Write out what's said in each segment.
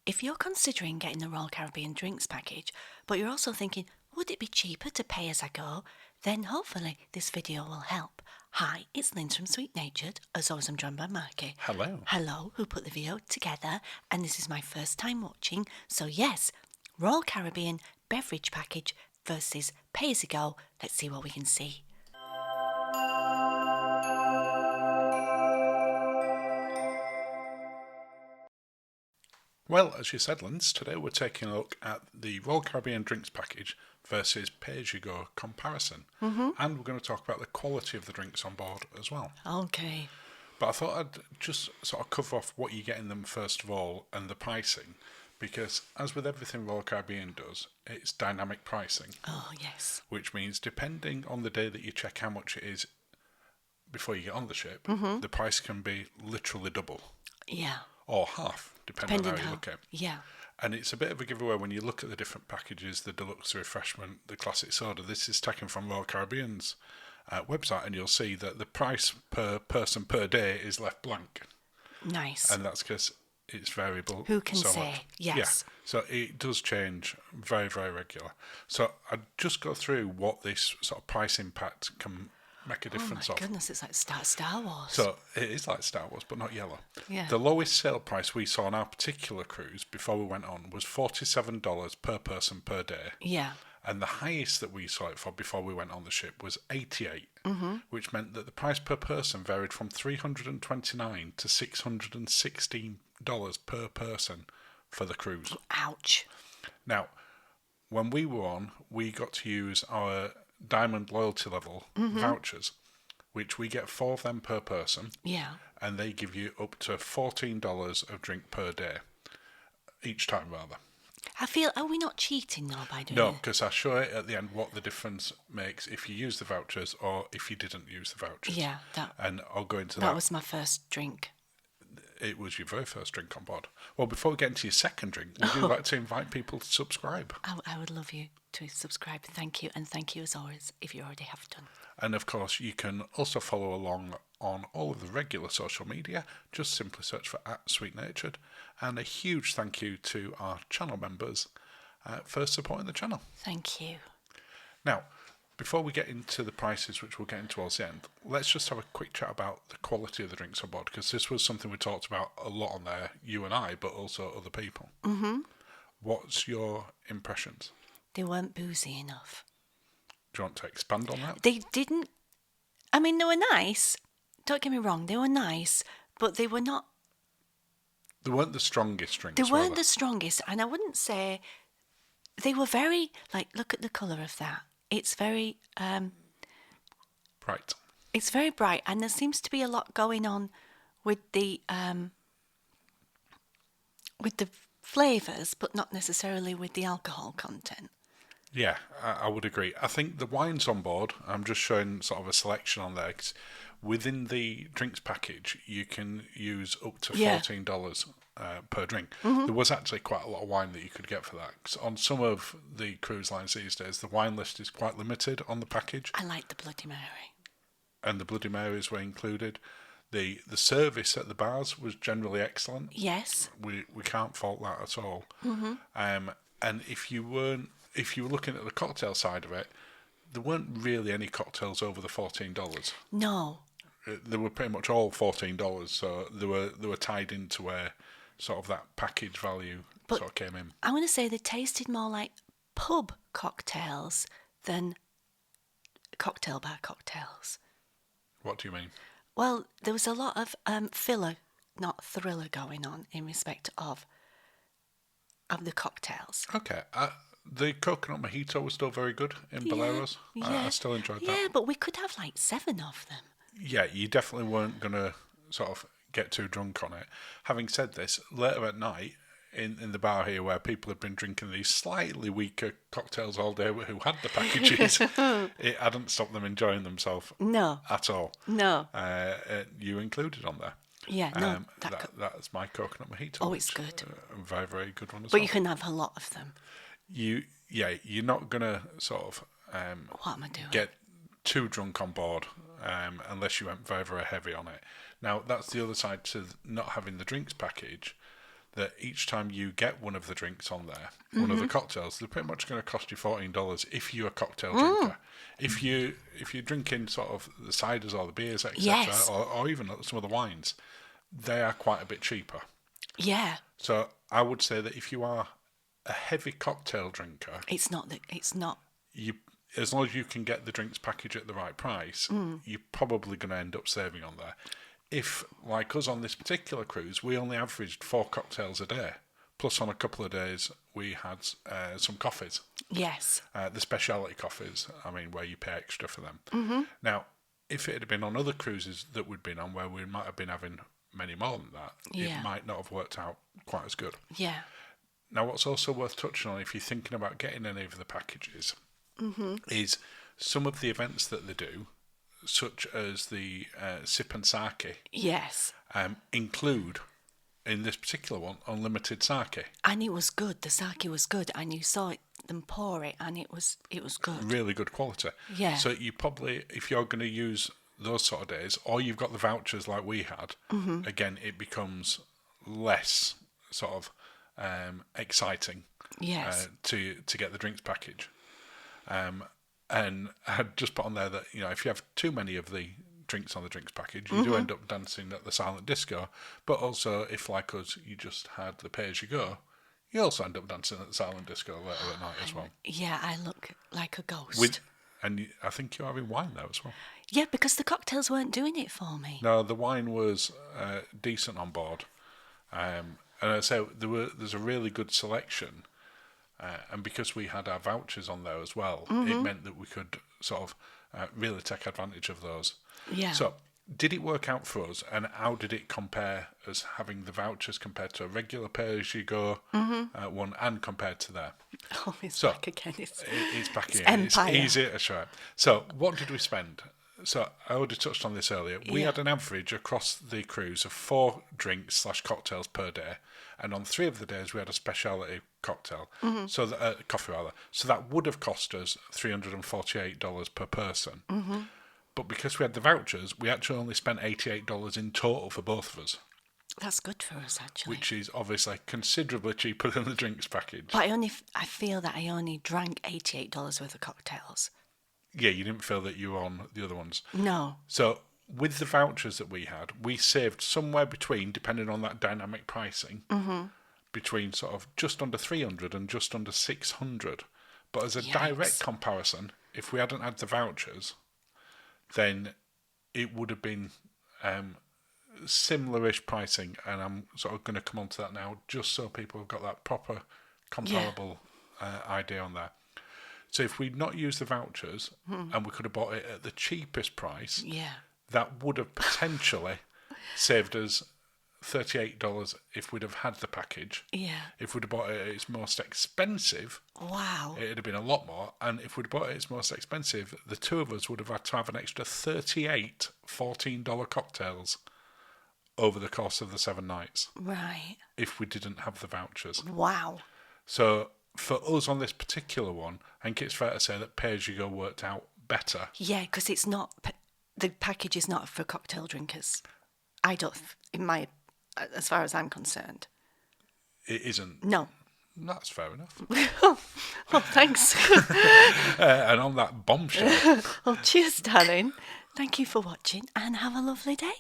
if you're considering getting the Royal Caribbean drinks package, but you're also thinking, would it be cheaper to pay as I go? Then hopefully this video will help. Hi, it's Linzi from Sweet Natured, as always I'm joined by Marky. Hello. Hello, who put the video together, and this is my first time watching, so yes, Royal Caribbean beverage package versus pay as you go. Let's see what we can see. Well, as you said, Linz, today we're taking a look at the Royal Caribbean drinks package versus pay-as-you-go comparison. And we're going to talk about the quality of the drinks on board as well. Okay. But I thought I'd just sort of cover off what you get in them first of all and the pricing, because as with everything Royal Caribbean does, it's dynamic pricing. Oh, yes. Which means depending on the day that you check how much it is before you get on the ship, the price can be literally double. Yeah. Or half, depending on how you look at it. Yeah. And it's a bit of a giveaway when you look at the different packages, the deluxe refreshment, the classic soda. This is taken from Royal Caribbean's website, and you'll see that the price per person per day is left blank. Nice. And that's because it's variable. Who can so say? much. Yes. Yeah. So it does change very, very regular. So I'd just go through what this sort of price impact can make a difference Oh my of. goodness, it's like Star Wars. So it is like Star Wars, but not yellow. Yeah. The lowest sale price we saw on our particular cruise before we went on was $47 per person per day. Yeah. And the highest that we saw it for before we went on the ship was $88, which meant that the price per person varied from $329 to $616 per person for the cruise. Ouch. Now, when we were on, we got to use our Diamond loyalty level vouchers, which we get 4 of them per person. Yeah. And they give you up to $14 of drink per day, each time rather. I feel, are we not cheating though by doing No, it? because I show it at the end what the difference makes if you use the vouchers or if you didn't use the vouchers. Yeah, And I'll go into that. that was my first drink. It was your very first drink on board. Well, before we get into your second drink, would you like to invite people to subscribe? I would love you to subscribe. Thank you, and thank you as always if you already have done. And of course, you can also follow along on all of the regular social media. Just simply search for @SweetNatured. And a huge thank you to our channel members for supporting the channel. Thank you. Now, before we get into the prices, which we'll get into towards the end, let's just have a quick chat about the quality of the drinks on board, because this was something we talked about a lot on there, you and I, but also other people. What's your impressions? They weren't boozy enough. Do you want to expand on that? They didn't. I mean, they were nice. Don't get me wrong, they were nice, but they were not. They weren't the strongest drinks. They weren't the strongest, and I wouldn't say they were very. Like, look at the colour of that. It's very. Right. It's very bright, and there seems to be a lot going on with the flavours, but not necessarily with the alcohol content. Yeah, I would agree. I think the wines on board, I'm just showing sort of a selection on there, 'cause within the drinks package, you can use up to $14 per drink. There was actually quite a lot of wine that you could get for that. 'Cause on some of the cruise lines these days, the wine list is quite limited on the package, I like the Bloody Mary. and the Bloody Marys were included. The service at the bars was generally excellent. Yes. We can't fault that at all. And if you were looking at the cocktail side of it, there weren't really any cocktails over the $14. No. They were pretty much all $14, so they were tied into where sort of that package value But sort of came in. I want to say they tasted more like pub cocktails than cocktail bar cocktails. What do you mean? Well, there was a lot of filler, not thriller, going on in respect of the cocktails. Okay. The coconut mojito was still very good in Boleros. I still enjoyed that. Yeah, but we could have like 7 of them. Yeah, you definitely weren't going to sort of get too drunk on it. Having said this, later at night, in the bar here where people had been drinking these slightly weaker cocktails all day who had the packages, it hadn't stopped them enjoying themselves at all. No. You included on there. Yeah, no. That's my coconut mojito. Oh, it's good. A very, very good one as But well. you can have a lot of them. You're not going to sort of What am I doing? get too drunk on board unless you went very, very heavy on it. Now, that's the other side to not having the drinks package. that each time you get one of the drinks on there, one of the cocktails, they're pretty much going to cost you $14 if you're a cocktail drinker. If you're drinking sort of the ciders or the beers, etc., Yes. or even some of the wines, they are quite a bit cheaper. Yeah. So I would say that if you are a heavy cocktail drinker, It's not. you, as long as you can get the drinks package at the right price, you're probably going to end up saving on there. If, like us on this particular cruise, we only averaged 4 cocktails a day, plus on a couple of days we had some coffees. Yes. The speciality coffees, I mean, where you pay extra for them. Now, if it had been on other cruises that we'd been on where we might have been having many more than that, Yeah. it might not have worked out quite as good. Yeah. Now, what's also worth touching on if you're thinking about getting any of the packages is some of the events that they do, such as the sip and sake, Yes. include, in this particular one, unlimited sake. And it was good. The sake was good, and you saw them pour it, and it was good. Really good quality. Yeah. So you probably, if you're going to use those sort of days, or you've got the vouchers like we had, again, it becomes less sort of exciting Yes. to get the drinks package. And I had just put on there that, if you have too many of the drinks on the drinks package, you do end up dancing at the silent disco. But also, if like us, you just had the pay as you go, you also end up dancing at the silent disco later at night as well. Yeah, I look like a ghost. I think you're having wine there as well. Yeah, because the cocktails weren't doing it for me. No, the wine was decent on board. And I say there's a really good selection. And because we had our vouchers on there as well, it meant that we could sort of really take advantage of those. Yeah. So, did it work out for us, and how did it compare as having the vouchers compared to a regular pay-as-you-go one, and compared to there? Oh, it's So, back again. It's back it's here. empire. It's easy to show. So, what did we spend? So, I already touched on this earlier. We Yeah. had an average across the cruise of 4 drinks/cocktails per day, and on 3 of the days we had a speciality cocktail, so coffee rather. So that would have cost us $348 per person. But because we had the vouchers, we actually only spent $88 in total for both of us, That's good for us, actually. which is obviously considerably cheaper than the drinks package. But I feel that I only drank $88 worth of cocktails. Yeah, you didn't feel that you were on the other ones. No. So with the vouchers that we had, we saved somewhere between, depending on that dynamic pricing, between sort of just under 300 and just under 600. But as a direct comparison, if we hadn't had the vouchers, then it would have been similar-ish pricing. And I'm sort of going to come on to that now, just so people have got that proper comparable idea on there. So if we'd not used the vouchers and we could have bought it at the cheapest price, that would have potentially saved us $38 if we'd have had the package. Yeah. If we'd have bought it at its most expensive, Wow. it'd have been a lot more. And if we'd bought it at its most expensive, the two of us would have had to have an extra 38 $14 cocktails over the course of the 7 nights. Right. If we didn't have the vouchers. Wow. So for us on this particular one, I think it's fair to say that pay-as-you-go worked out better. Yeah, because it's not, the package is not for cocktail drinkers. I don't, as far as I'm concerned. It isn't. No. That's fair enough. Well, thanks. And on that bombshell, Well, cheers, darling. Thank you for watching and have a lovely day.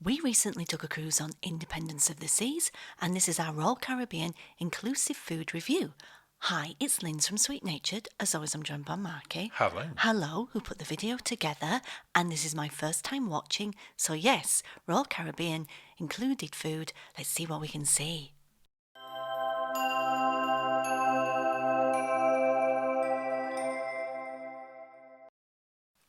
We recently took a cruise on Independence of the Seas, and this is our Royal Caribbean inclusive food review. Hi, it's Linz from Sweet Natured. As always, I'm joined by Marky. Hello. Hello, who put the video together, and this is my first time watching. So yes, Royal Caribbean included food. Let's see what we can see.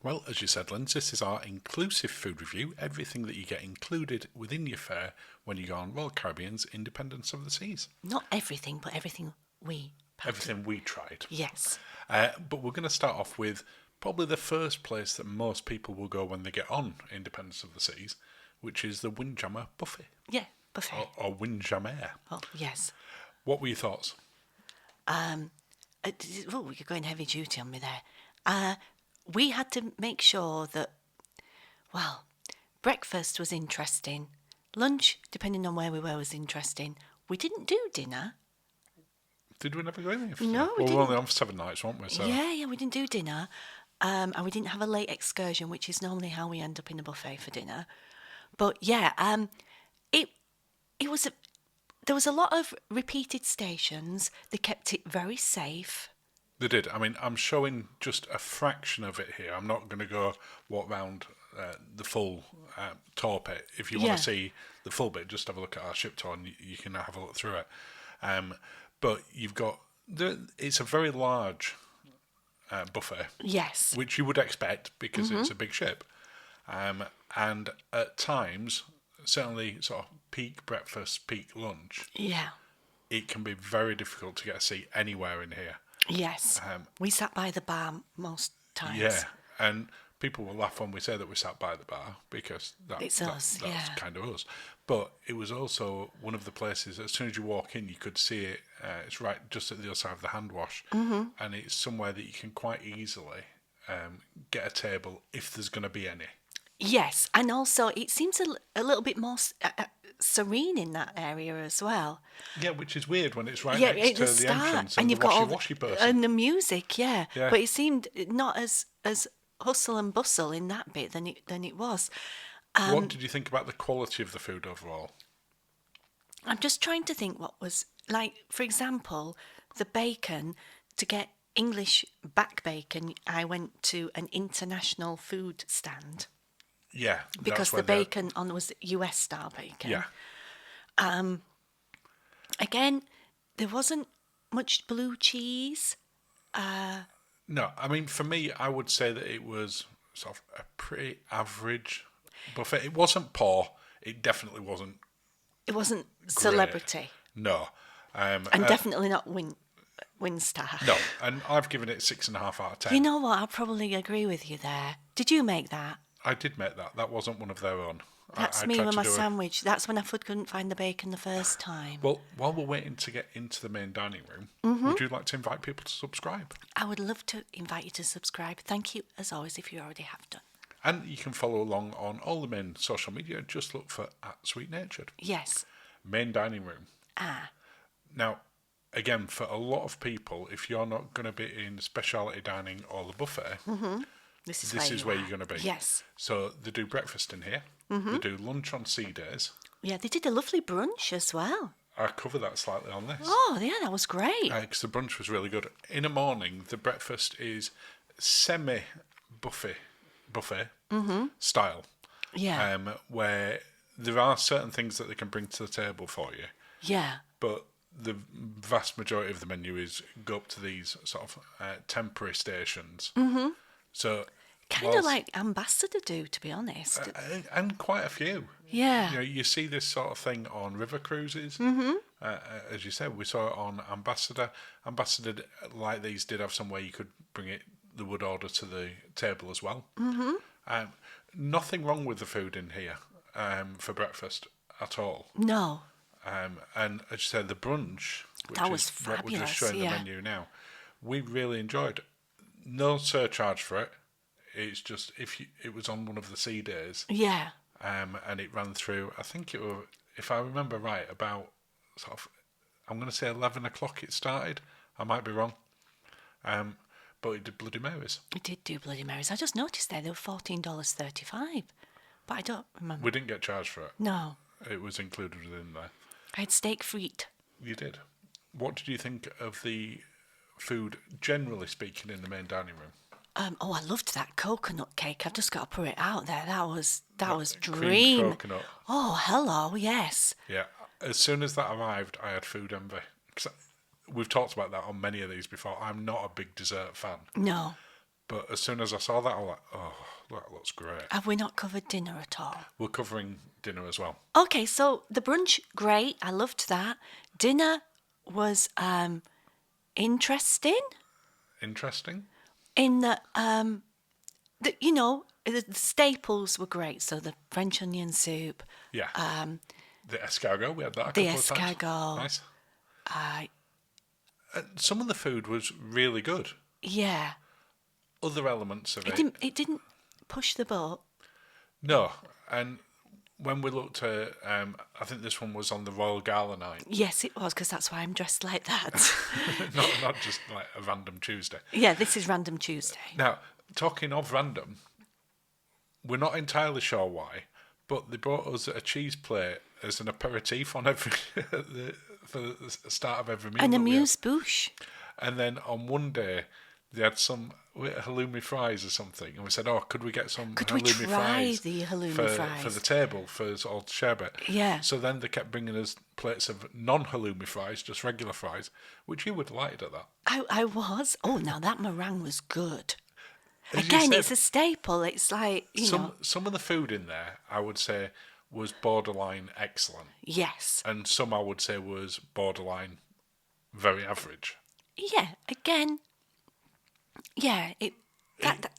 Well, as you said, Linz, this is our inclusive food review. Everything that you get included within your fare when you go on Royal Caribbean's Independence of the Seas. Not everything, but everything we packed. Everything we tried. Yes. But we're going to start off with probably the first place that most people will go when they get on Independence of the Seas, which is the Windjammer Buffet. Yeah, buffet. Or Windjammer. Oh, yes. What were your thoughts? Oh, you're going heavy duty on me there. we had to make sure that, well, breakfast was interesting. Lunch, depending on where we were, was interesting. We didn't do dinner. Did we never go in there for No, dinner? we Well, we were didn't. only on for 7 nights, weren't we? So Yeah, we didn't do dinner. And we didn't have a late excursion, which is normally how we end up in a buffet for dinner. But yeah, it it was there was a lot of repeated stations. They kept it very safe. they did. I mean, I'm showing just a fraction of it here. I'm not going to go walk round the full tour pit. If you want Yeah. to see the full bit, just have a look at our ship tour and you can have a look through it. But you've got, it's a very large buffet, Yes. which you would expect because it's a big ship. And at times, certainly sort of peak breakfast, peak lunch, Yeah. it can be very difficult to get a seat anywhere in here. Yes. We sat by the bar most times. Yeah, and people will laugh when we say that we sat by the bar because It's us, that's yeah. kind of us. But it was also one of the places, as soon as you walk in, you could see it. It's right just at the other side of the hand wash. And it's somewhere that you can quite easily get a table if there's going to be any. Yes, and also it seems a little bit more serene in that area as well. Yeah, which is weird when it's right Yeah, next at to the the start, entrance and and the you've got all washy person. and the music, yeah. Yeah. But it seemed not as hustle and bustle in that bit than it was. What did you think about the quality of the food overall? I'm just trying to think what was like. For example, the bacon. To get English back bacon, I went to an international food stand Yeah, because that's where the bacon on was US style bacon. Yeah, Again, there wasn't much blue cheese. no, I mean for me, I would say that it was sort of a pretty average buffet. It wasn't poor. It definitely wasn't. It wasn't celebrity, No, and definitely not Winstar. no, and I've given it 6.5 out of 10. You know what? I'll probably agree with you there. Did you make that? I did make that. That wasn't one of their own. That's I me tried with to my do it. sandwich. That's when I couldn't find the bacon the first time. Well, while we're waiting to get into the main dining room, would you like to invite people to subscribe? I would love to invite you to subscribe. Thank you, as always, if you already have done. And you can follow along on all the main social media. Just look for @SweetNatured. Yes. Main dining room. Ah. Now, again, for a lot of people, if you're not going to be in specialty dining or the buffet, This is where you're going to be. Yes. So they do breakfast in here. They do lunch on sea days. Yeah, they did a lovely brunch as well. I cover that slightly on this. Oh, yeah, that was great. Because the brunch was really good. In the morning, the breakfast is semi-buffet style, Yeah. where there are certain things that they can bring to the table for you, Yeah. but the vast majority of the menu is go up to these sort of temporary stations. So Kind of whilst- like Ambassador do, to be honest. and quite a few. Yeah. You know, you see this sort of thing on river cruises. As you said, we saw it on Ambassador. Ambassador, like these, did have some way you could bring it, the wood order to the table as well. Nothing wrong with the food in here for breakfast at all. No. And as you said, the brunch, which That was is what we're just fabulous, showing yeah. the menu now, we really enjoyed. No surcharge for it. It's just it was on one of the sea days. Yeah. And it ran through, I think it was, if I remember right, about sort of, I'm going to say 11 o'clock it started. I might be wrong. But it did Bloody Marys. We did do Bloody Marys. I just noticed there they were $14.35. But I don't remember. We didn't get charged for it. No. It was included within there. I had steak frite. You did. What did you think of the food, generally speaking, in the main dining room? I loved that coconut cake. I've just got to put it out there. That was Creamed dream. coconut. Oh, hello, yes. Yeah. As soon as that arrived, I had food envy. 'Cause we've talked about that on many of these before. I'm not a big dessert fan. No. But as soon as I saw that, I was like, oh, that looks great. Have we not covered dinner at all? We're covering dinner as well. Okay, so the brunch, great. I loved that. Dinner was interesting Interesting. in that, you know, the staples were great. So the French onion soup, Yeah. The escargot, we had that a the couple of times. escargot. Nice. uh, Some of the food was really good. yeah, other elements of it. It didn't push the boat. No, and when we looked at, I think this one was on the Royal Gala night. Yes, it was, because that's why I'm dressed like that. not just like a random Tuesday. Yeah, this is Random Tuesday. Now, talking of random, we're not entirely sure why, but they brought us a cheese plate as an aperitif on every for the start of every meal. An that we had. amuse-bouche. And then on one day, they had some halloumi fries or something, and we said, "Oh, could we get some Could we halloumi try fries the halloumi for fries? the table for us all to share a bit?" Yeah. So then they kept bringing us plates of non-halloumi fries, just regular fries, which you would have liked at that. I was. Oh, now that meringue was good. As you Again, said, it's a staple. It's like, you know. some of the food in there, I would say, was borderline excellent, Yes. and some I would say was borderline very average. Yeah. Again. Yeah.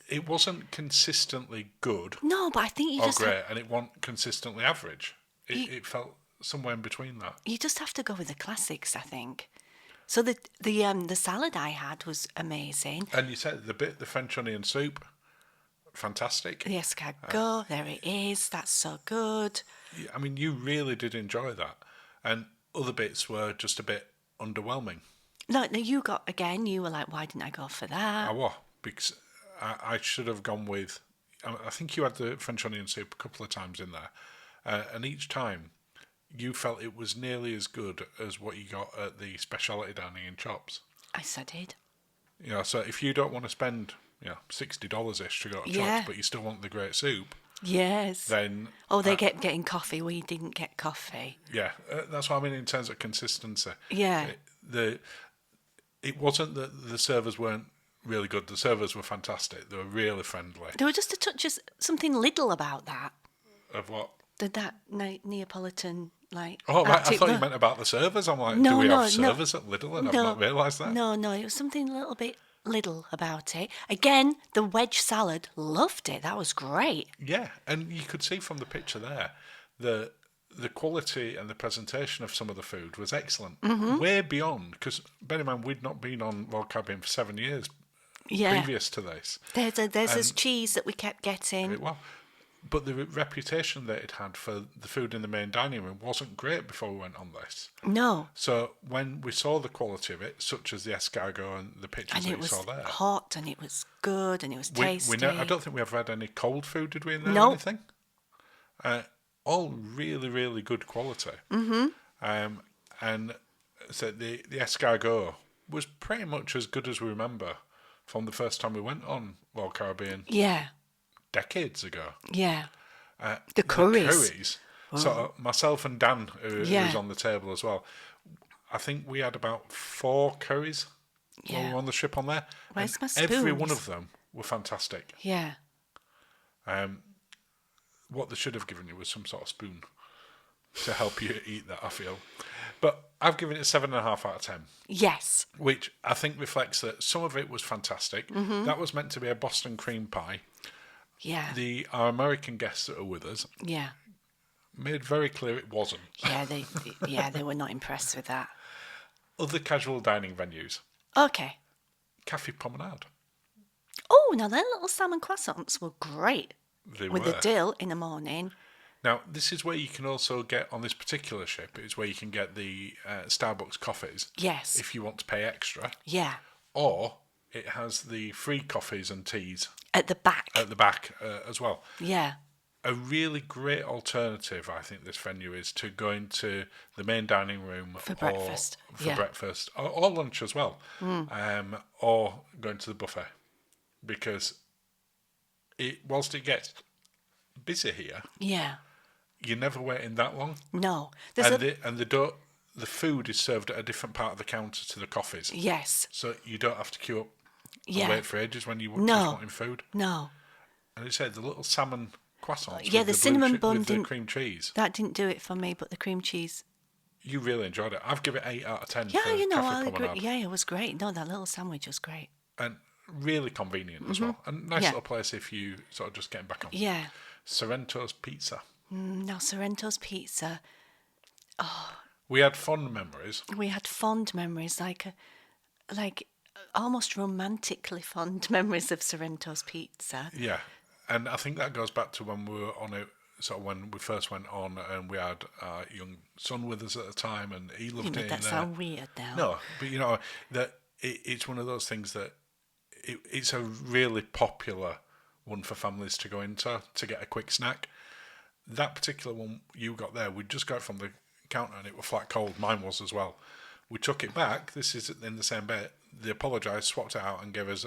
It wasn't consistently good No, but I think you or just great, and it wasn't consistently average. It felt somewhere in between that. you just have to go with the classics, I think. So the salad I had was amazing. And you said the French onion soup, fantastic. The escargot, there it is. That's so good. I mean, you really did enjoy that, and other bits were just a bit underwhelming. No, you were like, why didn't I go for that? I was, because I should have gone with. I think you had the French onion soup a couple of times in there, and each time you felt it was nearly as good as what you got at the Speciality Dining in Chops. I did. You know, so if you don't want to spend $60 ish to go to Chops, but you still want the great soup, Yes. then they getting coffee. We didn't get coffee. yeah, that's what I mean in terms of consistency. Yeah. It wasn't that the servers weren't really good. The servers were fantastic. They were really friendly. There were just a touch of something little about that. Of what? That Neapolitan, like... Oh, right, I Arctic thought you mo- meant about the servers. I'm like, No, do we no, have servers at Lidl? And I've not realised that. No, it was something a little bit little about it. Again, the wedge salad, loved it. That was great. Yeah, and you could see from the picture there the quality and the presentation of some of the food was excellent. Mm-hmm. Way beyond, because bear in mind, we'd not been on Royal Caribbean for 7 years previous to this. There's this cheese that we kept getting. But the reputation that it had for the food in the main dining room wasn't great before we went on this. No. So when we saw the quality of it, such as the escargot and the pictures that you saw there. And it was hot, and it was good, and it was tasty. I don't think we ever had any cold food, did we, in there No. or anything? All really, really good quality. Mm-hmm. And so the escargot was pretty much as good as we remember from the first time we went on Royal Caribbean. Yeah. Decades ago. Yeah. The curries. So myself and Dan, who was on the table as well, I think we had about 4 curries while we were on the ship on there. Where's my Every spoons? one of them were fantastic. Yeah. What they should have given you was some sort of spoon to help you eat that, I feel. But I've given it 7.5 out of 10. Yes. Which I think reflects that some of it was fantastic. Mm-hmm. That was meant to be a Boston cream pie. Yeah. Our American guests that are with us made very clear it wasn't. Yeah, they were not impressed with that. Other casual dining venues. Okay. Café Promenade. Oh, now their little salmon croissants were great. They with were. the dill in the morning. Now, this is where you can also get, on this particular ship, it's where you can get the Starbucks coffees. Yes. If you want to pay extra. Yeah. Or it has the free coffees and teas. At the back. As well. Yeah. A really great alternative, I think, this venue is to going to the main dining room for breakfast. Breakfast, or lunch as well, or going to the buffet, because whilst it gets busy here, you're never waiting that long. No, the food is served at a different part of the counter to the coffees. Yes, so you don't have to queue up and wait for ages when you just wanting food. No, and it said the little salmon croissants. Yeah, the cinnamon bun with the cream cheese. That didn't do it for me, but the cream cheese. You really enjoyed it. I've given it 8 out of 10. Yeah, for I agree. Yeah, it was great. No, that little sandwich was great. And really convenient as well. And nice little place if you sort of just getting back on. Yeah. Sorrento's Pizza. Now, Sorrento's Pizza. Oh. We had fond memories. We had fond memories, like almost romantically fond memories of Sorrento's pizza. Yeah, and I think that goes back to when we were on it. Sort of when we first went on, and we had our young son with us at the time, and he You loved made it. that sound weird now. No, but you know that it's one of those things that it's a really popular one for families to go into to get a quick snack. That particular one you got there, we just got it from the counter and it was flat cold. Mine was as well. We took it back. This is in the same bit. They apologised, swapped it out, and gave us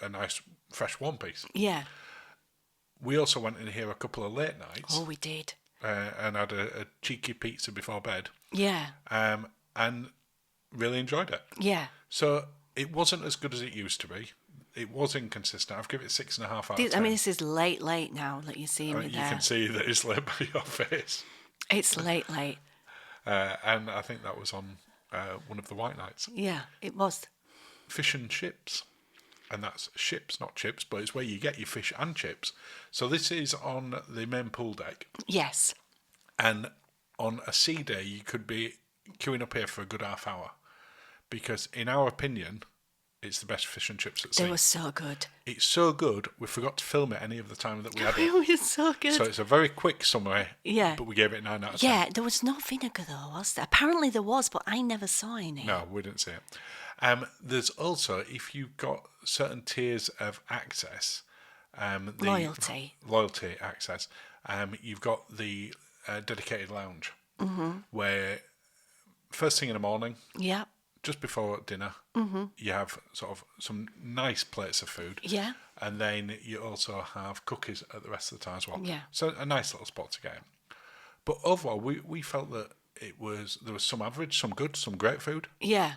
a nice fresh one piece. Yeah. We also went in here a couple of late nights. Oh, we did. And had a cheeky pizza before bed. Yeah. And really enjoyed it. Yeah. So it wasn't as good as it used to be. It was inconsistent. I've given it 6.5 out of 10. I mean, this is late now that you see me You there. can see that it's lit by your face. It's late. And I think that was on one of the white nights. Yeah, it was. Fish and chips. And that's ships, not chips, but it's where you get your fish and chips. So this is on the main pool deck. Yes. And on a sea day, you could be queuing up here for a good half hour. Because in our opinion, it's the best fish and chips at sea. They were so good. It's so good, we forgot to film it any of the time that we had it. It was so good. So it's a very quick summary. Yeah. But we gave it 9 out of 10. Yeah, there was no vinegar though, was there? Apparently there was, but I never saw any. No, we didn't see it. There's also, if you've got certain tiers of access, Loyalty access, you've got the dedicated lounge, where first thing in the morning, Yeah. just before dinner, you have sort of some nice plates of food. Yeah. And then you also have cookies at the rest of the time as well. Yeah. So a nice little spot to get in. But overall, we felt that there was some average, some good, some great food. Yeah.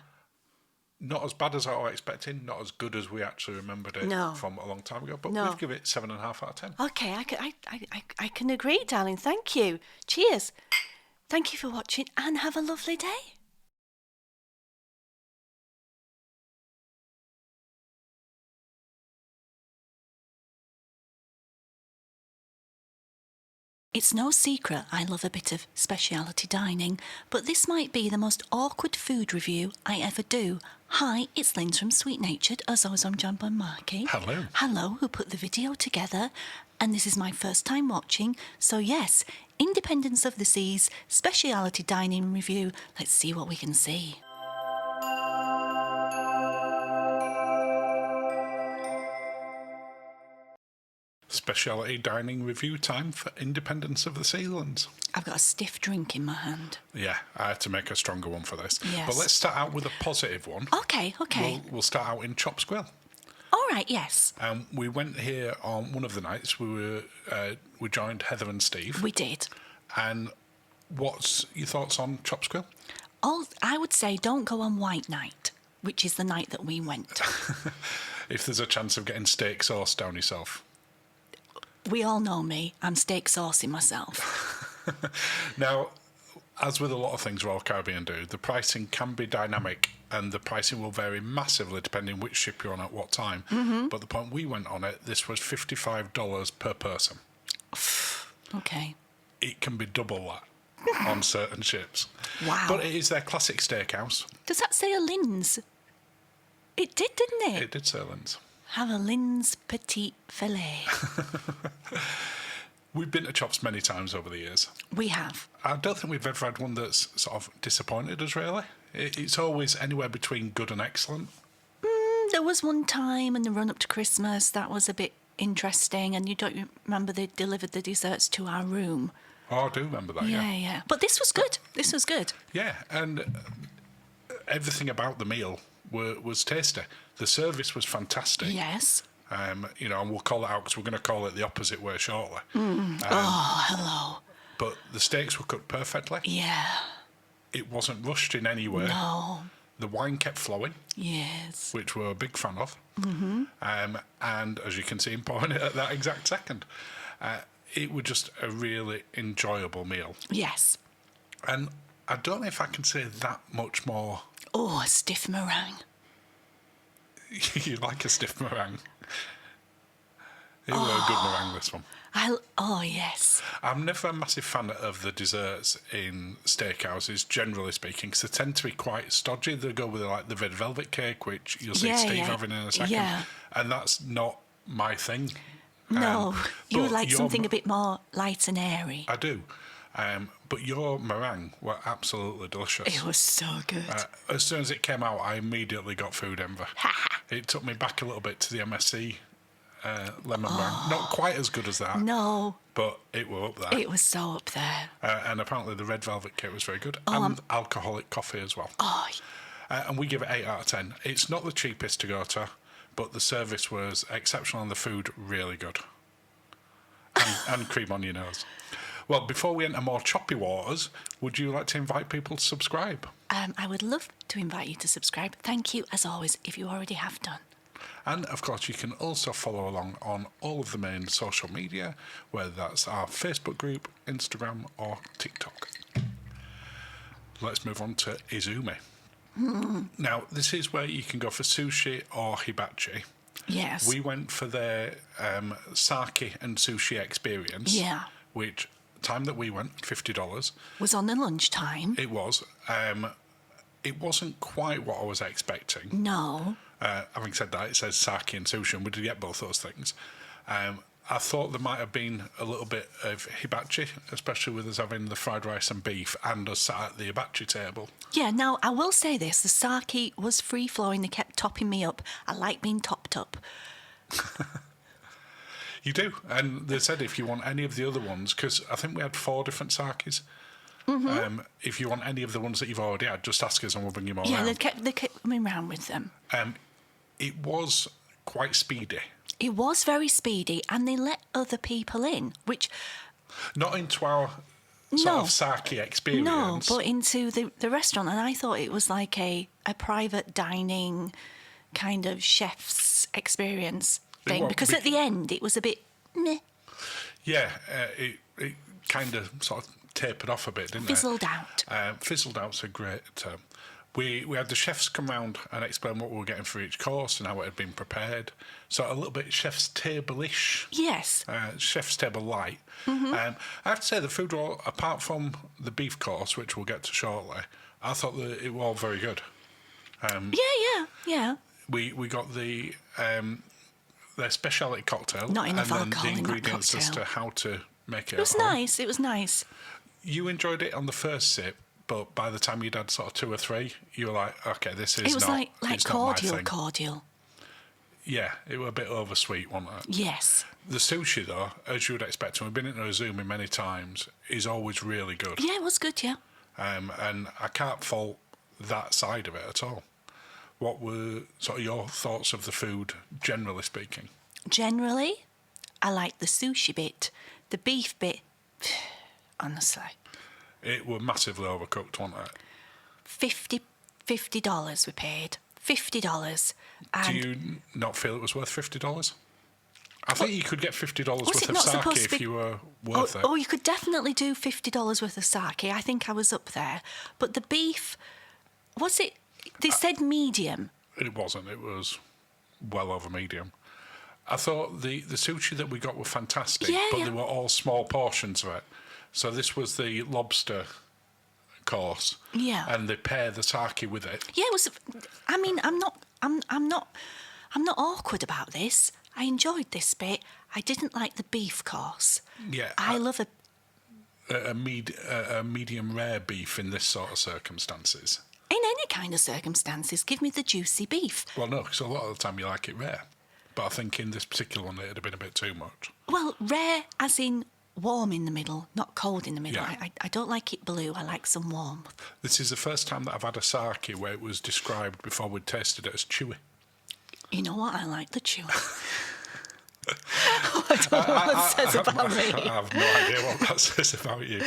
Not as bad as I was expecting, not as good as we actually remembered it No. from a long time ago, but No. we've given it 7.5 out of 10. Okay, I can agree, darling. Thank you. Cheers. Thank you for watching and have a lovely day. It's no secret I love a bit of speciality dining, but this might be the most awkward food review I ever do. Hi, it's Linz from Sweet Natured, as always I'm joined by Marky. Hello. Hello, who put the video together, and this is my first time watching, so yes, Independence of the Seas, speciality dining review. Let's see what we can see. Speciality dining review time for Independence of the Sealands. I've got a stiff drink in my hand. Yeah, I had to make a stronger one for this. Yes. But let's start out with a positive one. Okay. We'll start out in Chops Grill. All right, yes. We went here on one of the nights. We joined Heather and Steve. We did. And what's your thoughts on Chops Grill? I would say don't go on White Night, which is the night that we went. If there's a chance of getting steak sauce down yourself. We all know me. I'm steak saucing myself. Now, as with a lot of things Royal Caribbean do, the pricing can be dynamic and the pricing will vary massively depending which ship you're on at what time. Mm-hmm. But the point we went on it, this was $55 per person. Okay. It can be double that on certain ships. Wow. But it is their classic steakhouse. Does that say a Linz? It did, didn't it? It did say Linz. Have a Linz Petit Filet. We've been to Chops many times over the years. We have. I don't think we've ever had one that's sort of disappointed us, really. It's always anywhere between good and excellent. There was one time in the run-up to Christmas that was a bit interesting, and you don't remember they delivered the desserts to our room. Oh, I do remember that, yeah. Yeah. But this was good. This was good. Yeah, and everything about the meal was tasty. The service was fantastic. Yes. And we'll call it out because we're going to call it the opposite way shortly. Hello. But the steaks were cooked perfectly. Yeah. It wasn't rushed in any way. No. The wine kept flowing. Yes. Which we're a big fan of. Mm-hmm. And as you can see, I'm pouring it at that exact second. It was just a really enjoyable meal. Yes. And I don't know if I can say that much more. Oh, a stiff meringue. You like a stiff meringue? It was a good meringue, this one. Oh, yes. I'm never a massive fan of the desserts in steakhouses, generally speaking, because they tend to be quite stodgy. They go with like the red velvet cake, which you'll see Steve having in a second, Yeah. and that's not my thing. No, you but like something a bit more light and airy. I do. But your meringue were absolutely delicious. It was so good. As soon as it came out, I immediately got food envy. It took me back a little bit to the MSC lemon meringue. Not quite as good as that. No. But it were up there. It was so up there. And apparently the red velvet cake was very good. And alcoholic coffee as well. Oh. And we give it 8 out of 10. It's not the cheapest to go to, but the service was exceptional and the food really good. And cream on your nose. Well, before we enter more choppy waters, would you like to invite people to subscribe? I would love to invite you to subscribe. Thank you, as always, if you already have done. And, of course, you can also follow along on all of the main social media, whether that's our Facebook group, Instagram or TikTok. Let's move on to Izumi. Now, this is where you can go for sushi or hibachi. Yes. We went for their sake and sushi experience. Yeah. Which, time that we went, $50. Was on the lunchtime. It was. It wasn't quite what I was expecting. No. Having said that, it says sake and sushi, and we did get both those things. I thought there might have been a little bit of hibachi, especially with us having the fried rice and beef and us sat at the hibachi table. Yeah, now, I will say this. The sake was free-flowing. They kept topping me up. I like being topped up. You do. And they said if you want any of the other ones, because I think we had 4 different sakes. Mm-hmm. If you want any of the ones that you've already had, just ask us and we'll bring you more Yeah, round. they kept coming round with them. It was quite speedy. It was very speedy, and they let other people in, which... Not into our sort of sake experience. No, but into the restaurant, and I thought it was like a private dining kind of chef's experience thing, because at the end it was a bit meh. Yeah, it kind of sort of tapered off a bit, didn't Fizzled out. Fizzled out's a great term. We had the chefs come round and explain what we were getting for each course and how it had been prepared. So a little bit chef's table-ish. Yes. Chef's table light. Mm-hmm. I have to say the food, apart from the beef course, which we'll get to shortly, I thought that it was all very good. Yeah. We got their speciality cocktail. Not enough and then alcohol the in that ingredients as cocktail. to how to make it. It was nice. It was nice. You enjoyed it on the first sip, but by the time you'd had sort of 2 or 3, you were like, okay, this is not. It was like it's not my thing. cordial. Yeah, it was a bit oversweet, wasn't it? Yes. The sushi, though, as you would expect, and we've been into Izumi many times, is always really good. Yeah, it was good, yeah. And I can't fault that side of it at all. What were sort of your thoughts of the food, generally speaking? Generally, I like the sushi bit. The beef bit, honestly. It were massively overcooked, wasn't it? $50 we paid. $50. Do you not feel it was worth $50? I think you could get $50 worth of sake if you were worth it. Oh, you could definitely do $50 worth of sake. I think I was up there. But the beef, was it? They said medium. It wasn't. It was well over medium. I thought the sushi that we got were fantastic, but they were all small portions of it. So this was the lobster course. Yeah. And they pair the sake with it. Yeah, it was. I mean, I'm not awkward about this. I enjoyed this bit. I didn't like the beef course. Yeah. I love a medium rare beef in this sort of circumstances. In any kind of circumstances, give me the juicy beef. Well, no, because a lot of the time you like it rare. But I think in this particular one, it'd have been a bit too much. Well, rare as in warm in the middle, not cold in the middle. Yeah. I don't like it blue. I like some warmth. This is the first time that I've had a sake where it was described before we'd tasted it as chewy. You know what? I like the chew. I don't know what that says about me. I have no idea what that says about you.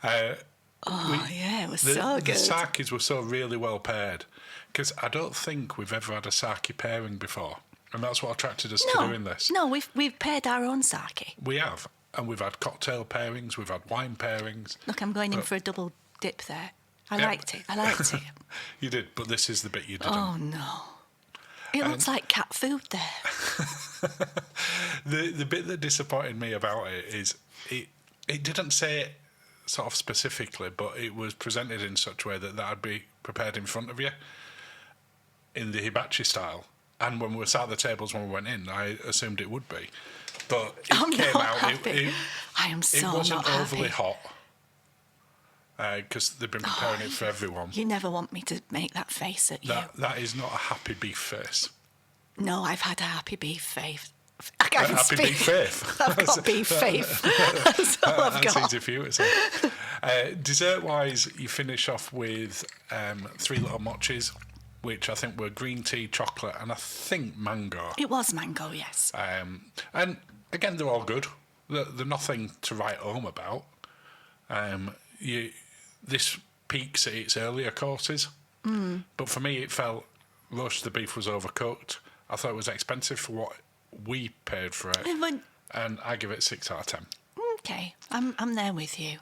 Yeah, it was so good. The sakes were so really well paired. Because I don't think we've ever had a sake pairing before. And that's what attracted us to doing this. No, we've paired our own sake. We have. And we've had cocktail pairings, we've had wine pairings. Look, I'm going in for a double dip there. I liked it. You did, but this is the bit you didn't. Oh, no. It looks like cat food there. The bit that disappointed me about it is it didn't say it sort of specifically, but it was presented in such a way that that'd be prepared in front of you in the hibachi style. And when we were sat at the tables when we went in, I assumed it would be. But it came out. I am so it wasn't not overly happy. hot because they've been preparing it for everyone. You never want me to make that face at you. That is not a happy beef face. No, I've had a happy beef face. Happy beef faith. I've got beef faith. That's all I've got. That's easy for you to say. Dessert-wise, you finish off with 3 little mochis, which I think were green tea, chocolate, and I think mango. It was mango, yes. And again, they're all good. They're nothing to write home about. This peaks at its earlier courses, but for me, it felt roast the beef was overcooked. I thought it was expensive for what we paid for it, and I give it 6 out of 10. Okay, I'm there with you.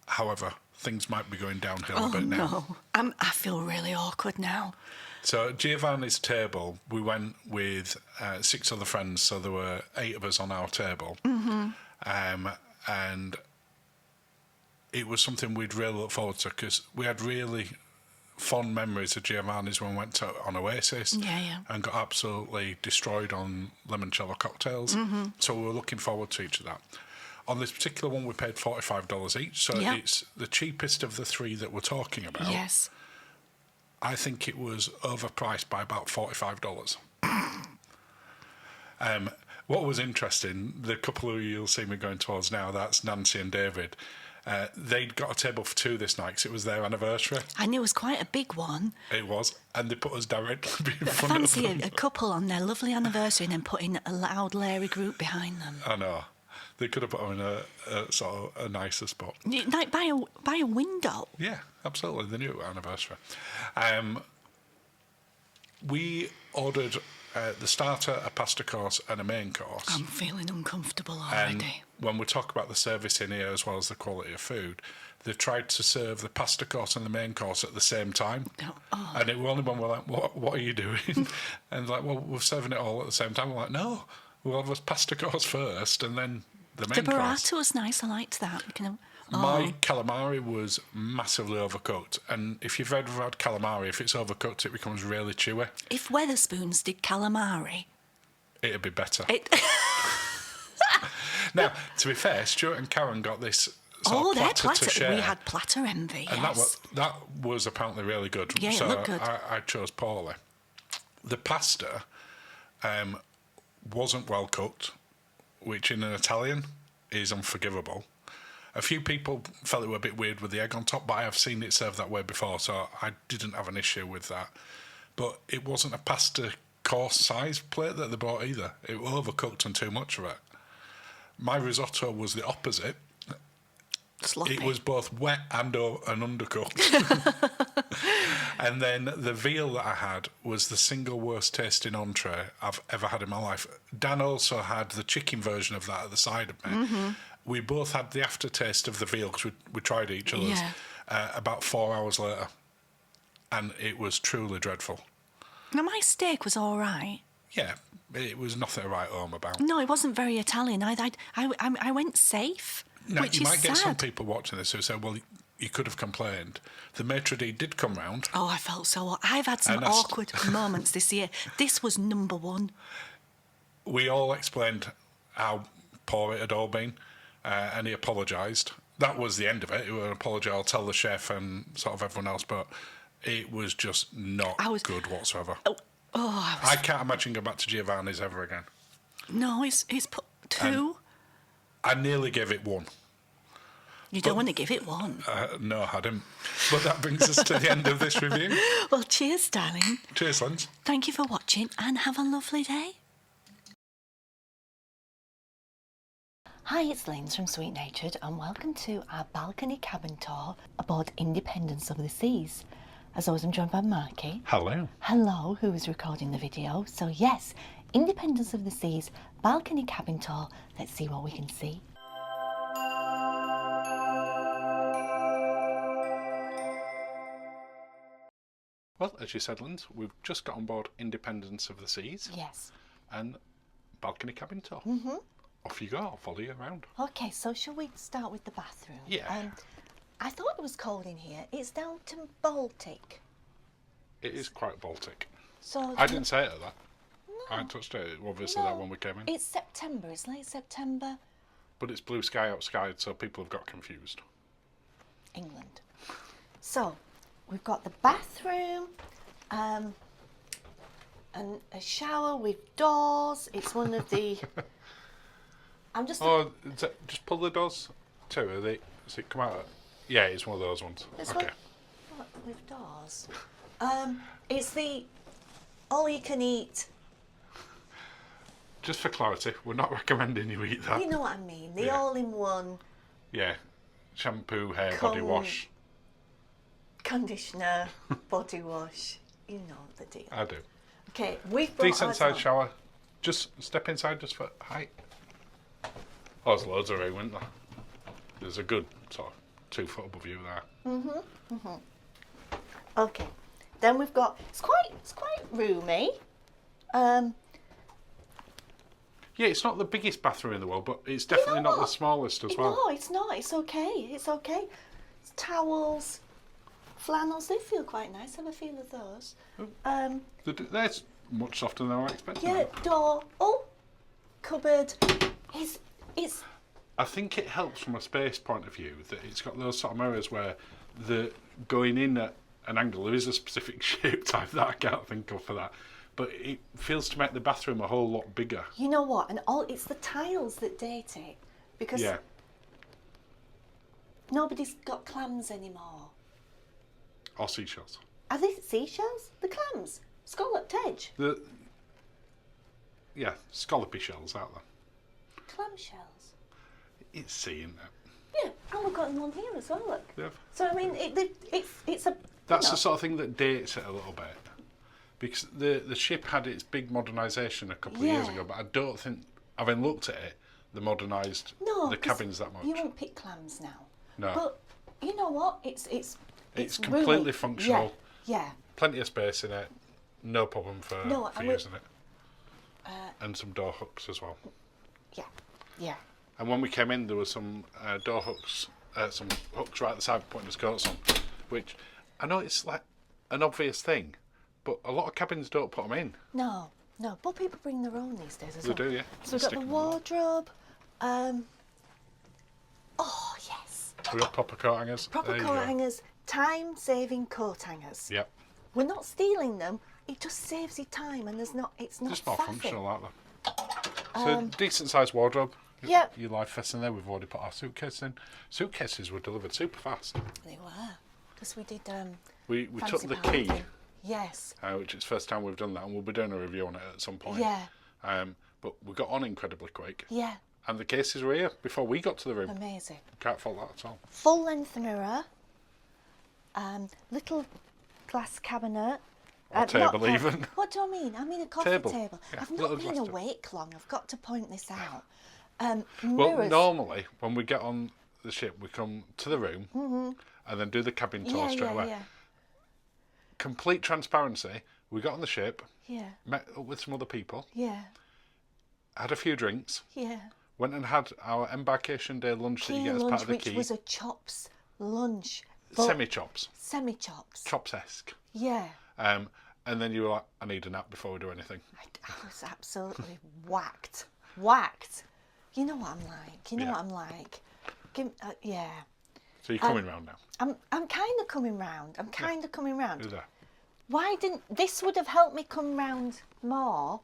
However, things might be going downhill a bit now. No, I feel really awkward now. So Giovanni's table, we went with 6 other friends, so there were 8 of us on our table, and it was something we'd really look forward to because we had really fond memories of Giovanni's when we went on Oasis and got absolutely destroyed on limoncello cocktails. So we were looking forward to each of that. On this particular one, we paid $45 each, so it's the cheapest of the 3 that we're talking about. Yes. I think it was overpriced by about $45. What was interesting, the couple who you'll see me going towards now, that's Nancy and David. They'd got a table for 2 this night because it was their anniversary. And it was quite a big one. It was, and they put us directly in front of them. Fancy a couple on their lovely anniversary and then putting a loud, leery group behind them. I know. They could have put them in a sort of a nicer spot. Like by a window. Yeah, absolutely. They knew it was anniversary. We ordered the starter, a pasta course, and a main course. I'm feeling uncomfortable already. And when we talk about the service in here as well as the quality of food, they tried to serve the pasta course and the main course at the same time. Oh. And it was only when we're like, what are you doing? And like, well, we're serving it all at the same time. We're like, no, we'll have a pasta course first and then the main course. The burrito was nice. I liked that. My calamari was massively overcooked, and if you've ever had calamari, if it's overcooked, it becomes really chewy. If Weatherspoons did calamari, it'd be better. Now, to be fair, Stuart and Karen got this sort of platter to share. We had platter envy, and yes. that was apparently really good. Yeah, so it looked good. I chose poorly. The pasta wasn't well cooked, which in an Italian is unforgivable. A few people felt it were a bit weird with the egg on top, but I have seen it served that way before, so I didn't have an issue with that. But it wasn't a pasta course size plate that they bought either. It was overcooked and too much of it. My risotto was the opposite. Sloppy. It was both wet and undercooked. And then the veal that I had was the single worst tasting entree I've ever had in my life. Dan also had the chicken version of that at the side of me. We both had the aftertaste of the veal because we tried each other's about 4 hours later. And it was truly dreadful. Now, my steak was all right. Yeah, it was nothing to write home about. No, it wasn't very Italian. I went safe, now, which you is might get sad. some people watching this who say, well, you could have complained. The maitre d' did come round. Oh, I felt so... I've had some awkward moments this year. This was number 1. We all explained how poor it had all been, and he apologised. That was the end of it. It was an apology. I'll tell the chef and sort of everyone else, but it was just not good whatsoever. I can't imagine going back to Giovanni's ever again. No, it's put 2. I nearly gave it 1. You don't want to give it 1. No, I didn't. But that brings us to the end of this review. Well, cheers, darling. Cheers, Linz. Thank you for watching and have a lovely day. Hi, it's Linz from Sweet Natured and welcome to our balcony cabin tour aboard Independence of the Seas. As always, I'm joined by Marky. Hello. Hello, who is recording the video. So yes, Independence of the Seas balcony cabin tour. Let's see what we can see. Well, as you said, Linz, we've just got on board Independence of the Seas Yes. and balcony cabin tour. Off you go, I'll follow you around. Okay, so shall we start with the bathroom? Yeah. I thought it was cold in here. It's down to Baltic. It is quite Baltic. So I didn't say it at that. I hadn't touched it, obviously, that No, when we came in. It's September. It's late September. But it's blue sky outside, so people have got confused. England. So we've got the bathroom, and a shower with doors. It's one of the. I'm just. Oh, just pull the doors too. Are they? Does it come out? Yeah, it's one of those ones. It's Okay. What, with doors? It's the all you can eat. Just for clarity, we're not recommending you eat that. You know what I mean? The Yeah. all-in-one Yeah. Shampoo, hair, body wash. conditioner, body wash. You know the deal. I do. Okay, we've brought Decent ours sized on. shower. Just step inside just for height. Oh, there's loads of room, isn't there? There's a good sort of 2 foot above you there. Okay, then we've got. It's quite roomy. Yeah, it's not the biggest bathroom in the world, but it's definitely not the what? smallest as well. No, it's not. It's okay. It's okay. It's towels, flannels. They feel quite nice. Have a feel of those. That's much softer than I expected. Yeah, door. Oh, cupboard. It's. I think it helps from a space point of view that it's got those sort of mirrors where the going in at an angle, there is a specific shape type that I can't think of for that. But it feels to make the bathroom a whole lot bigger. You know what? And it's the tiles that date it because Yeah. nobody's got clams anymore. Or seashells. Are they seashells? The clams, scalloped edge, Yeah, scallopy shells out there. clam shells. It's sea, isn't it? Yeah, and we've got one here as well. Look. Yeah. So I mean, it's a. That's you know, the sort of thing that dates it a little bit. Because the ship had its big modernisation a couple of years Yeah. ago, but I don't think, having looked at it, they modernised no, the 'cause cabins that much. You won't pick clams now. No. But you know what? It's completely roomy. functional. Yeah. Plenty of space in it. No problem for and we- using it. And some door hooks as well. Yeah. Yeah. And when we came in, there were some door hooks, some hooks right at the side putting his coats on, which I know it's like an obvious thing, but a lot of cabins don't put them in. No. But people bring their own these days as They well. do, yeah. So we've got the wardrobe. Oh yes. We've got proper coat hangers. Proper There you coat go. hangers. Time-saving coat hangers. Yep. We're not stealing them. It just saves you time, and it's not Just more faffing. functional, aren't they? So decent sized wardrobe. Yep. Your life vest in there. We've already put our suitcase in. Suitcases were delivered super fast. They were, because we did. We fancy took the key, painting. Yes. which is the first time we've done that, and we'll be doing a review on it at some point. Yeah. But we got on incredibly quick, Yeah. and the cases were here before we got to the room. Amazing. Can't fault that at all. Full-length mirror. Little glass cabinet. Or table even. What do I mean? I mean a coffee Table. table. Yeah, I've little not been glass table. awake long. I've got to point this out. Well, Mirrors. normally when we get on the ship, we come to the room and then do the cabin tour straight away. Yeah. Complete transparency. We got on the ship, Yeah. met up with some other people, Yeah. had a few drinks, Yeah. went and had our embarkation day lunch that you Key get as lunch, part of the which key. was a chops lunch. but Semi-chops. Semi-chops. Chops-esque. Yeah. And then you were like, I need a nap before we do anything. I was absolutely whacked. Whacked. You know what I'm like. You know Yeah. what I'm like. Yeah. So you're coming round now. I'm kind of coming round. I'm kind of coming round. Who's that? Why didn't this would have helped me come round more?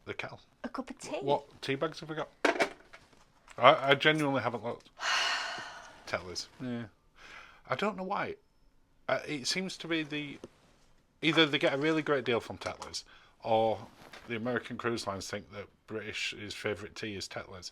The kettle. A cup of tea. What tea bags have we got? I genuinely haven't looked. Tellers. Yeah. I don't know why. It seems to be either they get a really great deal from Tetler's, or the American cruise lines think that British's favourite tea is Tetler's.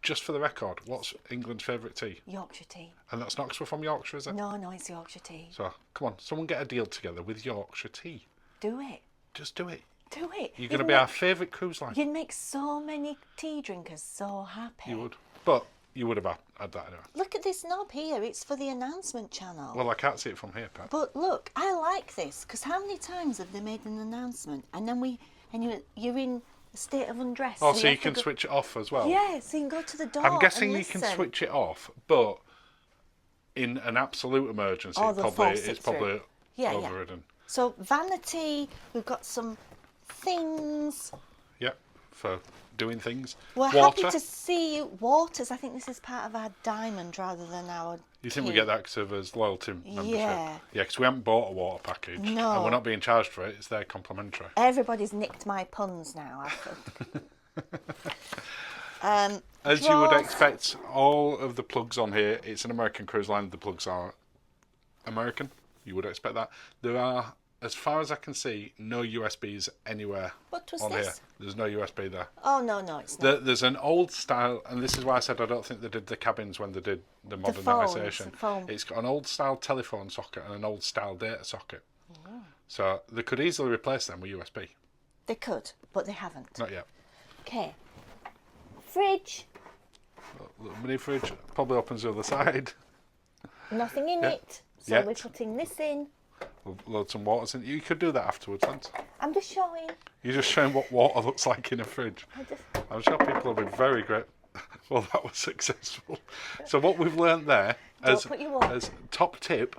Just for the record, what's England's favourite tea? Yorkshire tea. And that's not 'cause we're from Yorkshire, is it? No, it's Yorkshire tea. So, come on, someone get a deal together with Yorkshire tea. Do it. Just do it. Do it. You're going to be our favourite cruise line. You'd make so many tea drinkers so happy. You would. But You would have had that anyway. Look at this knob here. It's for the announcement channel. Well, I can't see it from here, Pat. But look, I like this because how many times have they made an announcement and then you're in a state of undress? Oh, so you can switch it off as well? Yeah, so you can go to the door. I'm guessing and you can listen. switch it off, but in an absolute emergency, Oh, they'll force it's it through. probably Yeah. overridden. So vanity, we've got some things. Yep, for doing things. We're Water. happy to see you. Waters, I think this is part of our diamond rather than our. You think we get that because of his loyalty membership? Yeah. Yeah, because we haven't bought a water package. No. And we're not being charged for it, it's their complimentary. Everybody's nicked my puns now, I think. As you would expect, all of the plugs on here, it's an American cruise line, the plugs are American. You would expect that. There are, as far as I can see, no USBs anywhere What was on this? here. There's no USB there. Oh, no, it's not. There's an old style, and this is why I said I don't think they did the cabins when they did the modernisation. It's got an old style telephone socket and an old style data socket. Oh. So they could easily replace them with USB. They could, but they haven't. Not yet. Okay. Fridge. Little mini fridge probably opens the other side. Nothing in it. So Yet. we're putting this in. We'll load some waters in. You could do that afterwards, Linz. I'm just showing. You're just showing what water looks like in a fridge. I'm sure people will be very grateful. Well, that was successful. So what we've learnt there as top tip,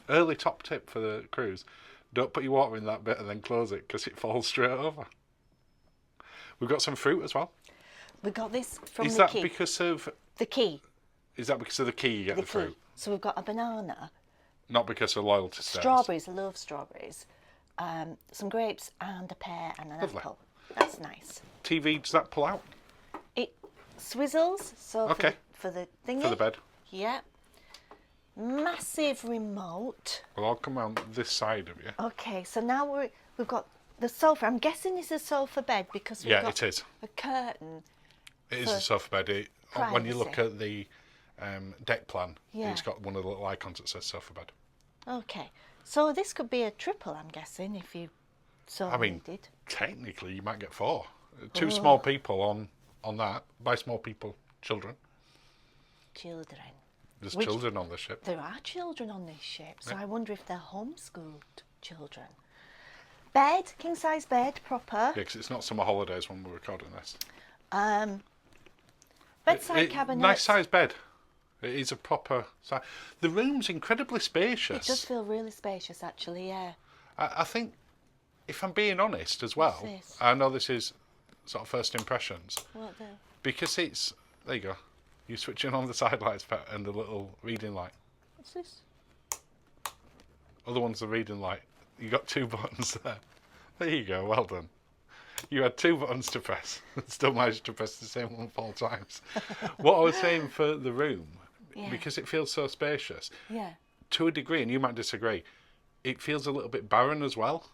early top tip for the cruise, don't put your water in that bit and then close it because it falls straight over. We've got some fruit as well. We got this from Is the that key. because of The key. Is that because of the key you get the fruit? Key. So we've got a banana. Not because of loyalty stamps. Strawberries. I love strawberries. Some grapes and a pear and an apple. That's nice. TV, does that pull out? It swizzles. So okay. For the thingy. For the bed. Yeah. Massive remote. Well, I'll come around this side of you. Okay, so now we've got the sofa. I'm guessing this is a sofa bed because we've got it is. a curtain. It is a sofa bed. When you look privacy. at the deck plan, Yeah. it's got one of the little icons that says sofa bed. Okay, so this could be a triple, I'm guessing, if you needed. Technically, you might get 4. 2 small people on that. By small people, children. Children. There's children on the ship. There are children on this ship, so I wonder if they're homeschooled children. Bed, king size bed, proper. Yeah, because it's not summer holidays when we're recording this. Bedside cabinet. Nice size bed. It is a proper size. The room's incredibly spacious. It does feel really spacious, actually, yeah. I think, if I'm being honest as well, What's this? I know this is sort of first impressions, What the? because it's, there you go, you switch in on the side lights and the little reading light. What's this? Other one's the reading light. You got 2 buttons there. There you go, well done. You had 2 buttons to press. Still managed to press the same one 4 times. What I was saying for the room, because it feels so spacious, to a degree, and you might disagree, it feels a little bit barren as well.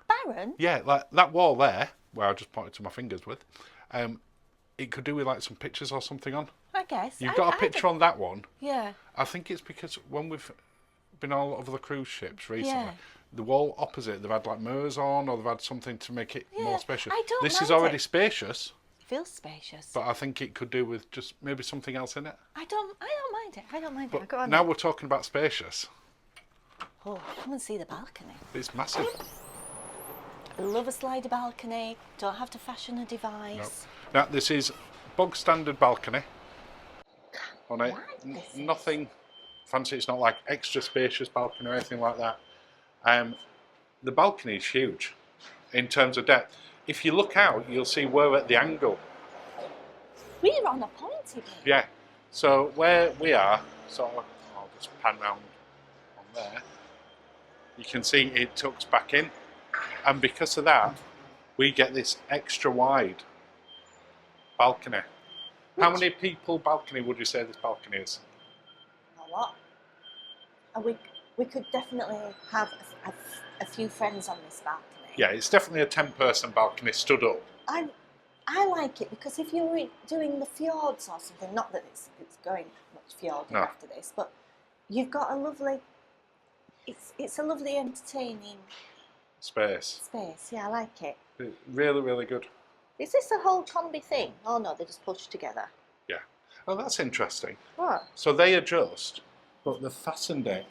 Barren? Yeah, like that wall there, where I just pointed to my fingers with, it could do with like some pictures or something on. I guess. You've got a picture on that one. Yeah. I think it's because when we've been all over the cruise ships recently, the wall opposite, they've had like mirrors on, or they've had something to make it more spacious. This is already spacious. Feels spacious. But I think it could do with just maybe something else in it. I don't mind it. I don't mind it. But now we're talking about spacious. Oh, come and see the balcony. It's massive. Love a slider balcony. Don't have to fashion a device. No. Now this is bog standard balcony. On it, nothing fancy. It's not like extra spacious balcony or anything like that. The balcony is huge in terms of depth. If you look out, you'll see we're at the angle. We're on a pointy bit. Yeah. So where we are, sort of, I'll just pan round on there. You can see it tucks back in, and because of that, we get this extra wide balcony. How many people balcony would you say this balcony is? A lot. And we could definitely have a few friends on this balcony. Yeah, it's definitely a 10-person balcony stood up. I like it because if you were doing the fjords or something, not that it's going much fjording after this, but you've got a lovely, it's a lovely entertaining space. Yeah, I like it. Really, really good. Is this a whole combi thing? Oh no, they're just pushed together. Yeah. Oh, that's interesting. What? So they adjust, but they've fastened it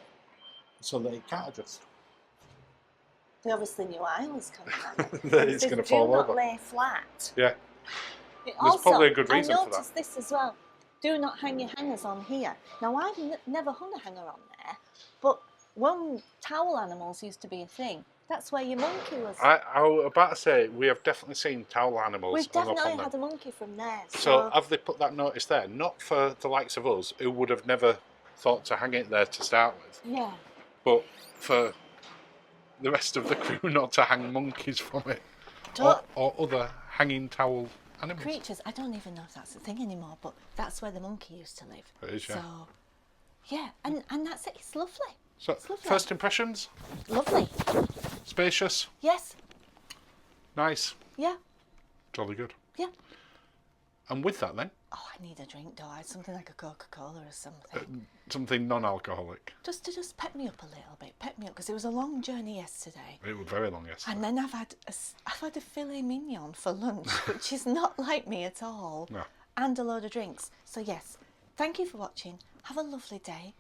so that it can't adjust. They obviously knew I was coming on it. That It it's says, going to do fall not over. lay flat. Yeah. It There's also, probably a good reason I for that. noticed this as well. Do not hang your hangers on here. Now, I've never hung a hanger on there, but when towel animals used to be a thing, that's where your monkey was. I was about to say, we have definitely seen towel animals. We've hung up definitely on them. had a monkey from there. So have they put that notice there? Not for the likes of us, who would have never thought to hang it there to start with, yeah. but for the rest of the crew not to hang monkeys from it, Don't- or other hanging towel animals. Creatures, I don't even know if that's a thing anymore, but that's where the monkey used to live. It is, yeah. So, yeah, and that's it. It's lovely. So, It's lovely. first impressions? Lovely. Spacious, Yes. nice, Yeah. jolly good. Yeah. And with that then, Oh, I need a drink, do I? Something like a Coca-Cola or something. something non-alcoholic. Just to pep me up a little bit. Pep me up, because it was a long journey yesterday. It was very long yesterday. And then I've had a filet mignon for lunch, which is not like me at all. No. And a load of drinks. So yes, thank you for watching. Have a lovely day.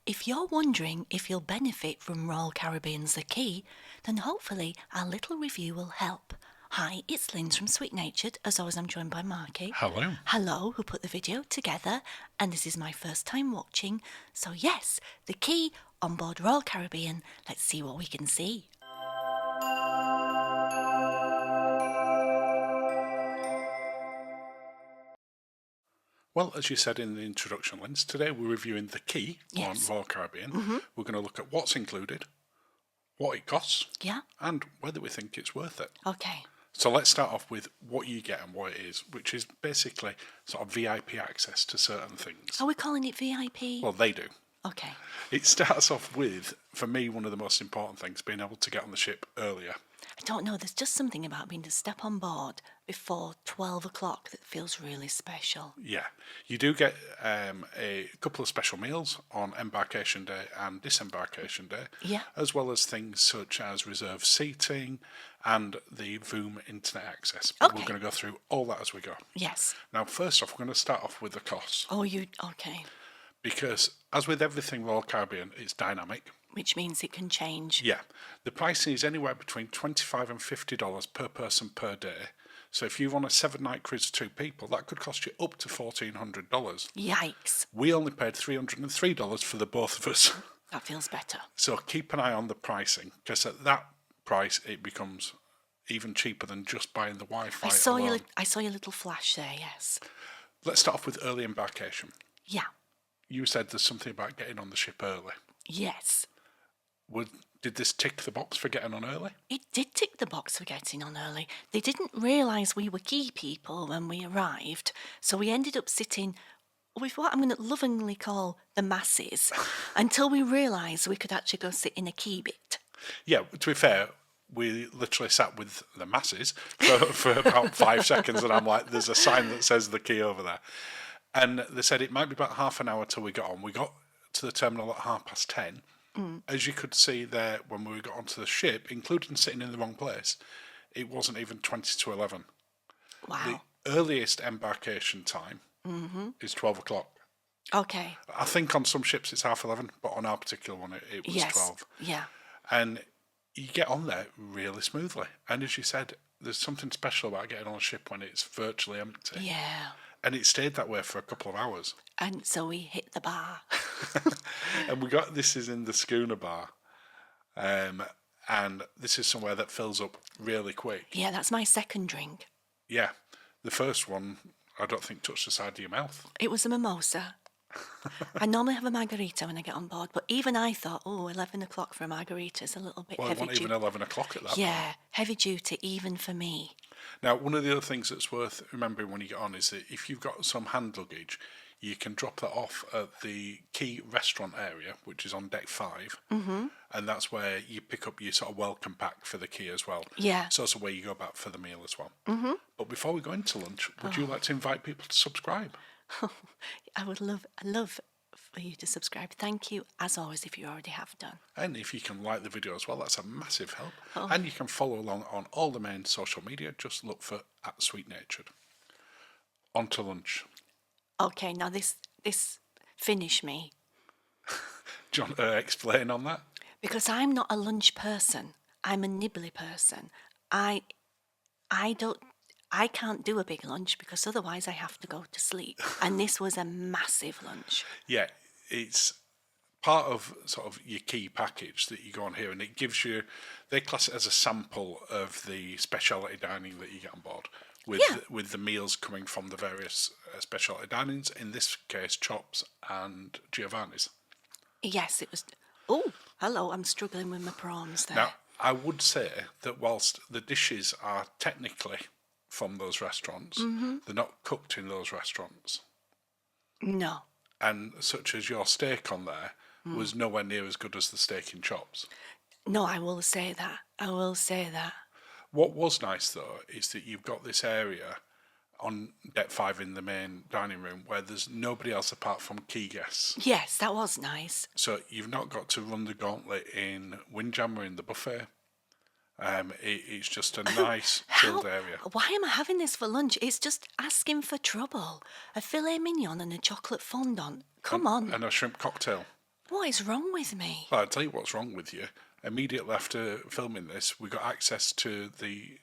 If you're wondering if you'll benefit from Royal Caribbean's The Key, then hopefully our little review will help. Hi, it's Linz from Sweet Natured. As always, I'm joined by Marky. Hello. Hello, who put the video together, and this is my first time watching. So yes, The Key on board Royal Caribbean. Let's see what we can see. Well, as you said in the introduction, Linz, today we're reviewing The Key Yes. on Royal Caribbean. We're going to look at what's included, what it costs, Yeah? and whether we think it's worth it. Okay. So let's start off with what you get and what it is, which is basically sort of VIP access to certain things. Are we calling it VIP? Well, they do. Okay. It starts off with, for me, one of the most important things, being able to get on the ship earlier. I don't know, there's just something about being to step on board before 12 o'clock that feels really special. Yeah, you do get a couple of special meals on embarkation day and disembarkation day, Yeah. as well as things such as reserved seating and the Voom internet access. But Okay. we're going to go through all that as we go. Yes. Now, first off, we're going to start off with the costs, Okay. because as with everything Royal Caribbean, it's dynamic. Which means it can change. Yeah, the pricing is anywhere between $25 and $50 per person per day. So if you want a 7-night cruise for 2 people, that could cost you up to $1,400. Yikes. We only paid $303 for the both of us. That feels better. So keep an eye on the pricing, because at that price it becomes even cheaper than just buying the Wi-Fi I saw alone. your little flash there, yes. Let's start off with early embarkation. Yeah. You said there's something about getting on the ship early. Yes. Did this tick the box for getting on early? It did tick the box for getting on early. They didn't realise we were key people when we arrived, so we ended up sitting with what I'm going to lovingly call the masses until we realised we could actually go sit in a key bit. Yeah, to be fair, we literally sat with the masses for about 5 seconds, and I'm like, there's a sign that says the key over there. And they said it might be about half an hour till we got on. We got to the terminal at 10:30. As you could see there when we got onto the ship, including sitting in the wrong place, it wasn't even 20 to 11. Wow. The earliest embarkation time is 12 o'clock. Okay. I think on some ships it's 11:30, but on our particular one it was Yes. 12. Yeah. And you get on there really smoothly. And as you said, there's something special about getting on a ship when it's virtually empty. Yeah. And it stayed that way for a couple of hours. And so we hit the bar. And this is in the schooner bar. And this is somewhere that fills up really quick. Yeah, that's my second drink. Yeah. The first one, I don't think touched the side of your mouth. It was a mimosa. I normally have a margarita when I get on board, but even I thought, 11 o'clock for a margarita is a little bit Well, it heavy wasn't even duty. 11 o'clock at that point. Yeah, heavy duty even for me. Now, one of the other things that's worth remembering when you get on is that if you've got some hand luggage, you can drop that off at the Key restaurant area, which is on deck 5. And that's where you pick up your sort of welcome pack for the Key as well. Yeah. It's also where you go back for the meal as well. But before we go into lunch, would you like to invite people to subscribe? I love for you to subscribe. Thank you, as always, if you already have done. And if you can like the video as well, that's a massive help. And you can follow along on all the main social media. Just look for @sweetnatured. On to lunch. Okay, now this finish me. Do you want to explain on that? Because I'm not a lunch person. I'm a nibbly person. I can't do a big lunch because otherwise I have to go to sleep. And this was a massive lunch. Yeah, it's part of sort of your Key package that you go on here, and it gives you, they class it as a sample of the speciality dining that you get on board, with the meals coming from the various speciality dinings, in this case Chops and Giovanni's. Yes, it was. Oh, hello, I'm struggling with my prawns there. Now, I would say that whilst the dishes are technically from those restaurants, they're not cooked in those restaurants. No. And such as your steak on there was nowhere near as good as the steak in Chops. No, I will say that. I will say that. What was nice, though, is that you've got this area on deck 5 in the main dining room where there's nobody else apart from Key guests. Yes, that was nice. So you've not got to run the gauntlet in Windjammer in the buffet. It's just a nice chilled area. Why am I having this for lunch? It's just asking for trouble. A filet mignon and a chocolate fondant. Come on. And a shrimp cocktail. What is wrong with me? Well, I'll tell you what's wrong with you. Immediately after filming this, we got access to the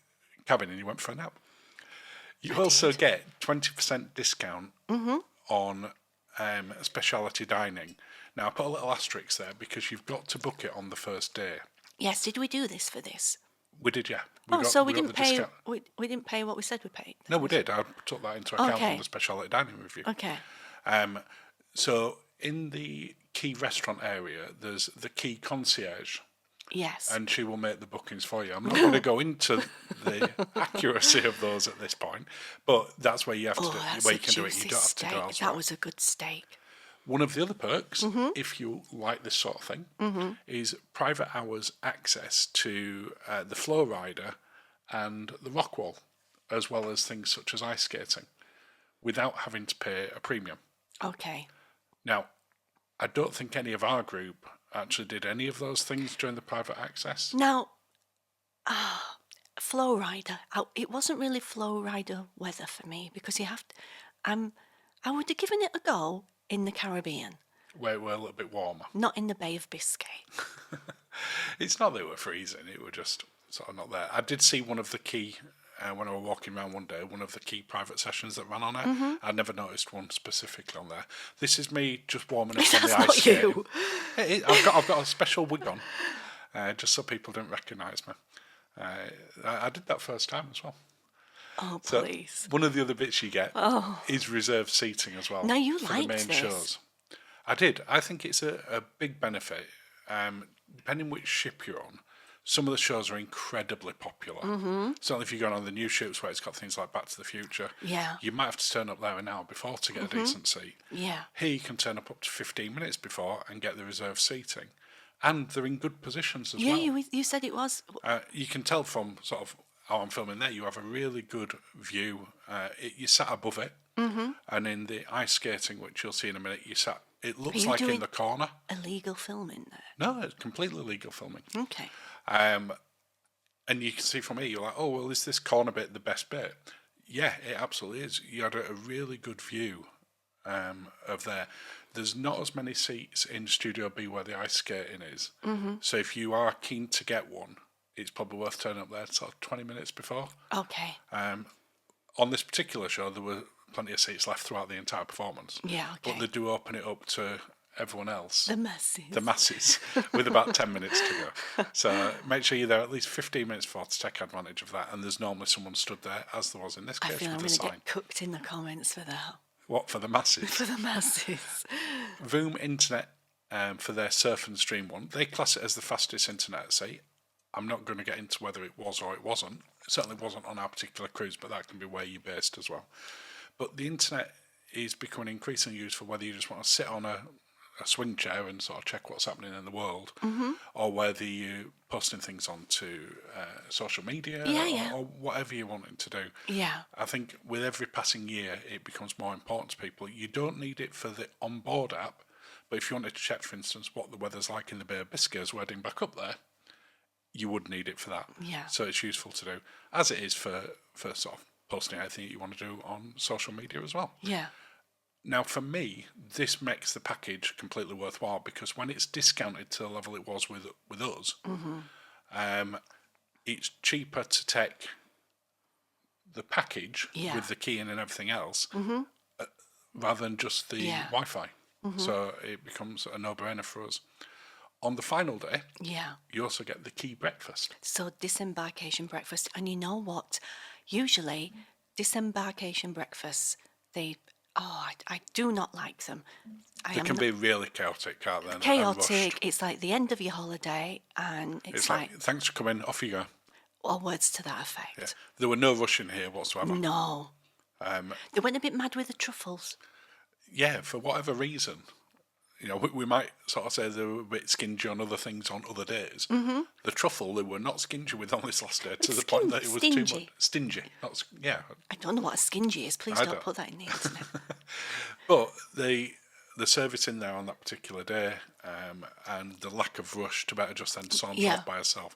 cabin and you went for a nap. You also get 20% discount on speciality dining. Now, I put a little asterisk there because you've got to book it on the first day. Yes, did we do this for this? We did, yeah. We didn't pay. We didn't pay what we said we paid. No, we did. I took that into account on the speciality dining review. Okay. So in the Key restaurant area, there's the Key concierge. Yes. And she will make the bookings for you. I'm not going to go into the accuracy of those at this point, but that's where you have to do it. Where you can do it. You don't have to go elsewhere. That was a good steak. One of the other perks, if you like this sort of thing, is private hours access to the flow rider and the rock wall, as well as things such as ice skating, without having to pay a premium. Okay. Now, I don't think any of our group actually did any of those things during the private access. Now, flow rider. It wasn't really flow rider weather for me because you have to. I would have given it a go in the Caribbean. Where we're a little bit warmer. Not in the Bay of Biscay. It's not that they were freezing, it were just sort of not there. I did see one of the Key, when I was walking around one day, one of the Key private sessions that ran on it. I never noticed one specifically on there. This is me just warming up on the ice skating. I've got a special wig on, just so people didn't recognise me. I did that first time as well. Oh, please. So one of the other bits you get is reserved seating as well. Now, you for liked the main this. shows. I did. I think it's a big benefit. Depending which ship you're on, some of the shows are incredibly popular. Certainly if you're going on the new ships where it's got things like Back to the Future, Yeah. you might have to turn up there an hour before to get a decent seat. Yeah. Here you can turn up to 15 minutes before and get the reserved seating. And they're in good positions as well. Yeah, you said it was. You can tell from sort of how I'm filming there, you have a really good view. You sat above it, and in the ice skating, which you'll see in a minute, you sat. It looks like in the corner. Illegal filming there. No, it's completely legal filming. Okay. And you can see from here, you're like, oh well, is this corner bit the best bit? Yeah, it absolutely is. You had a really good view of there. There's not as many seats in Studio B where the ice skating is. So if you are keen to get one, it's probably worth turning up there sort of 20 minutes before. Okay. On this particular show, there were plenty of seats left throughout the entire performance. Yeah, okay. But they do open it up to everyone else. The masses. The masses, with about 10 minutes to go. So make sure you're there at least 15 minutes before to take advantage of that. And there's normally someone stood there, as there was in this case, I feel I'm with going a to sign. get cooked in the comments for that. What, for the masses? For the masses. Voom Internet, for their surf and stream one, they class it as the fastest internet at sea. I'm not going to get into whether it was or it wasn't. It certainly wasn't on our particular cruise, but that can be where you're based as well. But the internet is becoming increasingly useful whether you just want to sit on a swing chair and sort of check what's happening in the world, or whether you're posting things onto social media, or whatever you're wanting to do. Yeah. I think with every passing year, it becomes more important to people. You don't need it for the onboard app, but if you wanted to check, for instance, what the weather's like in the Bay of Biscay as we're heading back up there, you would need it for that. Yeah. So it's useful to do, as it is for sort of posting anything you want to do on social media as well. Yeah. Now, for me, this makes the package completely worthwhile because when it's discounted to the level it was with us, it's cheaper to take the package with the key in and everything else rather than just the Wi-Fi. So it becomes a no-brainer for us. On the final day, you also get the key breakfast. So disembarkation breakfast. And you know what? Usually, disembarkation breakfasts, I do not like them. They can be really chaotic, can't they? Chaotic. It's like the end of your holiday, and it's like thanks for coming, off you go. Or words to that effect. Yeah. There were no rush in here whatsoever. No. They went a bit mad with the truffles. Yeah, for whatever reason. You know, we might sort of say they were a bit stingy on other things on other days. The truffle, they were not stingy with on this last day, to the point that it was too much. Stingy. I don't know what a stingy is. Please don't put that in the internet. But the service in there on that particular day, and the lack of rush to better just then saunter off by herself.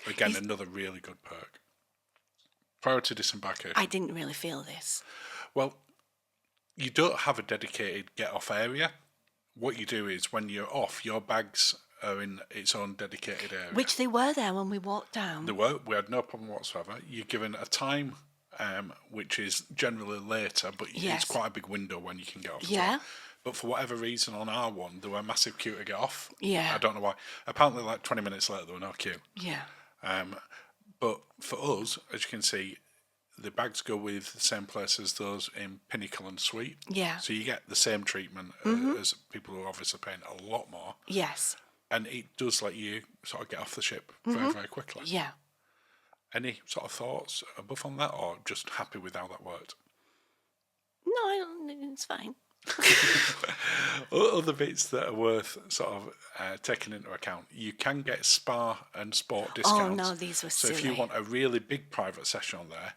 Again, another really good perk. Prior to disembarkation. I didn't really feel this. Well, you don't have a dedicated get-off area. What you do is when you're off, your bags are in its own dedicated area. Which they were there when we walked down. They were. We had no problem whatsoever. You're given a time, which is generally later, but it's quite a big window when you can get off. Yeah. But for whatever reason, on our one, there were a massive queue to get off. Yeah. I don't know why. Apparently, like 20 minutes later, there were no queue. Yeah. But for us, as you can see, the bags go with the same place as those in Pinnacle and Suite. Yeah. So you get the same treatment as people who are obviously paying a lot more. Yes. And it does let you sort of get off the ship very, very quickly. Yeah. Any sort of thoughts above on that, or just happy with how that worked? No, it's fine. Other bits that are worth sort of taking into account, you can get spa and sport discounts. Oh no, these were silly. So if you want a really big private session on there,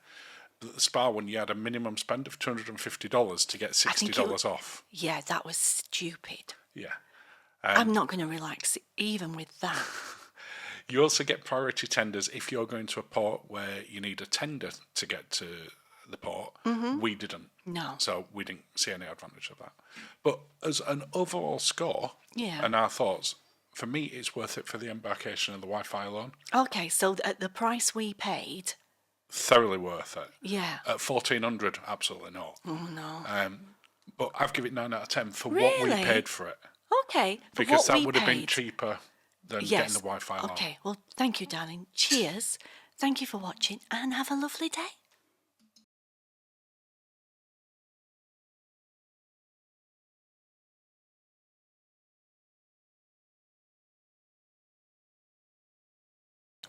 the spa one, you had a minimum spend of $250 to get $60 off. Yeah, that was stupid. Yeah. I'm not going to relax even with that. You also get priority tenders if you're going to a port where you need a tender to get to the port. We didn't. No. So we didn't see any advantage of that. But as an overall score and our thoughts, for me, it's worth it for the embarkation and the Wi-Fi alone. Okay, so at the price we paid... Thoroughly worth it. Yeah. At $1,400, absolutely not. Oh, no. But I've given it 9 out of 10 for Really? what we paid for it. Okay. Because that would have been cheaper than getting the Wi-Fi alone. Okay, well, thank you, darling. Cheers. Thank you for watching, and have a lovely day.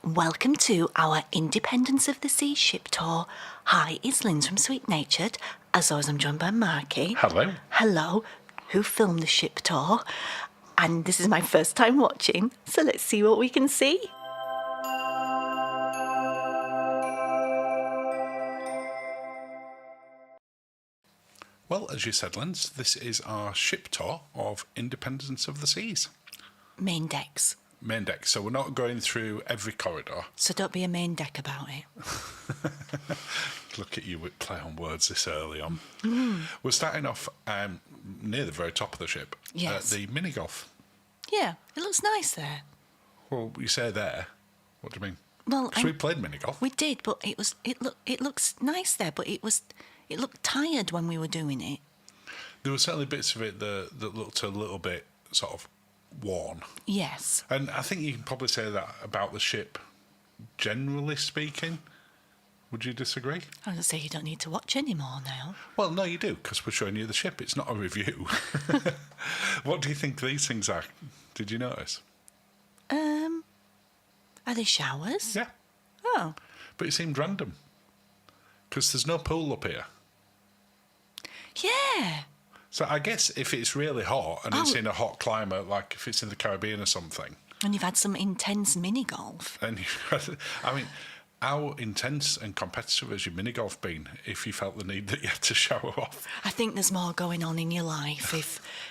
Welcome to our Independence of the Sea ship tour. Hi, it's Linz from Sweet Natured. As always, I'm joined by Marky. Hello. Hello, who filmed the ship tour. And this is my first time watching, so let's see what we can see. Well, as you said, Linz, this is our ship tour of Independence of the Seas. Main decks. Main deck. So we're not going through every corridor. So don't be a main deck about it. Look at you with play on words this early on. We're starting off near the very top of the ship. Yes. The mini golf. Yeah, it looks nice there. Well, you say there. What do you mean? Well, because we played mini golf. We did, but it looks nice there. But it looked tired when we were doing it. There were certainly bits of it that looked a little bit sort of worn. Yes. And I think you can probably say that about the ship, generally speaking. Would you disagree? I was going to say you don't need to watch anymore now. Well, no, you do, because we're showing you the ship. It's not a review. What do you think these things are? Did you notice? Are they showers? Yeah. Oh. But it seemed random. Because there's no pool up here. Yeah. So I guess if it's really hot and it's in a hot climate, like if it's in the Caribbean or something, And you've had some intense mini golf. and I mean, how intense and competitive has your mini golf been? If you felt the need that you had to shower off, I think there's more going on in your life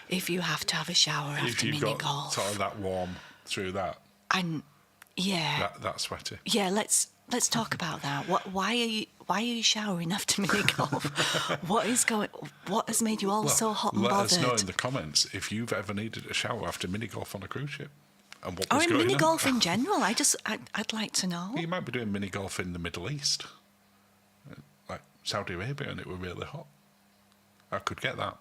if you have to have a shower if after you've mini got golf. sort of that warm through that, And yeah, that sweaty. yeah. Let's talk about that. Why are you showering after mini golf? What has made you all so hot and let bothered? us know in the comments if you've ever needed a shower after mini golf on a cruise ship, and what Or was in going mini on. golf in general. I'd like to know. You might be doing mini golf in the Middle East, like Saudi Arabia, and it were really hot. I could get that.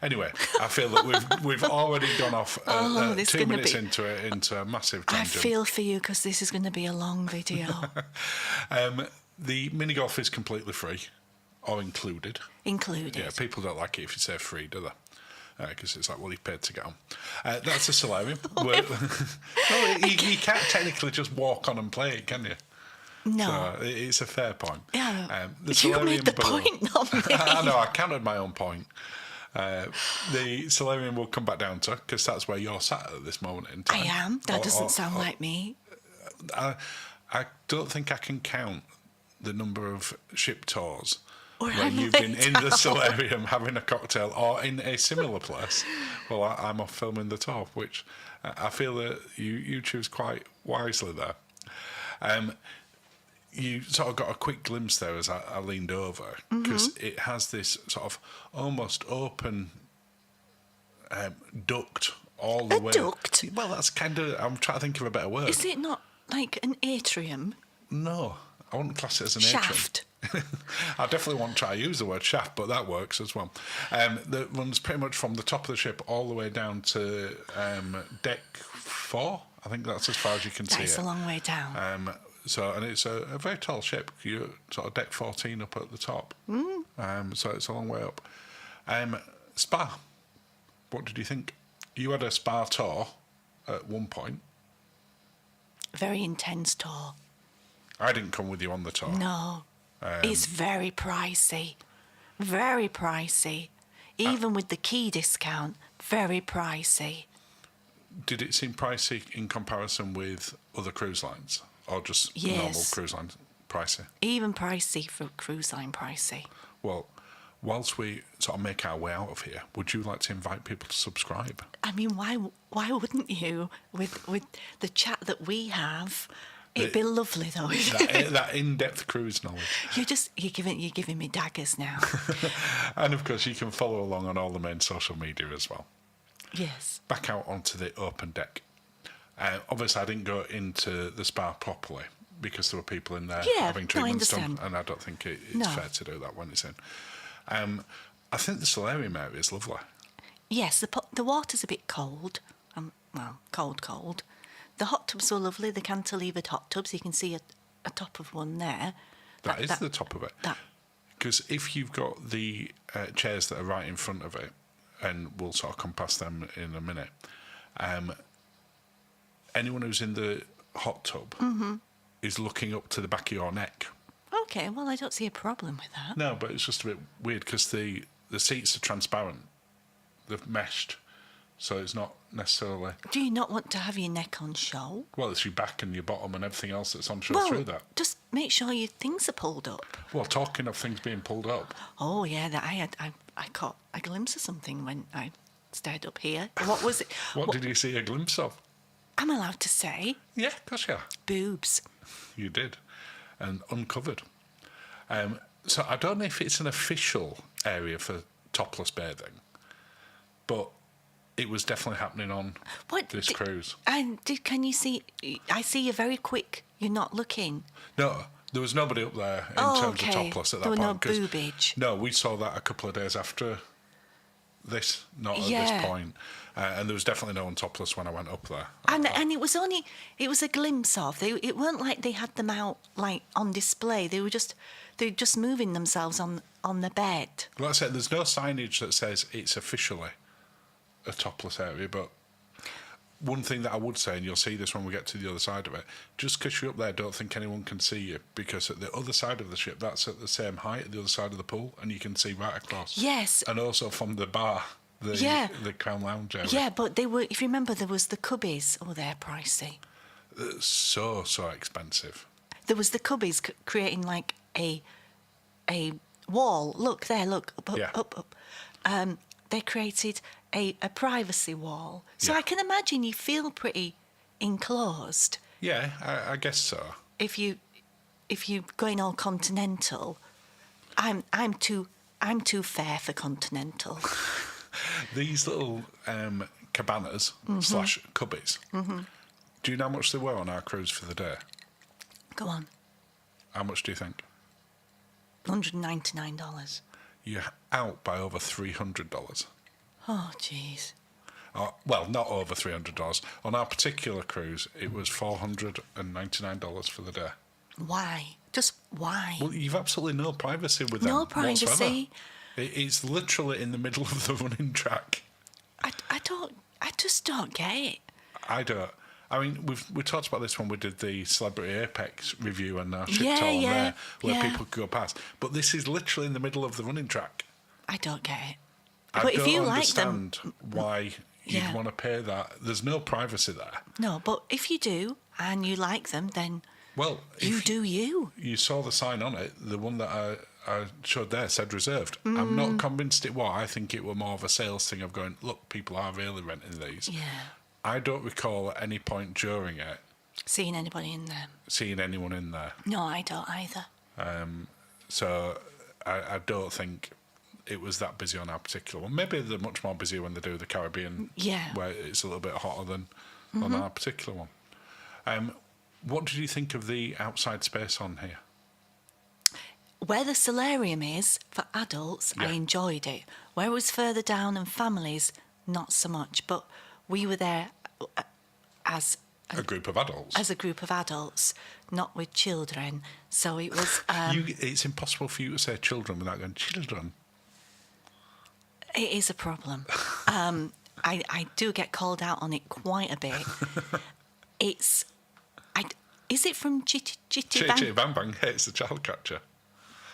Anyway, I feel that we've already gone off 2 minutes into a massive tangent. I feel for you because this is going to be a long video. The mini golf is completely free, or included. Included. Yeah, people don't like it if you say free, do they? Because it's like, well, you paid to get on. That's a solarium. No, you can't technically just walk on and play it, can you? No. So it's a fair point. Yeah. The You made the below- point, not me. I know, I counted my own point. The solarium will come back down to, because that's where you're sat at this moment in I time. am. That doesn't sound like me. I don't think I can count the number of ship tours Where where I'm you've been in the laid out. solarium having a cocktail or in a similar place. Well, I'm off filming the tour, which I feel that you choose quite wisely there. You sort of got a quick glimpse there as I leaned over, because it has this sort of almost open duct all the way. Duct? Well, that's kind of, I'm trying to think of a better word. Is it not like an atrium? No, I wouldn't class it as an atrium. Shaft. I definitely won't try to use the word shaft, but that works as well. That runs pretty much from the top of the ship all the way down to deck 4. I think that's as far as you can see That is it. a long way down. And it's a very tall ship. You're sort of deck 14 up at the top. So it's a long way up. Spa. What did you think? You had a spa tour at one point. Very intense tour. I didn't come with you on the tour. No. It's very pricey. Very pricey. Even with the key discount, very pricey. Did it seem pricey in comparison with other cruise lines? Or just Yes. normal cruise lines pricey? Even pricey for cruise line pricey. Well, whilst we sort of make our way out of here, would you like to invite people to subscribe? I mean, why wouldn't you? With the chat that we have, it'd be lovely though. That in-depth cruise knowledge. You're giving me daggers now. And of course, you can follow along on all the main social media as well. Yes. Back out onto the open deck. Obviously, I didn't go into the spa properly because there were people in there Yeah, having no, I treatments done, understand. and I don't think it's No. fair to do that when it's in. I think the solarium area is lovely. Yes, the water's a bit cold. Cold. The hot tubs were lovely. The cantilevered hot tubs. You can see a top of one there. That is the top of it. That Because if you've got the chairs that are right in front of it, and we'll sort of come past them in a minute, anyone who's in the hot tub is looking up to the back of your neck. okay. Well, I don't see a problem with that. No, but it's just a bit weird because the seats are transparent. They've meshed, so it's not necessarily... Do you not want to have your neck on show? Well, it's your back and your bottom and everything else that's on show through that. just make sure your things are pulled up. Well, talking of things being pulled up, Oh yeah, I caught a glimpse of something when I stared up here. What was it? what did you see a glimpse of? I'm allowed to say Yeah, of course you are. boobs. You did. And uncovered. So I don't know if it's an official area for topless bathing, but it was definitely happening on this cruise. And can you see? I see you're very quick. You're not looking. No, there was nobody up there in terms of topless at that There were point. no 'cause- boobage. No, we saw that a couple of days after this, not at Yeah. this point. And there was definitely no one topless when I went up there. And it was a glimpse of. It weren't like they had them out like on display. They're just moving themselves on the bed. Like I said, there's no signage that says it's officially a topless area, but one thing that I would say, and you'll see this when we get to the other side of it, just because you're up there, don't think anyone can see you, because at the other side of the ship, that's at the same height at the other side of the pool, and you can see right across. Yes. And also from the bar, the Crown Lounge area. Yeah, but they were, if you remember, there was the cubbies. Oh, they're pricey. So expensive. There was the cubbies creating like a wall. Look there, look, up. They created a privacy wall. So I can imagine you feel pretty enclosed. Yeah, I guess so. If you going all continental, I'm too fair for continental. These little cabanas slash cubbies. Mm-hmm. Do you know how much they were on our cruise for the day? Go on. How much do you think? $199. You're out by over $300. Oh, jeez. Well, not over $300. On our particular cruise, it was $499 for the day. Why? Just why? Well, you've absolutely no privacy with them. No privacy. Whatsoever. It's literally in the middle of the running track. I just don't get it. I don't. I mean, we talked about this when we did the Celebrity Apex review and our ship Yeah, tour on yeah, there, where yeah. people could go past. But this is literally in the middle of the running track. I don't get it. I But don't if you like understand them, why you'd Yeah. want to pay that. There's no privacy there. no. But if you do and you like them, then Well, you if do you. you saw the sign on it, the one that I showed there said reserved. I'm not convinced it was. I think it were more of a sales thing of going, look, people are really renting these. Yeah. I don't recall at any point during it Seeing anybody in there? seeing anyone in there. No, I don't either. So I don't think it was that busy on our particular one. Maybe they're much more busy when they do the Caribbean, Yeah. where it's a little bit hotter than on our particular one. What did you think of the outside space on here? Where the solarium is for adults, I Yeah. enjoyed it. Where it was further down and families, not so much. But we were there as A group of adults. a group of adults, not with children. So it was. It's impossible for you to say children without going, children. It is a problem. I do get called out on it quite a bit. Is it from Chitty Chitty Bang? Chitty Bang Bang, it's a child catcher.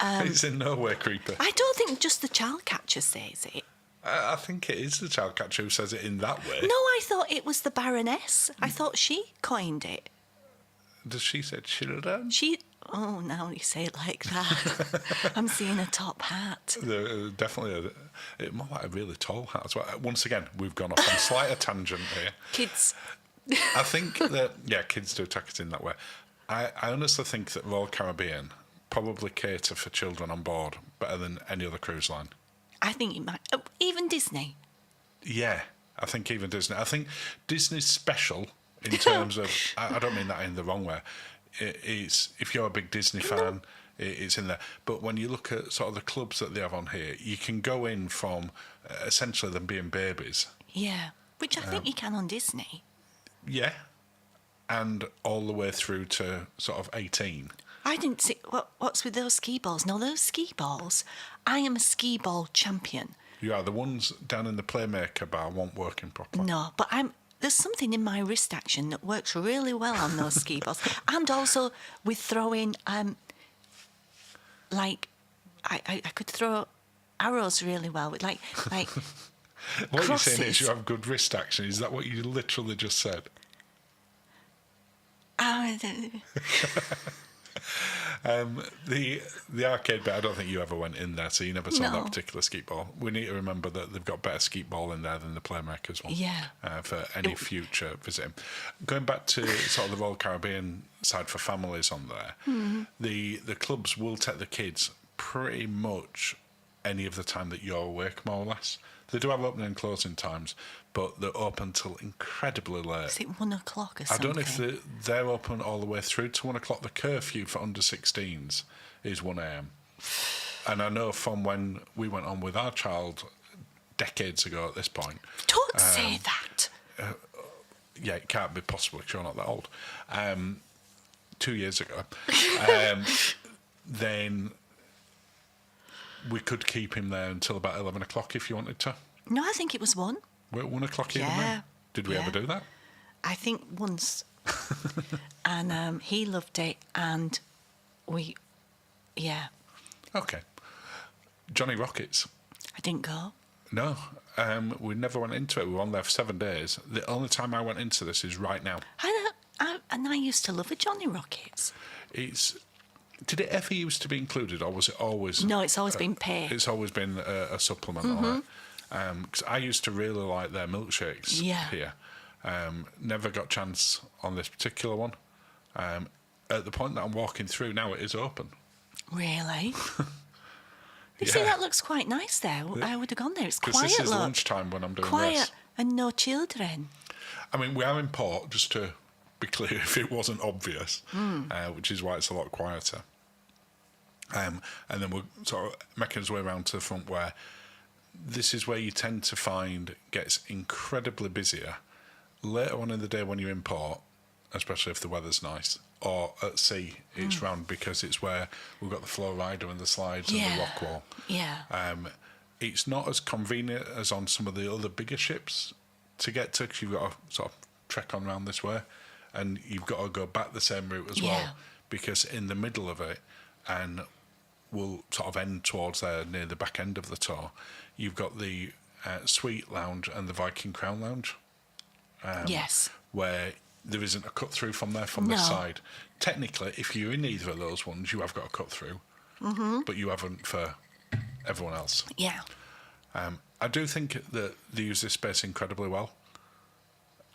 It's in no way creepy. I don't think just the child catcher says it. I think it is the child catcher who says it in that way. No, I thought it was the Baroness. I thought she coined it. Does she say children? Oh, now you say it like that. I'm seeing a top hat. Definitely more like a really tall hat as well. Once again, we've gone off on a slight tangent here. Kids. I think that, kids do attack it in that way. I honestly think that Royal Caribbean probably cater for children on board better than any other cruise line. I think it might. Oh, even Disney. Yeah, I think even Disney. I think Disney's special in terms of, I don't mean that in the wrong way. It's, if you're a big Disney fan, it's in there. But when you look at sort of the clubs that they have on here, you can go in from essentially them being babies. Yeah, which I think you can on Disney. Yeah. And all the way through to sort of 18. I didn't see what's with those ski balls. No, those ski balls. I am a ski ball champion. You are. The ones down in the Playmaker bar weren't working properly. No, but there's something in my wrist action that works really well on those ski balls, and also with throwing. Like, I could throw arrows really well with like. What crosses. you're saying is you have good wrist action. Is that what you literally just said? The arcade bit, I don't think you ever went in there, so you never saw No. that particular skeet ball. We need to remember that they've got better skeet ball in there than the Playmakers one. Yeah. For any future visiting. Going back to sort of the Royal Caribbean side for families on there, the clubs will take the kids pretty much any of the time that you're awake, more or less. They do have opening and closing times, but they're open till incredibly late. Is it 1 o'clock or I something? don't know if they're open all the way through to 1 o'clock. The curfew for under 16s is 1 a.m. And I know from when we went on with our child decades ago at this point. Don't say that. Yeah, it can't be possible because you're not that old. 2 years ago. Then we could keep him there until about 11 o'clock if you wanted to. No, I think it was 1. We're at 1 o'clock even Yeah. then. Did we Yeah. ever do that? I think once, and he loved it, and yeah, Okay. Johnny Rockets. I didn't go. No, we never went into it. We were on there for 7 days. The only time I went into this is right now. And I used to love a Johnny Rockets. Did it ever used to be included, or was it always? No, it's always been paid. It's always been a supplement. Because I used to really like their milkshakes here. Never got chance on this particular one. At the point that I'm walking through now, it is open. Really? You see, that looks quite nice there. I would have gone there. It's quiet, this is look. lunchtime when I'm doing Quiet this. and no children. I mean, we are in port, just to be clear, if it wasn't obvious, which is why it's a lot quieter. And then we're sort of making our way around to the front, where this is where you tend to find gets incredibly busier later on in the day when you're in port, especially if the weather's nice, or at sea. It's round because it's where we've got the flow rider and the slides and the rock wall. Yeah. It's not as convenient as on some of the other bigger ships to get to, because you've got to sort of trek on round this way, and you've got to go back the same route as well, because in the middle of it, and we'll sort of end towards there near the back end of the tour, you've got the Suite Lounge and the Viking Crown Lounge. Yes. Where there isn't a cut through from there from this side. Technically, if you're in either of those ones, you have got a cut through, but you haven't for everyone else. Yeah. I do think that they use this space incredibly well,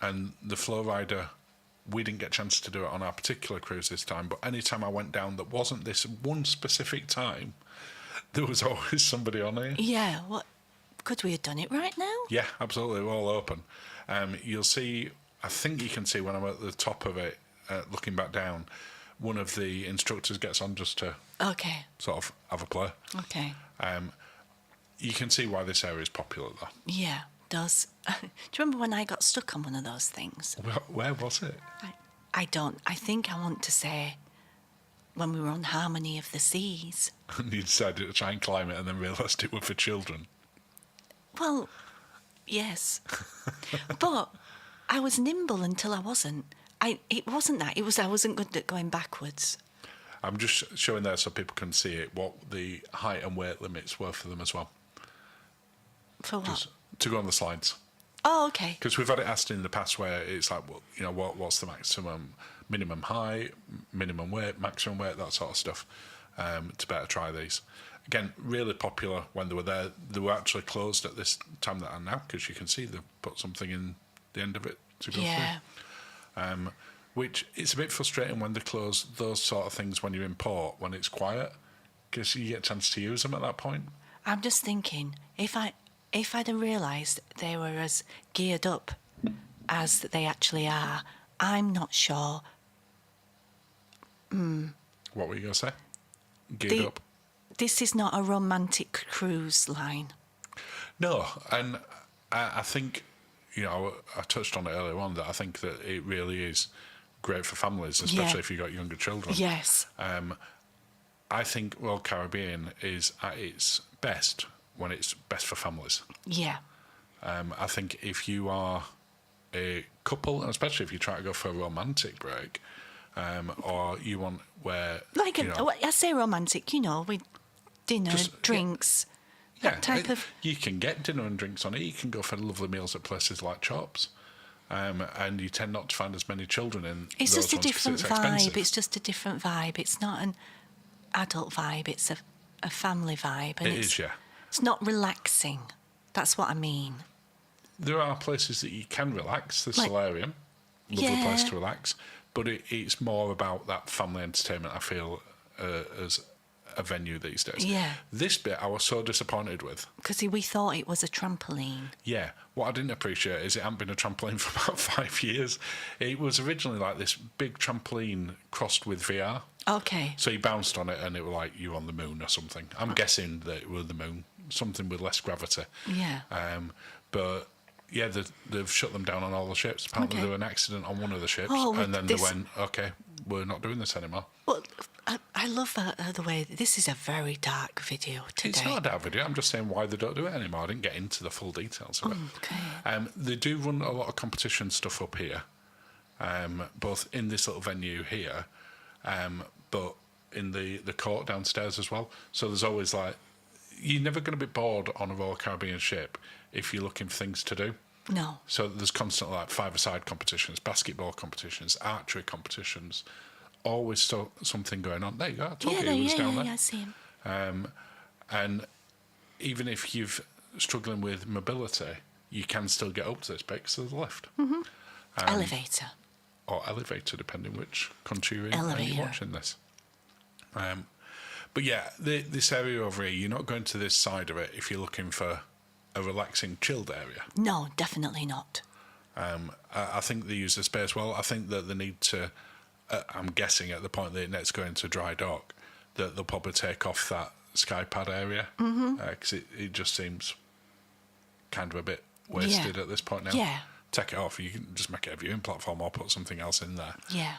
and the flow rider, we didn't get a chance to do it on our particular cruise this time, but any time I went down that wasn't this one specific time, there was always somebody on here. Yeah. What? Could we have done it right now? Yeah, absolutely. We're all open. You'll see, I think you can see when I'm at the top of it, looking back down, one of the instructors gets on just to sort of have a play. Okay. You can see why this area is popular, though. Yeah, does. Do you remember when I got stuck on one of those things? Where was it? I don't. I think I want to say when we were on Harmony of the Seas. And you decided to try and climb it and then realised it was for children. Well, yes. But I was nimble until I wasn't. It wasn't that. It was I wasn't good at going backwards. I'm just showing there so people can see it, what the height and weight limits were for them as well. For what? Just to go on the slides. Oh, okay. Because we've had it asked in the past where it's like, well, you know, what's the minimum height, minimum weight, maximum weight, that sort of stuff, to better try these. Again, really popular when they were there. They were actually closed at this time that are now, because you can see they've put something in the end of it to go through. Which it's a bit frustrating when they close those sort of things when you're in port, when it's quiet, because you get a chance to use them at that point. I'm just thinking, if I'd have realised they were as geared up as they actually are, I'm not sure. What were you going to say? Geared up? This is not a romantic cruise line. No, and I think, you know, I touched on it earlier on, that I think that it really is great for families, especially if you've got younger children. Yes. I think Royal Caribbean is at its best when it's best for families. Yeah. I think if you are a couple, and especially if you try to go for a romantic break, or you want where... Like, I say romantic, you know, with dinner, drinks, that type of... You can get dinner and drinks on it. You can go for lovely meals at places like Chops. And you tend not to find as many children in It's those just a ones 'cause different it's vibe. expensive. It's just a different vibe. It's not an adult vibe. It's a family vibe. And It is, yeah. It's not relaxing. That's what I mean. There are places that you can relax. The solarium, lovely place to relax. But it's more about that family entertainment, I feel, as a venue these days. Yeah. This bit I was so disappointed with. Because we thought it was a trampoline. Yeah. What I didn't appreciate is it hadn't been a trampoline for about 5 years. It was originally like this big trampoline crossed with VR. Okay. So you bounced on it and it was like you were on the moon or something. I'm guessing that it was the moon, something with less gravity. Yeah. But yeah, they've shut them down on all the ships. Apparently there was an accident on one of the ships, and then they went, okay, we're not doing this anymore. Well, I love the way... This is a very dark video today. It's not a dark video. I'm just saying why they don't do it anymore. I didn't get into the full details of it. Okay. They do run a lot of competition stuff up here. both in this little venue here, but in the court downstairs as well. So there's always like, you're never going to be bored on a Royal Caribbean ship if you're looking for things to do. No. So there's constantly like five-a-side competitions, basketball competitions, archery competitions, always something going on. There you go, I told you he was down there. Yeah, I see him. And even if you're struggling with mobility, you can still get up to this bit because there's a lift. Elevator. Or elevator, depending which country you're in and Elevator. you're watching this. But yeah, this area over here, you're not going to this side of it if you're looking for a relaxing, chilled area. No, definitely not. I think they use the space well. I think that they need to, I'm guessing at the point that it's going to dry dock, that they'll probably take off that sky pad area because it just seems kind of a bit wasted at this point now. Yeah. Take it off. You can just make it a viewing platform or put something else in there. Yeah.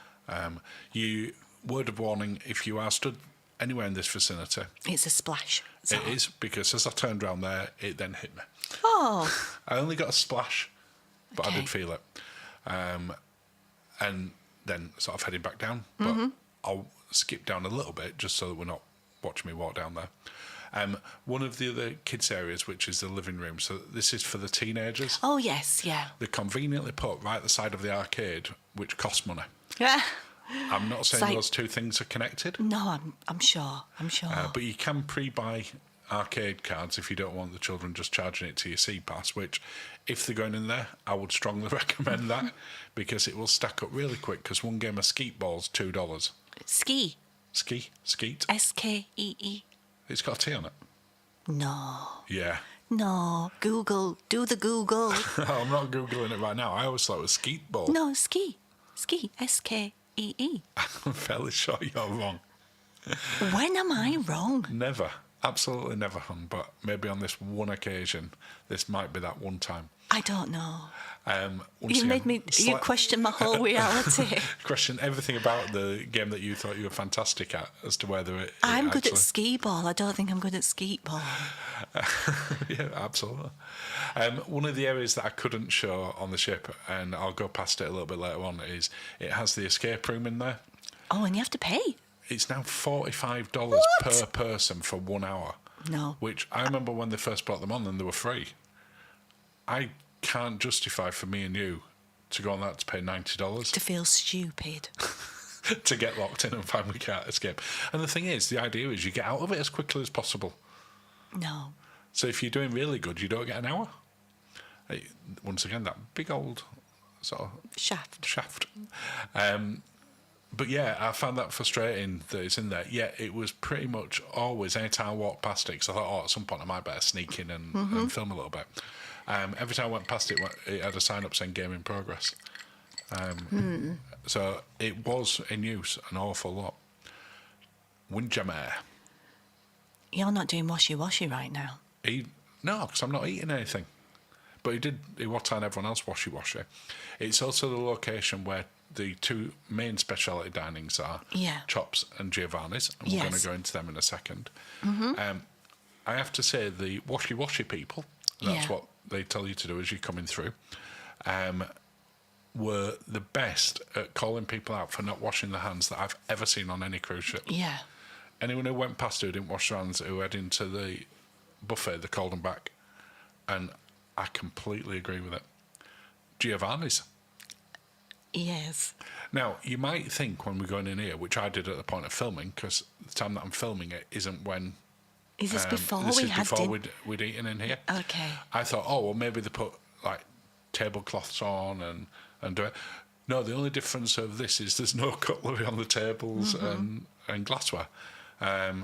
Word of warning, if you are stood anywhere in this vicinity, It's a splash. it is, because as I turned around there, it then hit me. Oh. I only got a splash, but I Okay. did feel it. And then sort of heading back down, but I'll skip down a little bit just so that we're not watching me walk down there. One of the other kids' areas, which is the living room, so this is for the teenagers. Oh, yes, yeah. They're conveniently put right at the side of the arcade, which costs money. Yeah. I'm not saying like- those two things are connected, No, I'm sure. but you can pre-buy arcade cards if you don't want the children just charging it to your C-Pass, which, if they're going in there, I would strongly recommend that, because it will stack up really quick, because one game of skeet ball's $2. Ski. Skeet? S-K-E-E. It's got a T on it. No. Yeah. No. Google. Do the Google. I'm not Googling it right now. I always thought it was skeet ball. No, ski. Ski. S-K-E-E. I'm fairly sure you're wrong. When am I wrong? Never. Absolutely never, hung, but maybe on this one occasion, this might be that one time. I don't know. Once You again, made me. You question my whole reality. question everything about the game that you thought you were fantastic at as to whether it. I'm good actually, at skee ball. I don't think I'm good at skeet ball. Yeah, absolutely. One of the areas that I couldn't show on the ship, and I'll go past it a little bit later on, is it has the escape room in there. Oh, and you have to pay. It's now $45 What? per person for 1 hour. No. Which I remember when they first brought them on and they were free. I can't justify for me and you to go on that to pay $90 To feel stupid. to get locked in and find we can't escape. And the thing is, the idea is you get out of it as quickly as possible. No. So if you're doing really good, you don't get an hour. Once again, that big old sort of shaft. But yeah, I found that frustrating that it's in there. Yeah, it was pretty much always, anytime I walked past it, because I thought, at some point I might better sneak in and film a little bit. Every time I went past it, it had a sign up saying game in progress. So it was in use an awful lot. Windjammer. You're not doing washy-washy right now. No, because I'm not eating anything. But he was telling everyone else washy-washy. It's also the location where the two main speciality dinings are, Yeah. Chops and Giovanni's, and we're Yes. going to go into them in a second. I have to say, the washy-washy people, that's Yeah. what they tell you to do as you're coming through, were the best at calling people out for not washing their hands that I've ever seen on any cruise ship. Yeah. Anyone who went past who didn't wash their hands, who head into the buffet, they called them back. And I completely agree with it. Giovanni's. Yes. Now, you might think when we're going in here, which I did at the point of filming, because the time that I'm filming it isn't when... Is this before this we is had before dinner? we'd eaten in here. Okay. I thought, well, maybe they put, like, tablecloths on and do it. No, the only difference of this is there's no cutlery on the tables and glassware.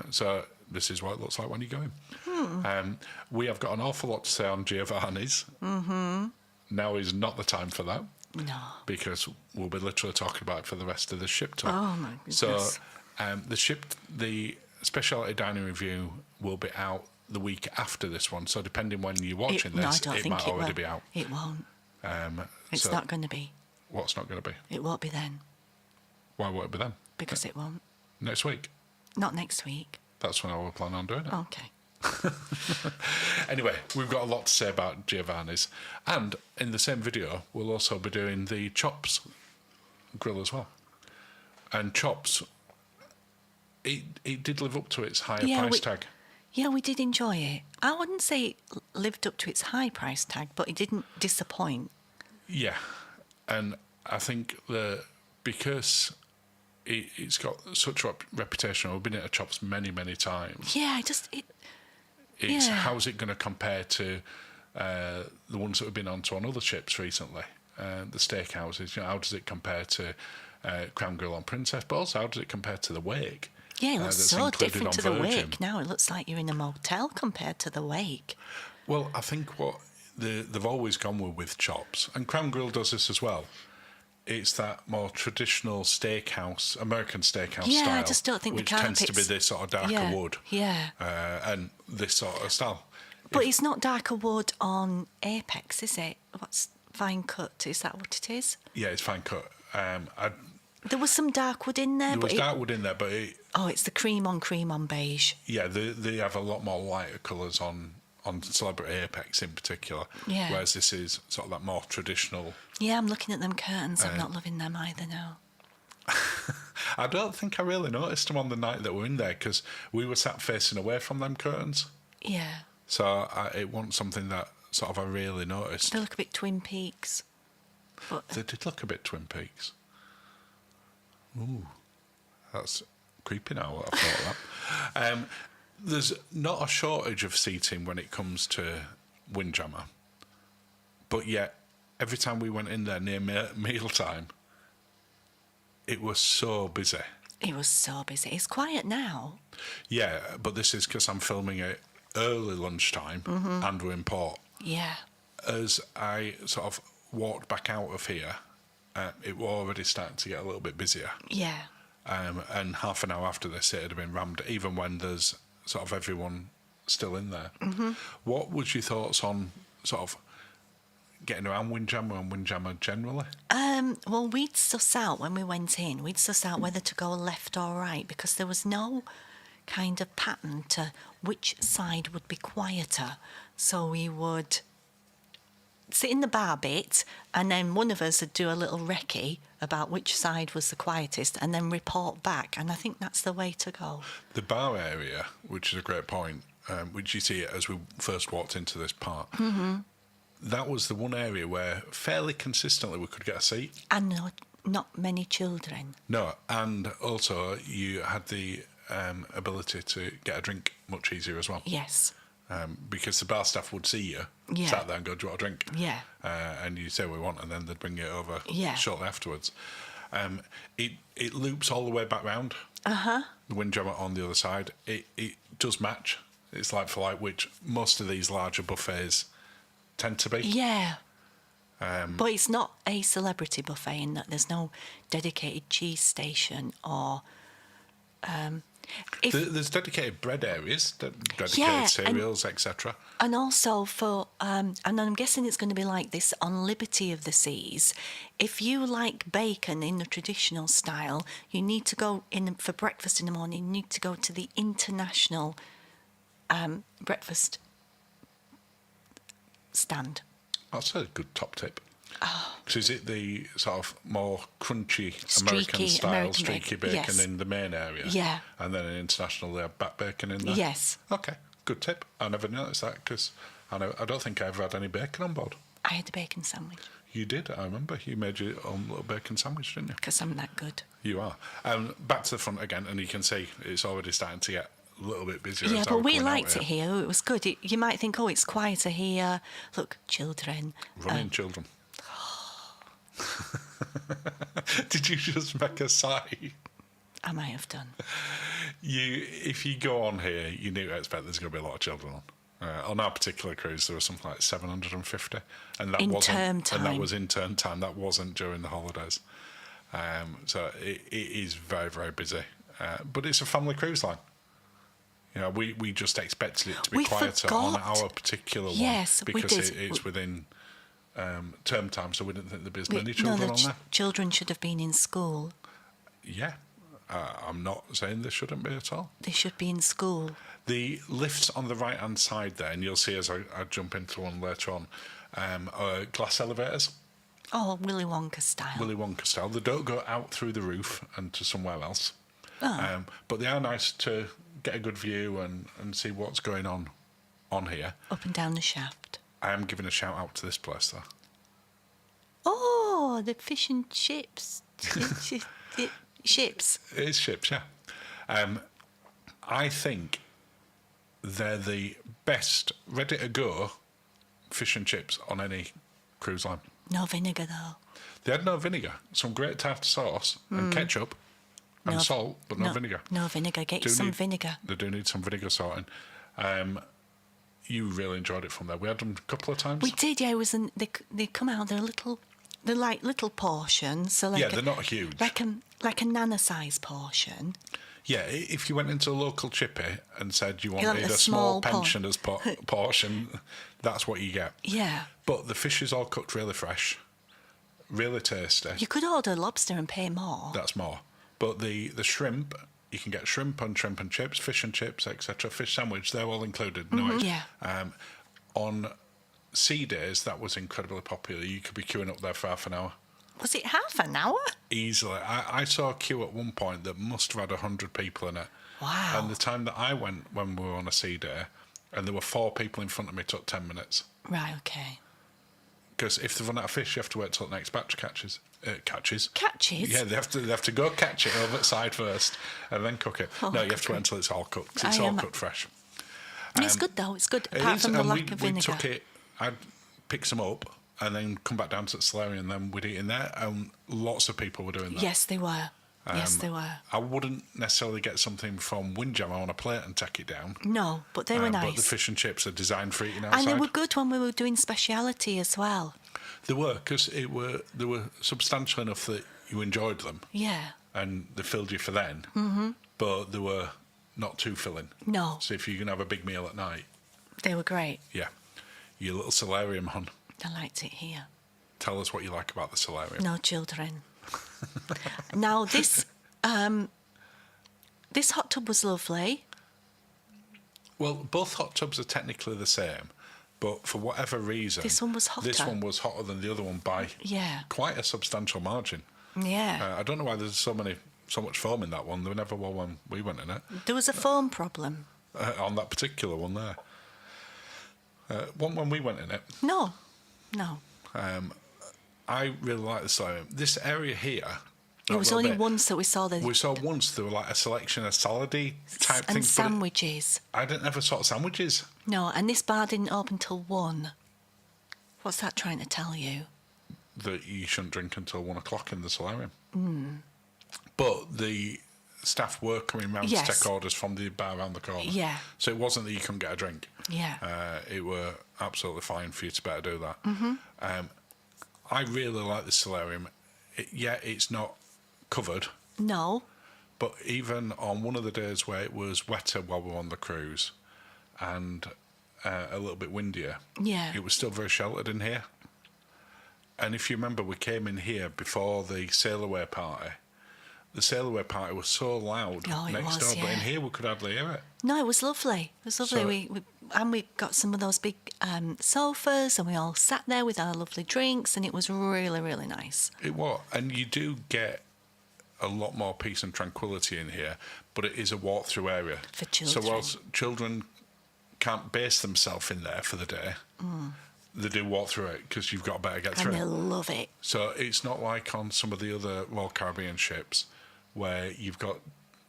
So this is what it looks like when you go in. We have got an awful lot to say on Giovanni's. Now is not the time for that. No. Because we'll be literally talking about it for the rest of the ship tour. Oh, my goodness. So the specialty dining review will be out the week after this one. So depending when you're watching No, I this, don't it think might it already will. be out. It won't. It's So not going to be. What's not going to be? It won't be then. Why won't it be then? Because it won't. Next week. Not next week. That's when I will plan on doing it. Okay. Anyway, we've got a lot to say about Giovanni's. And in the same video, we'll also be doing the Chops grill as well. And chops, it did live up to its higher price tag. Yeah, we did enjoy it. I wouldn't say it lived up to its high price tag, but it didn't disappoint. Yeah, and I think that because it's got such a reputation, we've been at a Chops many, many times. Yeah, How's it going to compare to the ones that we've been on other ships recently, the steakhouses? How does it compare to Crown Grill on Princess? But also, how does it compare to the Wake? Yeah, it looks so different to the Virgin? Wake now. It looks like you're in a motel compared to the Wake. Well, I think what they've always gone with Chops, and Crown Grill does this as well. It's that more traditional steakhouse, American steakhouse style. I just don't think which the carpets tends to be this sort of darker wood. Yeah. And this sort of style. But it's not darker wood on Apex, is it? What's fine cut? Is that what it is? Yeah, it's fine cut. There was some dark wood in there. There was dark wood in there, but it's the cream on beige. Yeah, they have a lot more lighter colours on Celebrity Apex in particular. Yeah. Whereas this is sort of that more traditional. Yeah, I'm looking at them curtains. I'm not loving them either now. I don't think I really noticed them on the night that we were in there because we were sat facing away from them curtains. Yeah. So it wasn't something that sort of I really noticed. They look a bit Twin Peaks. But They did look a bit Twin Peaks. Ooh, that's creepy now, what I thought of that. There's not a shortage of seating when it comes to Windjammer. But yet, every time we went in there near mealtime, it was so busy. it was so busy. It's quiet now. Yeah, but this is because I'm filming it early lunchtime and we're in port. Yeah. As I sort of walked back out of here, it was already starting to get a little bit busier. Yeah. And half an hour after this, it had been rammed, even when there's sort of everyone still in there. Mm-hmm. What was your thoughts on sort of getting around Windjammer and Windjammer generally? Well, we'd suss out when we went in, we'd suss out whether to go left or right because there was no kind of pattern to which side would be quieter. So we would sit in the bar bit and then one of us would do a little recce about which side was the quietest and then report back. And I think that's the way to go. The bar area, which is a great point, which you see as we first walked into this part, that was the one area where fairly consistently we could get a seat. And not many children. No, and also you had the ability to get a drink much easier as well. Yes. Because the bar staff would see you, sat there and go, do you want a drink? Yeah. And you say we want, and then they'd bring it over Yeah. shortly afterwards. It loops all the way back round. The Windjammer on the other side. It does match. It's like for like, which most of these larger buffets tend to be. Yeah. But it's not a celebrity buffet in that there's no dedicated cheese station or... There's dedicated bread areas, dedicated cereals, etc. And also for, and I'm guessing it's going to be like this on Liberty of the Seas. If you like bacon in the traditional style, you need to go in for breakfast in the morning. You need to go to the international breakfast stand. That's a good top tip. So is it the sort of more crunchy American style streaky bacon in the main area? Yeah. And then in international they have back bacon in there? Yes. Okay, good tip. I never noticed that because I don't think I ever had any bacon on board. I had a bacon sandwich. You did, I remember. You made your own little bacon sandwich, didn't you? Because I'm that good. You are. Back to the front again, and you can see it's already starting to get a little bit busier. Yeah, but we liked it here. It was good. You might think, oh, it's quieter here. Look, children. Running children. Did you just make a sigh? I might have done. If you go on here, you need to expect there's going to be a lot of children on. On our particular cruise, there was something like 750, and that wasn't term time. And that was in term time. That wasn't during the holidays. So it is very, very busy. But it's a family cruise line. You know, we just expected it to be quieter on our particular one because it's within term time, so we didn't think there'd be as many children on there. Children should have been in school. Yeah, I'm not saying they shouldn't be at all. They should be in school. The lifts on the right-hand side there, and you'll see as I jump into one later on, are glass elevators. Oh, Willy Wonka style. Willy Wonka style. They don't go out through the roof and to somewhere else. Oh. But they are nice to get a good view and see what's going on here. Up and down the shaft. I am giving a shout out to this place, though. Oh, the fish and chips. Chips. It is chips, yeah. I think they're the best ready-to-go fish and chips on any cruise line. No vinegar, though. They had no vinegar. Some great tartar sauce and ketchup and salt, but no vinegar. No vinegar. Get you some vinegar. They do need some vinegar sorting. You really enjoyed it from there. We had them a couple of times. We did, yeah. It was they come out. They're like little portions. So like they're not huge. Like a nana-size portion. Yeah, if you went into a local chippy and said you wanted a a small small pensioners portion, that's what you get. Yeah. But the fish is all cooked really fresh, really tasty. You could order lobster and pay more. That's more. But the shrimp, you can get shrimp and chips, fish and chips, etc. Fish sandwich, they're all included. No, Yeah. On sea days, that was incredibly popular. You could be queuing up there for half an hour. Was it half an hour? Easily. I saw a queue at one point that must have had 100 people in it. Wow. And the time that I went when we were on a sea day, and there were 4 people in front of me, took 10 minutes. Right, okay. Because if they've run out of fish, you have to wait till the next batch catches. Catches? Catches? Yeah, they have to go catch it over the side first and then cook it. Oh, no, you have to wait until it's all cooked. 'Cause it's all cooked fresh. It's good though. It's good It apart is, from the and lack of vinegar. We took it. I'd pick some up and then come back down to the solarium and then we'd eat in there. And lots of people were doing that. Yes, they were. Yes, they were. I wouldn't necessarily get something from Windjammer on a plate and take it down. No, but they were nice. But the fish and chips are designed for eating outside. And they were good when we were doing speciality as well. They were, because they were substantial enough that you enjoyed them. Yeah. And they filled you for then. Mm-hmm. But they were not too filling. No. So if you can have a big meal at night. They were great. Yeah. Your little solarium, hon. I liked it here. Tell us what you like about the solarium. No children. Now this hot tub was lovely. Well, both hot tubs are technically the same, but for whatever reason, This one was hotter. This one was hotter than the other one by quite a substantial margin. Yeah. I don't know why there's so much foam in that one. There never was when we went in it. There was a foam problem. On that particular one there. One when we went in it. No. I really like the solarium. This area here. It was only once that we saw the... We saw once there were like a selection of salady type things. And sandwiches. I didn't ever sort of sandwiches. No, and this bar didn't open till 1. What's that trying to tell you? That you shouldn't drink until 1 o'clock in the solarium. Mm. But the staff were coming round to take orders from the bar around the corner. Yeah. So it wasn't that you couldn't get a drink. Yeah. It were absolutely fine for you to better do that. Mm-hmm. I really like the solarium. It's not covered. No. But even on one of the days where it was wetter while we were on the cruise and a little bit windier, it was still very sheltered in here. And if you remember, we came in here before the sail away party. The sail away party was so loud next door, but in here we could hardly hear it. No, it was lovely. It was lovely. So, we got some of those big sofas and we all sat there with our lovely drinks and it was really, really nice. It was. And you do get a lot more peace and tranquility in here, but it is a walk-through area. For children. So whilst children can't base themselves in there for the day, they do walk through it because you've got better get through. And they love it. So it's not like on some of the other Royal Caribbean ships where you've got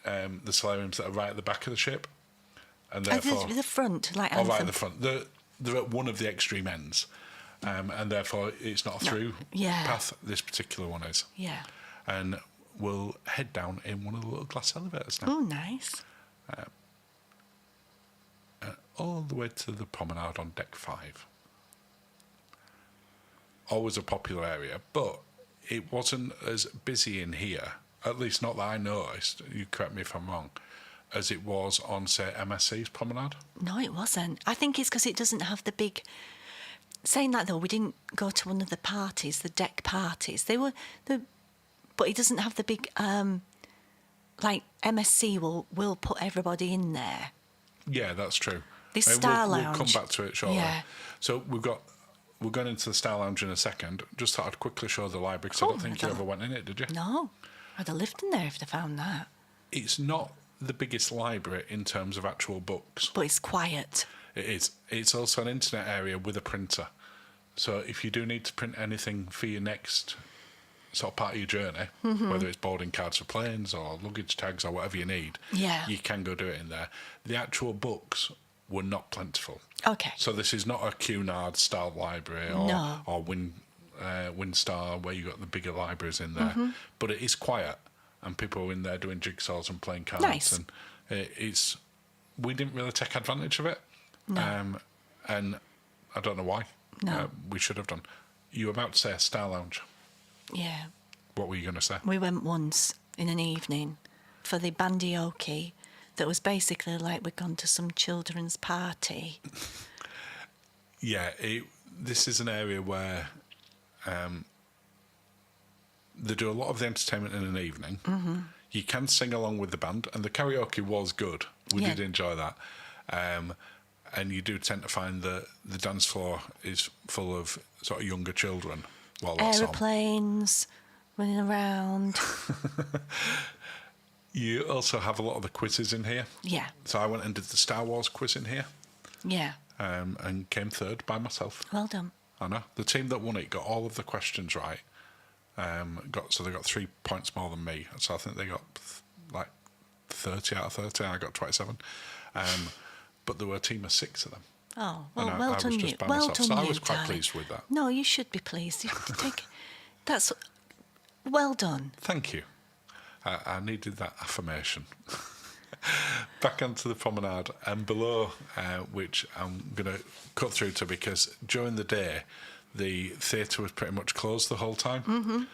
the solariums that are right at the back of the ship. And therefore... the front, like Anthem. Right at the front. They're at one of the extreme ends. And therefore it's not a through path. This particular one is. Yeah. And we'll head down in one of the little glass elevators now. Oh, nice. All the way to the promenade on deck 5. Always a popular area, but it wasn't as busy in here, at least not that I noticed, you correct me if I'm wrong, as it was on, say, MSC's promenade. No, it wasn't. I think it's because it doesn't have the big... Saying that, though, we didn't go to one of the parties, the deck parties. But it doesn't have the big... like, MSC will put everybody in there. Yeah, that's true. This Star We'll Lounge. come back to it shortly. Yeah. So we've got we're going into the Star Lounge in a second. Just thought I'd quickly show the library because I don't think you ever went in it, did you? No. I'd have lived in there if I'd found that. It's not the biggest library in terms of actual books. But it's quiet. It is. It's also an internet area with a printer. So if you do need to print anything for your next sort of part of your journey, whether it's boarding cards for planes or luggage tags or whatever you need, you can go do it in there. The actual books were not plentiful. Okay. So this is not a Cunard style library or Windstar where you got the bigger libraries in there, but it is quiet and people are in there doing jigsaws and playing cards. Nice. And we didn't really take advantage of it, No. and I don't know why. No. We should have done. You were about to say a Star Lounge. Yeah. What were you going to say? We went once in an evening for the bandioke that was basically like we'd gone to some children's party. Yeah, this is an area where they do a lot of the entertainment in an evening. You can sing along with the band, and the karaoke was good. We did enjoy that. And you do tend to find that the dance floor is full of sort of younger children while that's on. Aeroplanes running around. You also have a lot of the quizzes in here. Yeah. So I went and did the Star Wars quiz in here. Yeah. And came third by myself. Well done. I know. The team that won it got all of the questions right. So they got 3 points more than me. So I think they got like 30 out of 30. And I got 27. But there were a team of 6 of them. Oh, well, And well I done was you. just by Well myself. done So I you, was quite darling. pleased with that. No, you should be pleased. That's well done. Thank you. I needed that affirmation. Back onto the promenade and below, which I'm going to cut through to because during the day, the theatre was pretty much closed the whole time.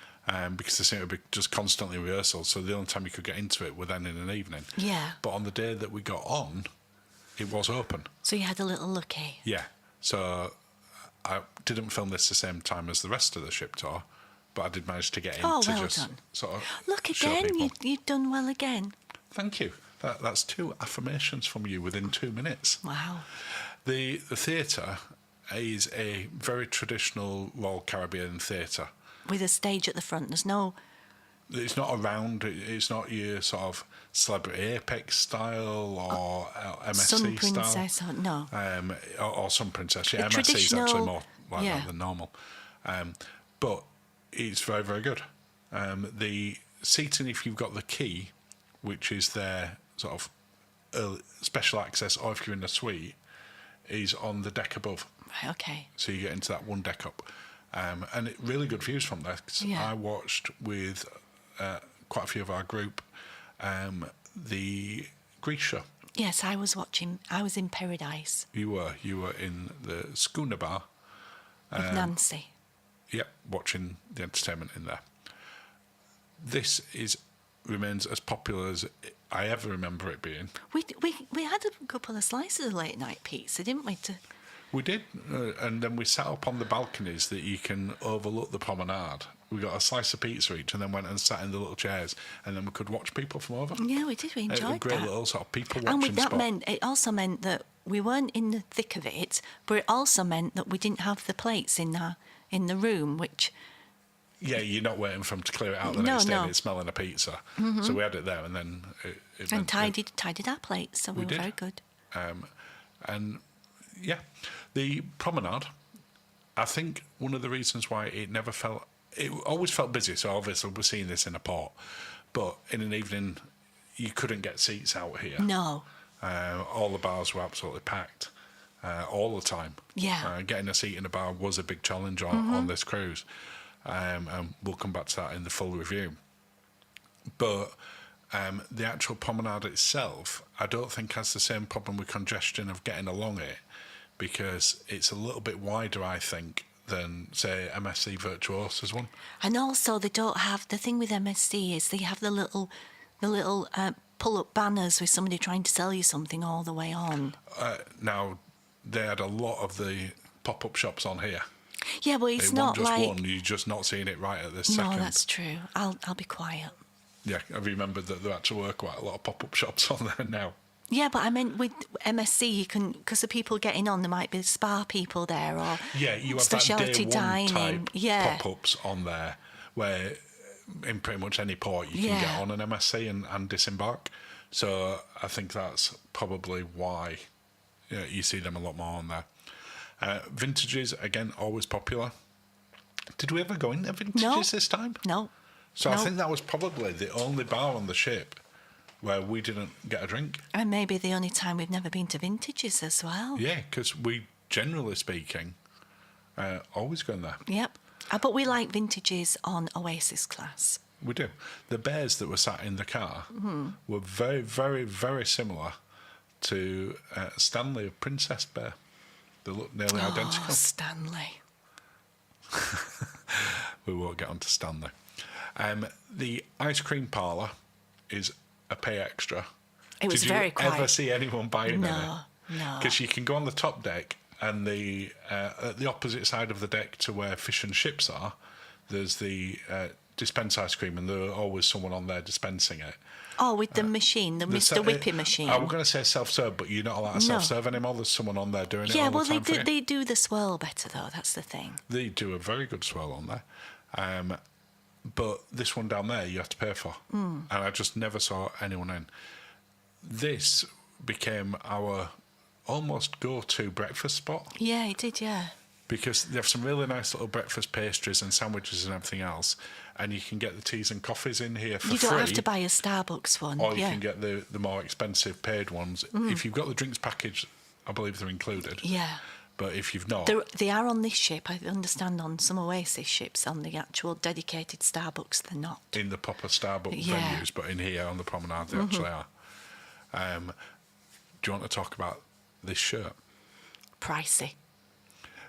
Because they seemed to be just constantly rehearsal. So the only time you could get into it were then in an evening. Yeah. But on the day that we got on, it was open. So you had a little looky. Yeah. So I didn't film this the same time as the rest of the ship tour, but I did manage to get in Oh, to well just done. sort of Look show again, people. you've done well again. Thank you. That's 2 affirmations from you within 2 minutes. Wow. The theatre is a very traditional Royal Caribbean theatre. With a stage at the front, there's no... It's not around. It's not your sort of Celebrity Apex style or MSC Sun style. Princess, or, no. Or Sun Princess. Yeah, A MSC is actually traditional- more like that than normal. But it's very, very good. The seating, if you've got the key, which is their sort of special access, or if you're in a suite, is on the deck above. Right, okay. So you get into that one deck up. And really good views from there. 'Cause Yeah. I watched with quite a few of our group the Grease show. Yes, I was in Paradise You were in the Schooner Bar. with Nancy. Yep, watching the entertainment in there. This remains as popular as I ever remember it being. We had a couple of slices of late night pizza, didn't we? We did, and then we sat up on the balconies that you can overlook the promenade. We got a slice of pizza each and then went and sat in the little chairs and then we could watch people from over. Yeah, we did. We enjoyed a great that. little sort of people And watching that spot. it also meant that we weren't in the thick of it, but it also meant that we didn't have the plates in the room, which... Yeah, you're not waiting for them to clear it out the No, next day no. and it's smelling a pizza. So we had it there and then... And tidied our plates, so we were did. very good. And yeah, the promenade, I think one of the reasons why it always felt busy, so obviously we're seeing this in a port, but in an evening you couldn't get seats out here. No. All the bars were absolutely packed all the time. Yeah. Getting a seat in a bar was a big challenge on this cruise, and we'll come back to that in the full review. But the actual promenade itself, I don't think has the same problem with congestion of getting along it, because it's a little bit wider, I think, than, say, MSC Virtuosa's one. And also they don't have... The thing with MSC is they have the little pull-up banners with somebody trying to sell you something all the way on. Now, they had a lot of the pop-up shops on here. Yeah, but it's It not wasn't just like... one, you're just not seeing it right at this No, second. that's true. I'll be quiet. Yeah, I've remembered that there actually were quite a lot of pop-up shops on there now. Yeah, but I meant with MSC, you can, because the people getting on, there might be spa people there or Yeah, you have Speciality that day one Dining. type Yeah. pop-ups on there where in pretty much any port you can get on an MSC and disembark. So I think that's probably why you see them a lot more on there. Vintages, again, always popular. Did we ever go into vintages this time? No. So No. I think that was probably the only bar on the ship where we didn't get a drink. And maybe the only time we've never been to vintages as well. Yeah, because we, generally speaking, always go in there. Yep. But we like vintages on Oasis class. We do. The bears that were sat in the car were very, very, very similar to Stanley of Princess Bear. They look nearly identical. Oh, Stanley. We won't get on to Stanley. The ice cream parlour is a pay extra. It was Did very you quiet. ever see anyone buying any? No. Because you can go on the top deck and at the opposite side of the deck to where fish and chips are, there's the dispense ice cream, and there's always someone on there dispensing it. Oh, with the machine, the Mr. Whippy machine. I was going to say self-serve, but you're not allowed to self-serve anymore. There's someone on there doing it all the time for you. They do the swirl better, though. That's the thing. They do a very good swirl on there. But this one down there, you have to pay for. And I just never saw anyone in. This became our almost go-to breakfast spot. Yeah, it did, yeah. Because they have some really nice little breakfast pastries and sandwiches and everything else. And you can get the teas and coffees in here for free. You don't have to buy a Starbucks one. Or you can get the more expensive paid ones. If you've got the drinks package, I believe they're included. Yeah. But if you've not... They are on this ship. I understand on some Oasis ships, on the actual dedicated Starbucks, they're not. In the proper Starbucks venues, but in here on the promenade they actually are. Do you want to talk about this shirt? Pricey.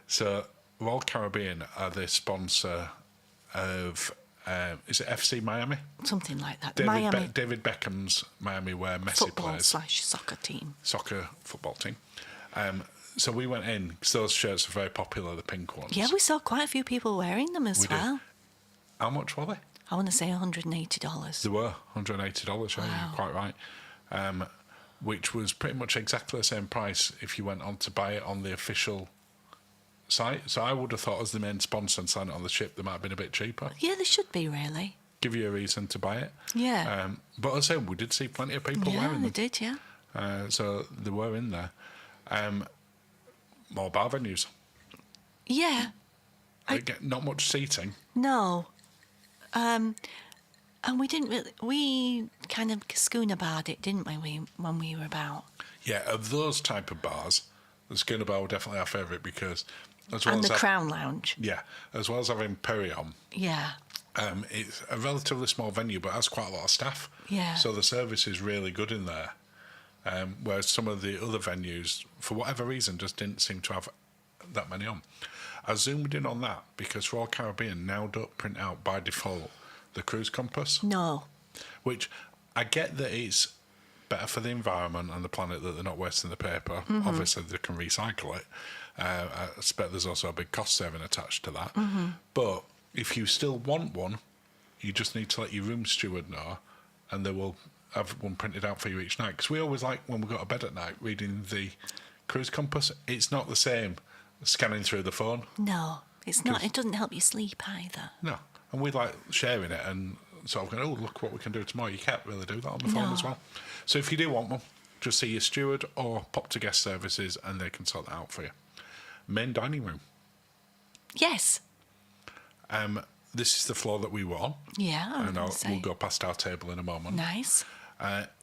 So, Royal Caribbean are the sponsor of... is it FC Miami? Something like that. David Beckham's Miami, where Messi plays. Football/soccer team. Soccer football team. So we went in, because those shirts are very popular, the pink ones. Yeah, we saw quite a few people wearing them as well. How much were they? I want to say $180. They were $180, yeah, you're quite right. Which was pretty much exactly the same price if you went on to buy it on the official site. So I would have thought, as the main sponsor and sign it on the ship, they might have been a bit cheaper. Yeah, they should be, really. Give you a reason to buy it. Yeah. But as I say, we did see plenty of people wearing them. Yeah, they did, yeah. So they were in there. More bar venues. Yeah. Not much seating. No. And we didn't really... We kind of schooner barred it, didn't we, when we were about? Yeah, of those type of bars, the schooner bar were definitely our favourite because... And the Crown Lounge. Yeah, as well as having Perion. Yeah. It's a relatively small venue, but has quite a lot of staff. Yeah. So the service is really good in there. Whereas some of the other venues, for whatever reason, just didn't seem to have that many on. I zoomed in on that because Royal Caribbean now don't print out by default the cruise compass. No. Which I get that it's better for the environment and the planet that they're not wasting the paper. Obviously, they can recycle it. I expect there's also a big cost saving attached to that. But if you still want one, you just need to let your room steward know, and they will have one printed out for you each night. Because we always like, when we go to bed at night, reading the cruise compass. It's not the same scanning through the phone. No, it's not. It doesn't help you sleep either. No. And we like sharing it and sort of going, oh, look what we can do tomorrow. You can't really do that on the phone as well. So if you do want one, just see your steward or pop to guest services and they can sort that out for you. Main dining room. Yes. This is the floor that we were on. Yeah, and we'll go past our table in a moment. Nice.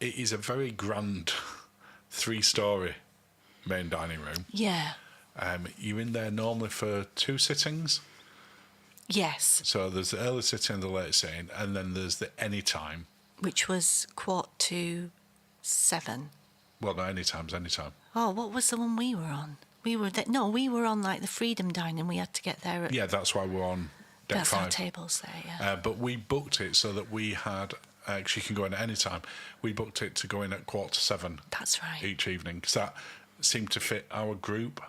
It is a very grand 3-storey main dining room. Yeah. You're in there normally for 2 sittings. Yes. So there's the early sitting and the late sitting, and then there's the anytime. Which was 6:45. Well, no, anytime's anytime. Oh, what was the one we were on? We were on like the Freedom Dining. We had to get there at... Yeah, that's why we're on deck That's 5. our tables there, yeah. But we booked it so that we had... Actually, you can go in at any time. We booked it to go in at 6:45. That's right. Each evening, because that seemed to fit our group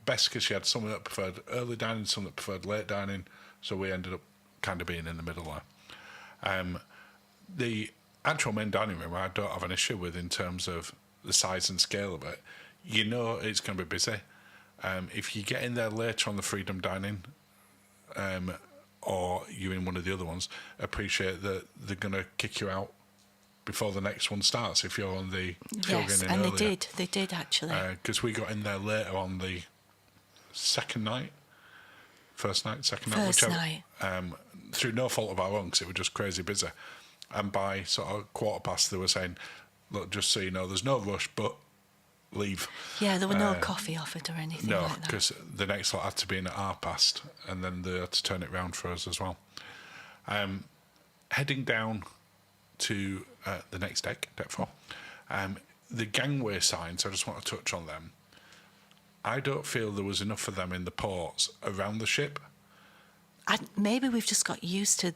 best, because she had some that preferred early dining, some that preferred late dining, so we ended up kind of being in the middle there. The actual main dining room I don't have an issue with in terms of the size and scale of it, you know it's going to be busy. If you get in there later on the Freedom Dining, or you're in one of the other ones, appreciate that they're going to kick you out before the next one starts if you're on the Yes, and earlier. they did actually. Because we got in there later on the second night, second night, First whichever. night. Through no fault of our own, because it was just crazy busy. And by sort of 1:15, they were saying, "Look, just so you know, there's no rush, but leave." Yeah, there were no coffee offered or anything No, like that. because the next lot had to be in at 1:30, and then they had to turn it round for us as well. Heading down to the next deck 4, the gangway signs, I just want to touch on them. I don't feel there was enough of them in the ports around the ship. Maybe we've just got used to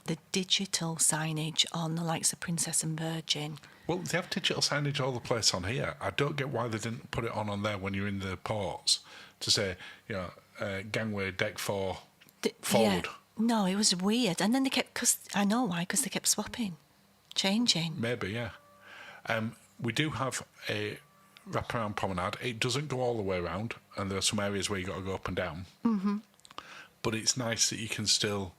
the digital signage on the likes of Princess and Virgin. Well, they have digital signage all the place on here. I don't get why they didn't put it on there when you're in the ports to say, gangway deck 4 forward. Yeah. No, it was weird. And then they kept, I know why, because they kept swapping, changing. Maybe, yeah. We do have a wraparound promenade. It doesn't go all the way around, and there are some areas where you got to go up and down. Mm-hmm. But it's nice that you can still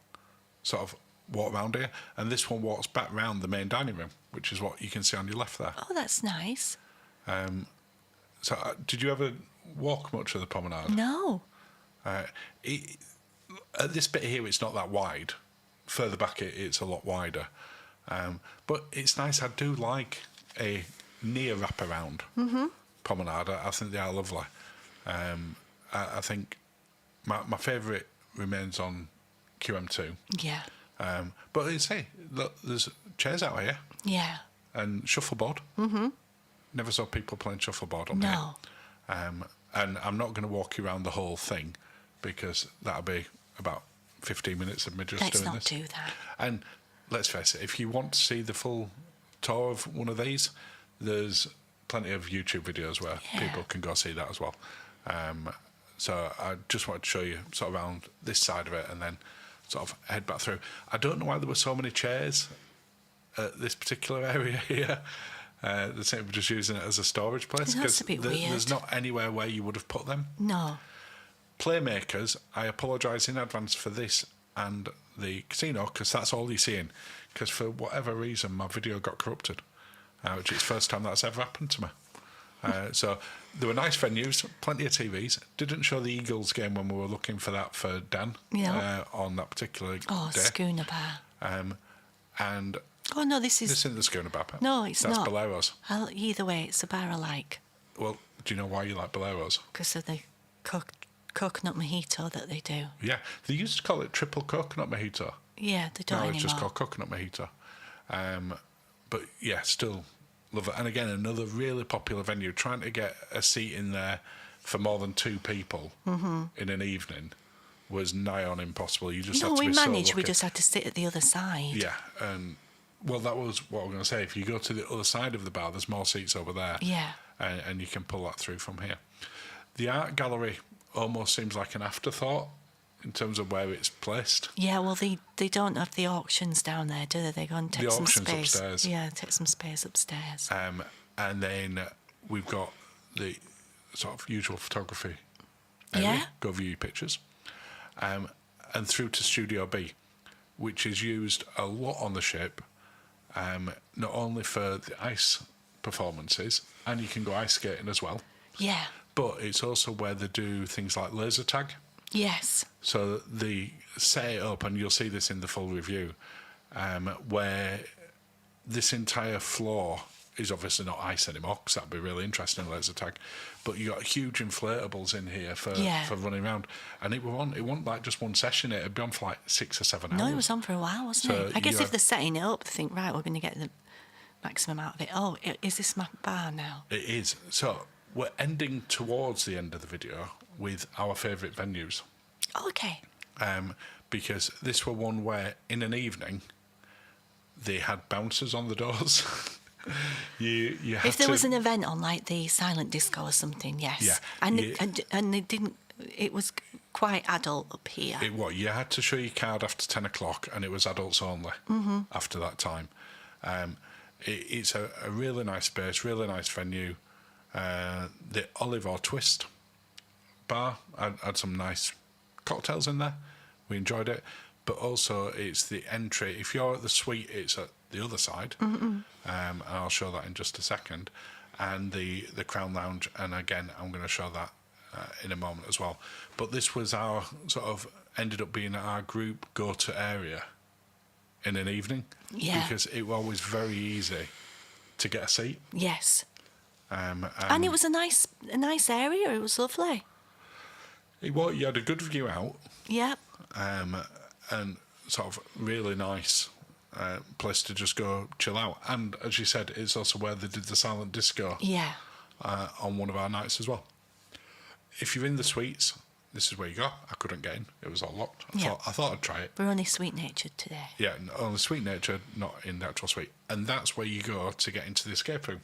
sort of walk around here. And this one walks back round the main dining room, which is what you can see on your left there. Oh, that's nice. So, did you ever walk much of the promenade? No. At this bit here, it's not that wide. Further back, it's a lot wider. But it's nice. I do like a near wraparound promenade. I think they are lovely. I think my favourite remains on QM2. Yeah. But look, there's chairs out here Yeah. and shuffleboard. Mm-hmm. Never saw people playing shuffleboard on No. here. And I'm not going to walk you around the whole thing because that'll be about 15 minutes of me just Let's doing not this. do that. And let's face it, if you want to see the full tour of one of these, there's plenty of YouTube videos where people can go see that as well. So I just wanted to show you sort of around this side of it and then sort of head back through. I don't know why there were so many chairs at this particular area here. They seem to be just using it as a storage place That's a bit weird. there's not anywhere where you would have put them. No. Playmakers, I apologise in advance for this and the casino because that's all you're seeing. Because for whatever reason, my video got corrupted, which is the first time that's ever happened to me. So there were nice venues, plenty of TVs. Didn't show the Eagles game when we were looking for that for Dan on that particular day. Schooner Bar. And Oh, no, this is... this isn't the Schooner Bar. No, it's that's not. Bolero's. Either way, it's a bar I like Well, do you know why you like Bolero's? because of the coconut mojito that they do. Yeah, they used to call it triple coconut mojito. Yeah, they don't No, anymore. it's just called coconut mojito. But yeah, still love it. And again, another really popular venue. Trying to get a seat in there for more than 2 people in an evening was nigh on impossible. You just had No, to we be so managed. We lucky. just had to sit at the other side. Yeah, well, that was what I was going to say. If you go to the other side of the bar, there's more seats over there. Yeah. And you can pull that through from here. The art gallery almost seems like an afterthought in terms of where it's placed. Yeah, well, they don't have the auctions down there, do they? They go and take The some auctions space. upstairs. Yeah, take some space upstairs. And then we've got the sort of usual photography area. Yeah. Go view your pictures. And through to Studio B, which is used a lot on the ship, not only for the ice performances, and you can go ice skating as well, Yeah. but it's also where they do things like laser tag. Yes. So they set it up, and you'll see this in the full review, where this entire floor is obviously not ice anymore, because that'd be really interesting, laser tag. But you got huge inflatables in here for running around, and it wasn't like just one session. It'd be on for like 6 or 7 hours. No, it was on for a while, wasn't So it? I guess you if they're setting it up, they think, right, we're going to get the maximum out of it. Oh, is this my bar now? It is. So we're ending towards the end of the video with our favourite venues, Oh, okay. because this were one where in an evening they had bouncers on the doors. you had If there to, was an event on, like the silent disco or something, yes. Yeah, And they didn't... It was quite adult up here. you had to show your card after 10 o'clock, and it was adults only after that time. It's a really nice space, really nice venue. The Olive or Twist bar had some nice cocktails in there. We enjoyed it. But also, it's the entry. If you're at the suite, it's at the other side. And I'll show that in just a second. And the Crown Lounge, and again, I'm going to show that in a moment as well. But this was our sort of, ended up being our group go-to area in an evening. Yeah. Because it was always very easy to get a seat. Yes. And it was a nice area. It was lovely. You had a good view out. Yep. And sort of really nice place to just go chill out. And as you said, it's also where they did the silent disco Yeah. on one of our nights as well. If you're in the suites, this is where you go. I couldn't get in; it was all locked. I thought I'd try it. We're only sweet-natured today. Yeah, on the Sweet Nature, not in the actual suite, and that's where you go to get into the escape room.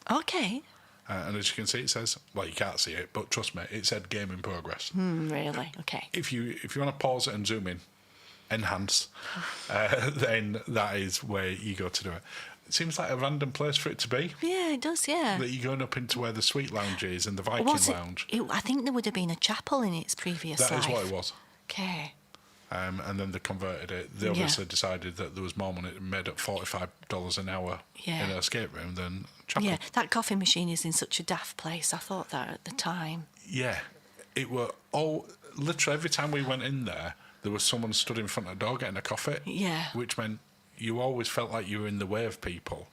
Okay. And as you can see, it says, well, you can't see it, but trust me, it said game in progress. Really? Okay. If you want to pause it and zoom in, enhance, then that is where you go to do it. It seems like a random place for it to be. Yeah, it does, yeah. That you're going up into where the Sweet Lounge is and the Viking Lounge. I think there would have been a chapel in its previous life. That is what it was. Okay. And then they converted it. They obviously decided that there was more money made at $45 an hour in an escape room than chapel. Yeah, that coffee machine is in such a daft place. I thought that at the time. Yeah. It were all... Literally every time we went in there was someone stood in front of the door getting a coffee. Yeah. Which meant you always felt like you were in the way of people,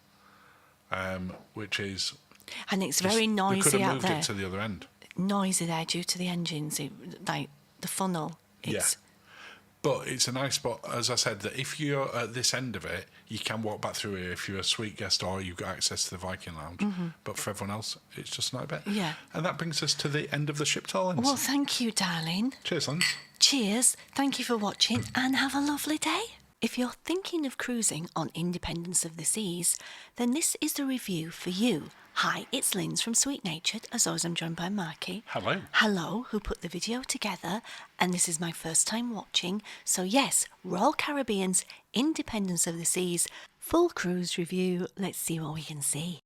which is... And it's very noisy out there. They could have moved it to the other end. Noisy there due to the engines, like the funnel. It's, But it's a nice spot, as I said, that if you're at this end of it, you can walk back through here if you're a suite guest or you've got access to the Viking Lounge. But for everyone else, it's just not a bit. Yeah. And that brings us to the end of the ship tour, Linz. Well, thank you, darling. Cheers, Linz. Cheers. Thank you for watching and have a lovely day. If you're thinking of cruising on Independence of the Seas, then this is the review for you. Hi, it's Linz from Sweet Natured. As always, I'm joined by Marky. Hello. Hello, who put the video together, and this is my first time watching. So yes, Royal Caribbean's Independence of the Seas full cruise review. Let's see what we can see.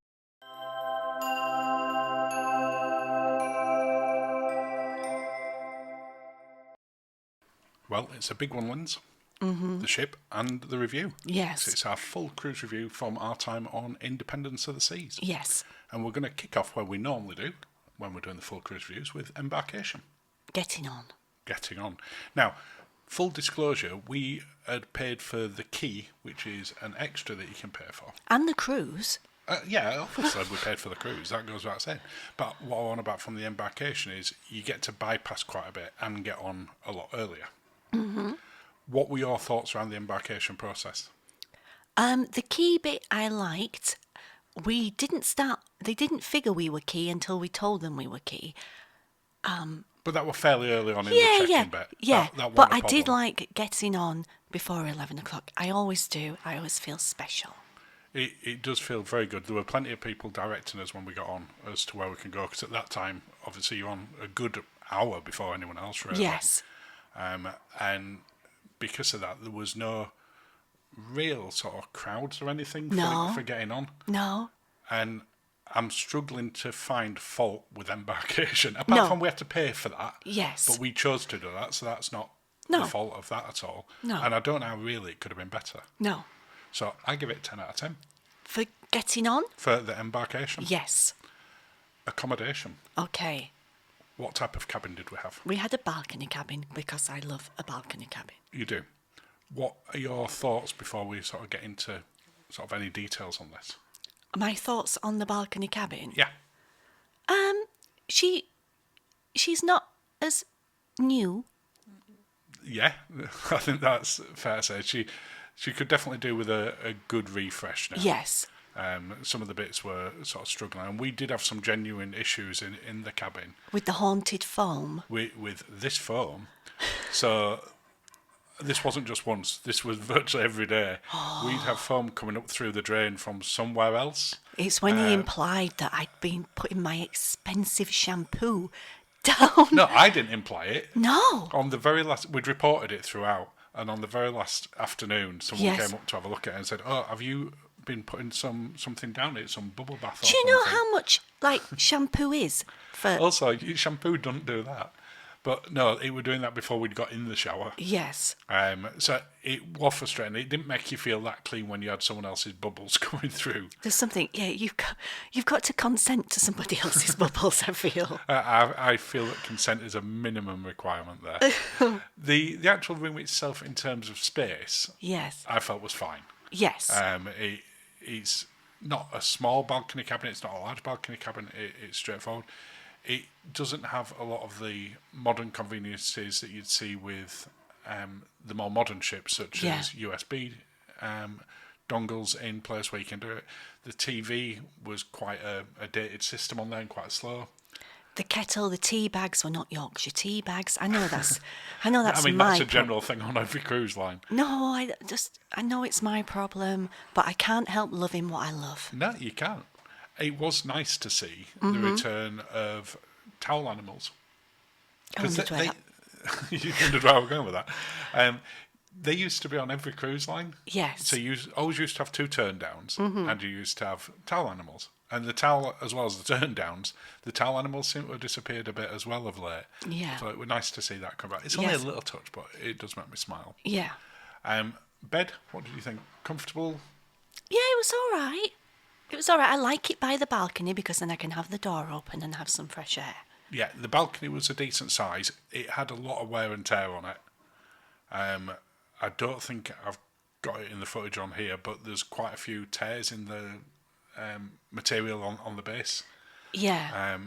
Well, it's a big one, Linz. The ship and the review. Yes. So it's our full cruise review from our time on Independence of the Seas. Yes. And we're going to kick off where we normally do, when we're doing the full cruise reviews, with embarkation. Getting on. Now, full disclosure, we had paid for the key, which is an extra that you can pay for. And the cruise. Yeah, obviously we paid for the cruise, that goes without saying. But what I want about from the embarkation is you get to bypass quite a bit and get on a lot earlier. What were your thoughts around the embarkation process? The key bit I liked. They didn't figure we were key until we told them we were key. But that were fairly early on in the check-in bit. Yeah, that but wasn't a I did problem. like getting on before 11 o'clock. I always do. I always feel special. It does feel very good. There were plenty of people directing us when we got on as to where we can go, because at that time, obviously, you're on a good hour before anyone else, really. Yes. And because of that, there was no real sort of crowds or anything for getting on. No. And I'm struggling to find fault with embarkation. Apart from we had to pay for that. Yes. But we chose to do that, so that's not No. the fault of that at all. No. And I don't know how really it could have been better. No. So I give it 10 out of 10. For getting on? For the embarkation. Yes. Accommodation. Okay. What type of cabin did we have? We had a balcony cabin because I love a balcony cabin. You do. What are your thoughts before we sort of get into sort of any details on this? My thoughts on the balcony cabin? Yeah. She's not as new. Yeah, I think that's fair to say. She could definitely do with a good refresh now. Yes. Some of the bits were sort of struggling, and we did have some genuine issues in the cabin. With the haunted foam. With this foam. So this wasn't just once. This was virtually every day. We'd have foam coming up through the drain from somewhere else. It's when he implied that I'd been putting my expensive shampoo down. No, I didn't imply it. No. On the very last, we'd reported it throughout, and on the very last afternoon, someone came up to have a look at it and said, "Oh, have you been putting something down it, some bubble bath or Do you know something. how much like shampoo is for? Also, shampoo doesn't do that. But no, it were doing that before we'd got in the shower. Yes. So it was frustrating. It didn't make you feel that clean when you had someone else's bubbles coming through. There's something. Yeah, you've got to consent to somebody else's bubbles. I feel. I feel that consent is a minimum requirement there. The actual room itself, in terms of space, Yes. I felt was fine. Yes. It's not a small balcony cabinet. It's not a large balcony cabinet. It's straightforward. It doesn't have a lot of the modern conveniences that you'd see with the more modern ships, such as USB dongles in place where you can do it. The TV was quite a dated system on there and quite slow. The kettle, the tea bags were not Yorkshire tea bags. I know that's. I mean, my that's a general thing on every cruise line. No, I know it's my problem, but I can't help loving what I love. No, you can't. It was nice to see the return of towel animals. I wondered where that. You wondered where I was going with that. They used to be on every cruise line. Yes. So you always used to have 2 turn downs, and you used to have towel animals. And the towel, as well as the turn downs, the towel animals seem to have disappeared a bit as well of late. Yeah. So it was nice to see that come back. It's only a little touch, but it does make me smile. Yeah. Bed, what did you think? Comfortable? Yeah, it was all right. It was all right. I like it by the balcony because then I can have the door open and have some fresh air. Yeah, the balcony was a decent size. It had a lot of wear and tear on it. I don't think I've got it in the footage on here, but there's quite a few tears in the material on the base. Yeah.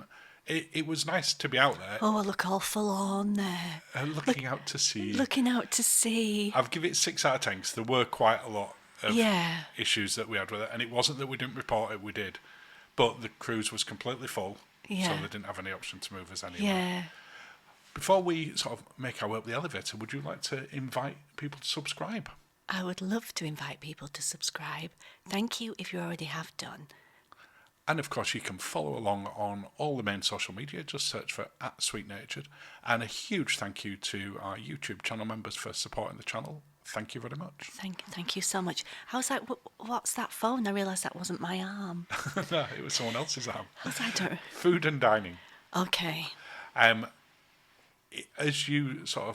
It was nice to be out there. Oh, I look all full on there. Looking out to sea. Looking out to sea. I've given it 6 out of 10 because there were quite a lot of Yeah. issues that we had with it. And it wasn't that we didn't report it, we did. But the cruise was completely full, so Yeah. they didn't have any option to move us anywhere. Yeah. Before we sort of make our way up the elevator, would you like to invite people to subscribe? I would love to invite people to subscribe. Thank you if you already have done. And of course, you can follow along on all the main social media. Just search for @SweetNatured. And a huge thank you to our YouTube channel members for supporting the channel. Thank you very much. Thank you so much. How's that? What's that phone? I realised that wasn't my arm. No, it was someone else's arm. I don't. Food and dining. Okay. As you sort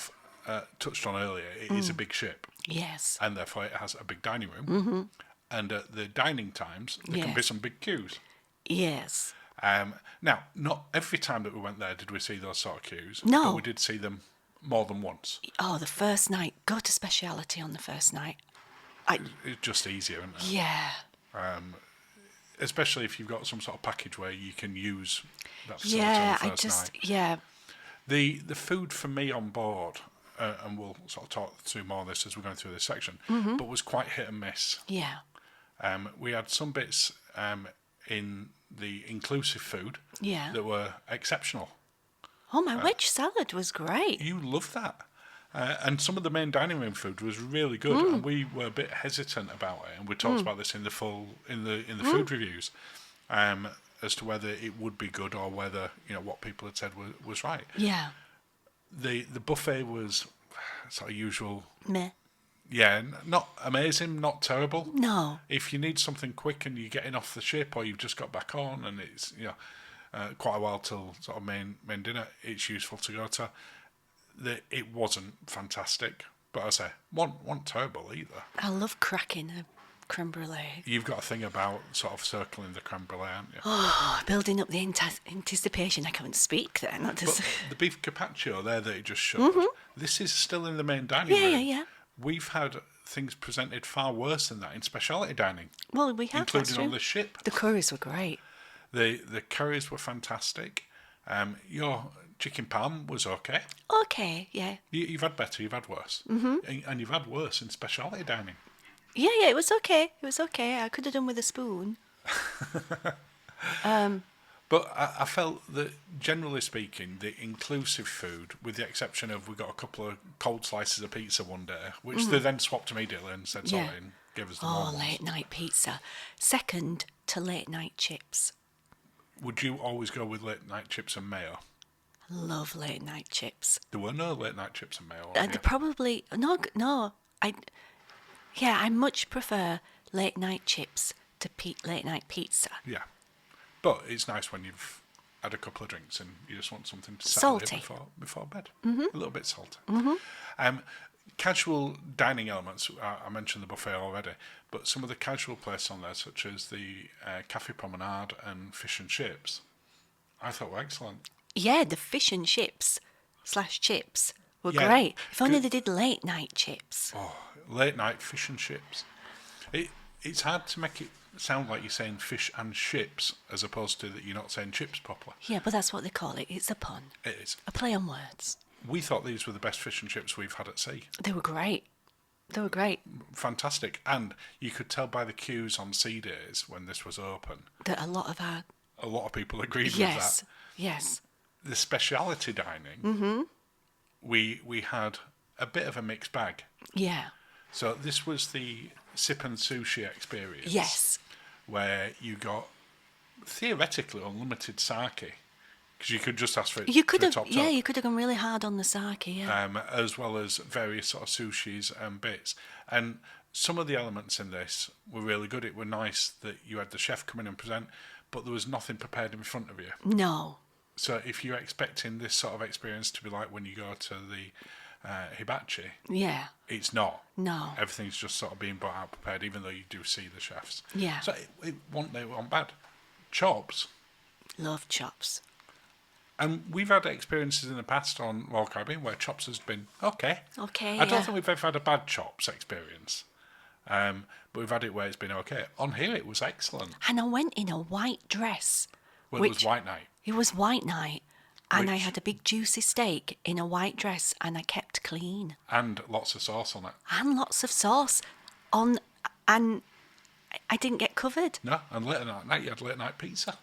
of touched on earlier, it is a big ship. Yes. And therefore it has a big dining room. And at the dining times, there can be some big queues. Yes. Now, not every time that we went there did we see those sort of queues. No. But we did see them more than once. Oh, the first night. Go to Speciality on the first night. It's just easier, isn't it? Yeah. Especially if you've got some sort of package where you can use that facility Yeah, on the first night. yeah. The food for me on board, and we'll sort of talk through more of this as we're going through this section, but was quite hit and miss. Yeah. We had some bits in the inclusive food that were exceptional. Oh, my wedge salad was great. You loved that. And some of the main dining room food was really good, and we were a bit hesitant about it, and we talked about this in the food reviews, as to whether it would be good or whether what people had said was right. Yeah. The buffet was sort of usual. Meh. Yeah, not amazing, not terrible. No. If you need something quick and you're getting off the ship or you've just got back on and it's quite a while till sort of main dinner, it's useful to go to. It wasn't fantastic, but I say, wasn't terrible either. I love cracking a creme brulee. You've got a thing about sort of circling the creme brulee, haven't you? Oh, building up the anticipation. I can't speak then. That does. But the beef carpaccio there that it just showed, this is still in the main dining room. Yeah. We've had things presented far worse than that in specialty dining. Well, we have, including on the ship. The curries were great. The curries were fantastic. Your chicken palm was okay. Okay, yeah. You've had better, you've had worse. And you've had worse in specialty dining. Yeah, it was okay. It was okay. I could have done with a spoon. But I felt that, generally speaking, the inclusive food, with the exception of we got a couple of cold slices of pizza one day, which they then swapped immediately and said sorry and gave us the warm ones. Late night pizza. Second to late night chips. Would you always go with late night chips and mayo? I love late night chips. There were no late night chips and mayo. Probably no. I much prefer late night chips to late night pizza. Yeah. But it's nice when you've had a couple of drinks and you just want something to settle in Salty. before bed. A little bit salty. Casual dining elements, I mentioned the buffet already, but some of the casual places on there, such as the Cafe Promenade and Fish and Chips, I thought were excellent. Yeah, the fish and chips / chips were Yeah, great. If only good. they did late night chips. Oh, late night fish and chips. It's hard to make it sound like you're saying fish and chips as opposed to that you're not saying chips properly. Yeah, but that's what they call it. It's a pun. It is. A play on words. We thought these were the best fish and chips we've had at sea. They were great. They were great. Fantastic. And you could tell by the queues on sea days when this was open, That a lot of people agreed with yes, that. yes. The speciality dining, we had a bit of a mixed bag. Yeah. So this was the sip and sushi experience. Yes. Where you got theoretically unlimited sake, because you could just ask for it. You could for have, top yeah, top. you could have gone really hard on the sake, yeah. As well as various sort of sushis and bits. And some of the elements in this were really good. It were nice that you had the chef come in and present, but there was nothing prepared in front of you. No. So if you're expecting this sort of experience to be like when you go to the hibachi, Yeah. it's not. No. Everything's just sort of being brought out prepared, even though you do see the chefs. Yeah. So it wasn't bad. Chops. Love chops. And we've had experiences in the past on Royal Caribbean where chops has been okay. Okay, I don't yeah. think we've ever had a bad chops experience. But we've had it where it's been okay. On here it was excellent. And I went in a white dress. Well, it was white night. It was white night. And I Which- had a big juicy steak in a white dress and I kept clean. And lots of sauce on it. And lots of sauce on, and I didn't get covered. No, and later that night you had late night pizza.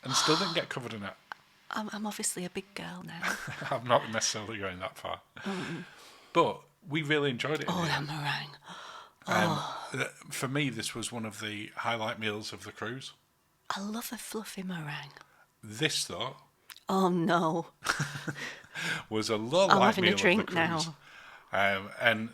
And still didn't get covered in it. I'm obviously a big girl now. I'm not necessarily going that far. But we really enjoyed it. in Oh, the that end. meringue. For me, this was one of the highlight meals of the cruise. I love a fluffy meringue. This, though, Oh, no. was a low I'm light having a meal drink of the cruise. now. And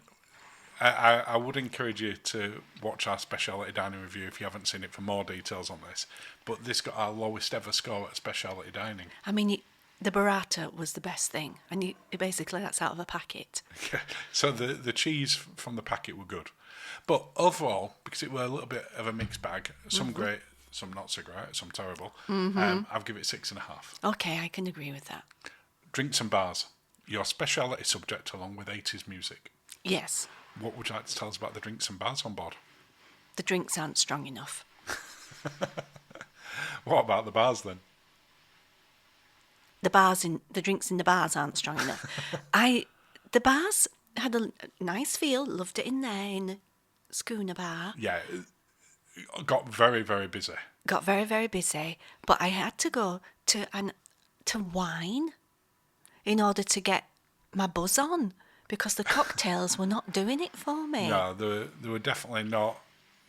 I would encourage you to watch our speciality dining review if you haven't seen it for more details on this. But this got our lowest ever score at speciality dining. I mean, the burrata was the best thing. And basically, that's out of a packet. So the cheese from the packet were good. But overall, because it were a little bit of a mixed bag, some great, some not so great, some terrible, I've given it 6.5. Okay, I can agree with that. Drinks and bars, your speciality subject along with 80s music. Yes, What would you like to tell us about the drinks and bars on board? the drinks aren't strong enough. What about the bars then? The drinks in the bars aren't strong enough. The bars had a nice feel. Loved it in there in the schooner bar. Yeah, it got very, very busy. Got very, very busy, but I had to go to wine in order to get my buzz on because the cocktails were not doing it for me. No, they were definitely not.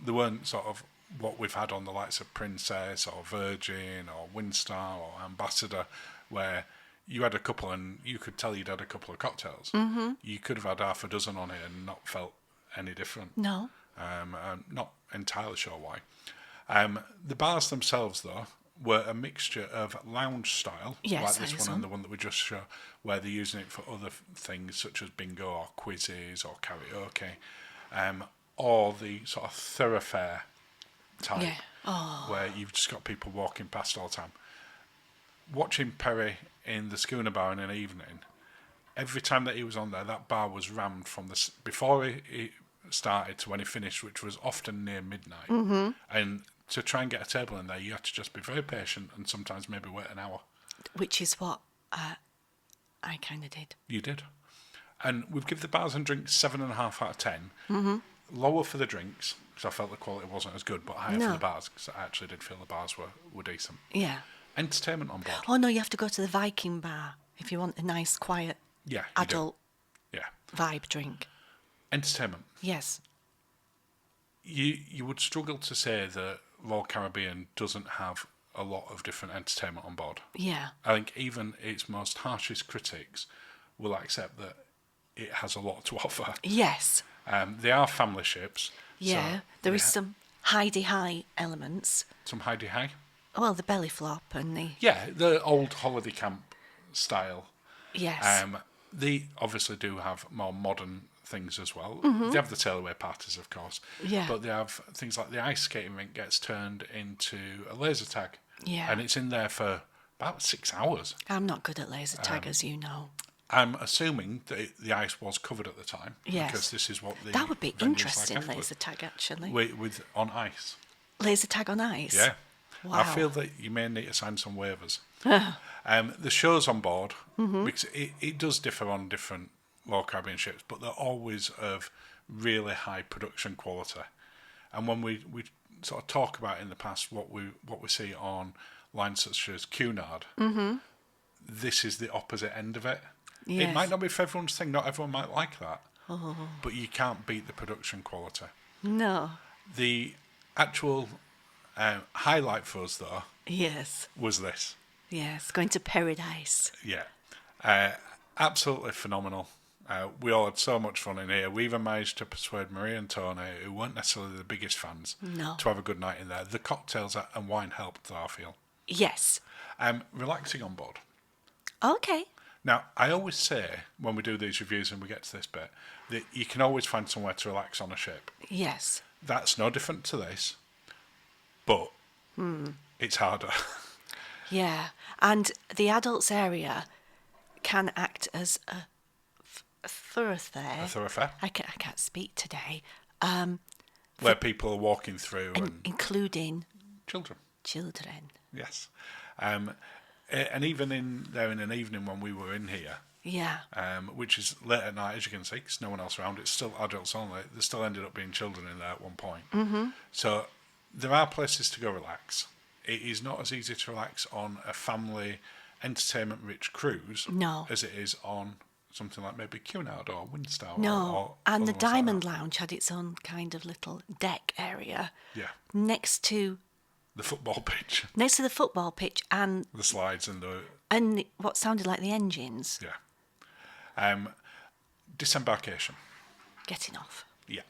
They weren't sort of what we've had on the likes of Princess or Virgin or Windstar or Ambassador, where you had a couple and you could tell you'd had a couple of cocktails. Mm-hmm. You could have had half a dozen on it and not felt any different. No. I'm not entirely sure why. The bars themselves, though, were a mixture of lounge style, Yes, like I this saw. one and the one that we just showed, where they're using it for other things such as bingo or quizzes or karaoke, or the sort of thoroughfare type, Yeah. Oh. where you've just got people walking past all the time. Watching Perry in the schooner bar in an evening, every time that he was on there, that bar was rammed from before he started to when he finished, which was often near midnight. Mm-hmm. And to try and get a table in there, you had to just be very patient and sometimes maybe wait an hour. Which is what I kind of did. You did. And we've given the bars and drinks 7.5 out of 10. Mm-hmm. Lower for the drinks, because I felt the quality wasn't as good, but higher No. for the bars, because I actually did feel the bars were decent. Yeah. Entertainment on board. Oh no, you have to go to the Viking bar if you want a nice, quiet, Yeah, you do. adult Yeah. vibe drink. Entertainment. Yes. You would struggle to say that Royal Caribbean doesn't have a lot of different entertainment on board. Yeah. I think even its most harshest critics will accept that it has a lot to offer. Yes. They are family ships. Yeah, there is some hidey-high elements. Some hidey high. Well, the belly flop and the... Yeah, the old holiday camp style. Yes. They obviously do have more modern things as well. They have the tail-away parties, of course. Yeah. But they have things like the ice skating rink gets turned into a laser tag. Yeah. And it's in there for about 6 hours. I'm not good at laser tag, as you know. I'm assuming that the ice was covered at the time. Yes. Because this is what the That would be venue's interesting, like laser tag, actually. with on ice. Laser tag on ice? Yeah. Wow. I feel that you may need to sign some waivers. The shows on board, because it does differ on different Royal Caribbean ships, but they're always of really high production quality. And when we sort of talk about in the past what we see on lines such as Cunard, this is the opposite end of it. Yes. It might not be for everyone's thing. Not everyone might like that. But you can't beat the production quality. No. The actual highlight for us, though, Yes. was this. Yes. Going to paradise. Yeah. Absolutely phenomenal. We all had so much fun in here. We even managed to persuade Marie and Tony, who weren't necessarily the biggest fans, No. to have a good night in there. The cocktails and wine helped, I feel. Yes. Relaxing on board. Okay. Now, I always say, when we do these reviews and we get to this bit, that you can always find somewhere to relax on a ship. Yes. That's no different to this, but it's harder. Yeah. And the adults area can act as a thoroughfare. A thoroughfare. I can't speak today. Where people are walking through and Including children. children. Yes. And even in an evening when we were in here, Yeah. which is late at night, as you can see, because no one else around, it's still adults only. There still ended up being children in there at one point. Mm-hmm. So there are places to go relax. It is not as easy to relax on a family entertainment-rich cruise No. as it is on something like maybe Cunard or Windstar. No. or And the other ones like Diamond that. Lounge had its own kind of little deck area Yeah. next to The football pitch, the football pitch and the slides and the... what sounded like the engines Yeah. Disembarkation. getting off. Yeah.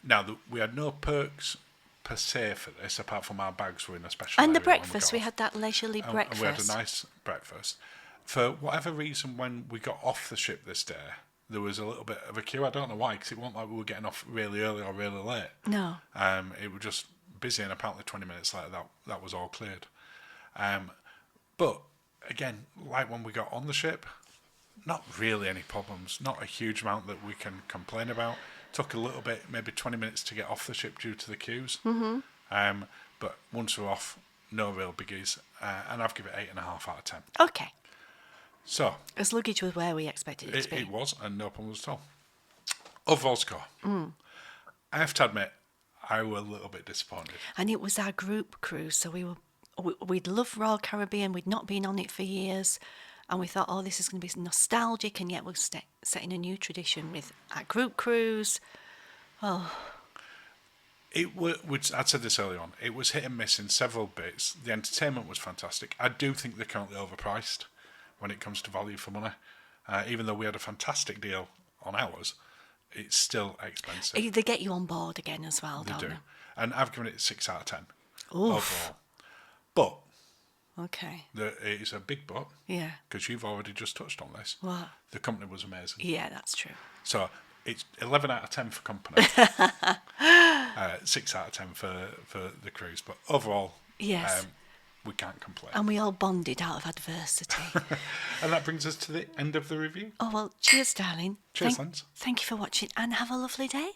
Now, we had no perks per se for this, apart from our bags were in a special And the area when breakfast, we we got had that leisurely off. breakfast. And we had a nice breakfast. For whatever reason, when we got off the ship this day, there was a little bit of a queue. I don't know why, because it wasn't like we were getting off really early or really late. No. It was just busy, and apparently 20 minutes later, that was all cleared. But, again, like when we got on the ship, not really any problems. Not a huge amount that we can complain about. Took a little bit, maybe 20 minutes to get off the ship due to the queues. Mm-hmm. But once we're off, no real biggies. And I've given it 8.5 out of 10. Okay. So, As luggage was where we expected it to be. it was, and no problems at all. Overall score. I have to admit, I was a little bit disappointed. And it was our group cruise, so we'd loved Royal Caribbean. We'd not been on it for years, and we thought, oh, this is going to be nostalgic, and yet we're setting a new tradition with our group cruise. Which I said this early on, it was hit and miss in several bits. The entertainment was fantastic. I do think they're currently overpriced when it comes to value for money. Even though we had a fantastic deal on ours, it's still expensive. They get you on board again as well, They don't do. they? And I've given it 6 out of 10 Oof. overall. But Okay. it is a big but, Yeah. because you've already just touched on this. What? The company was amazing. Yeah, that's true. So it's 11 out of 10 for company, 6 out of 10 for the cruise. But overall, Yes. we can't complain. And we all bonded out of adversity. And that brings us to the end of the review. Oh, well, cheers, darling. Cheers, Linz. Thank you for watching and have a lovely day.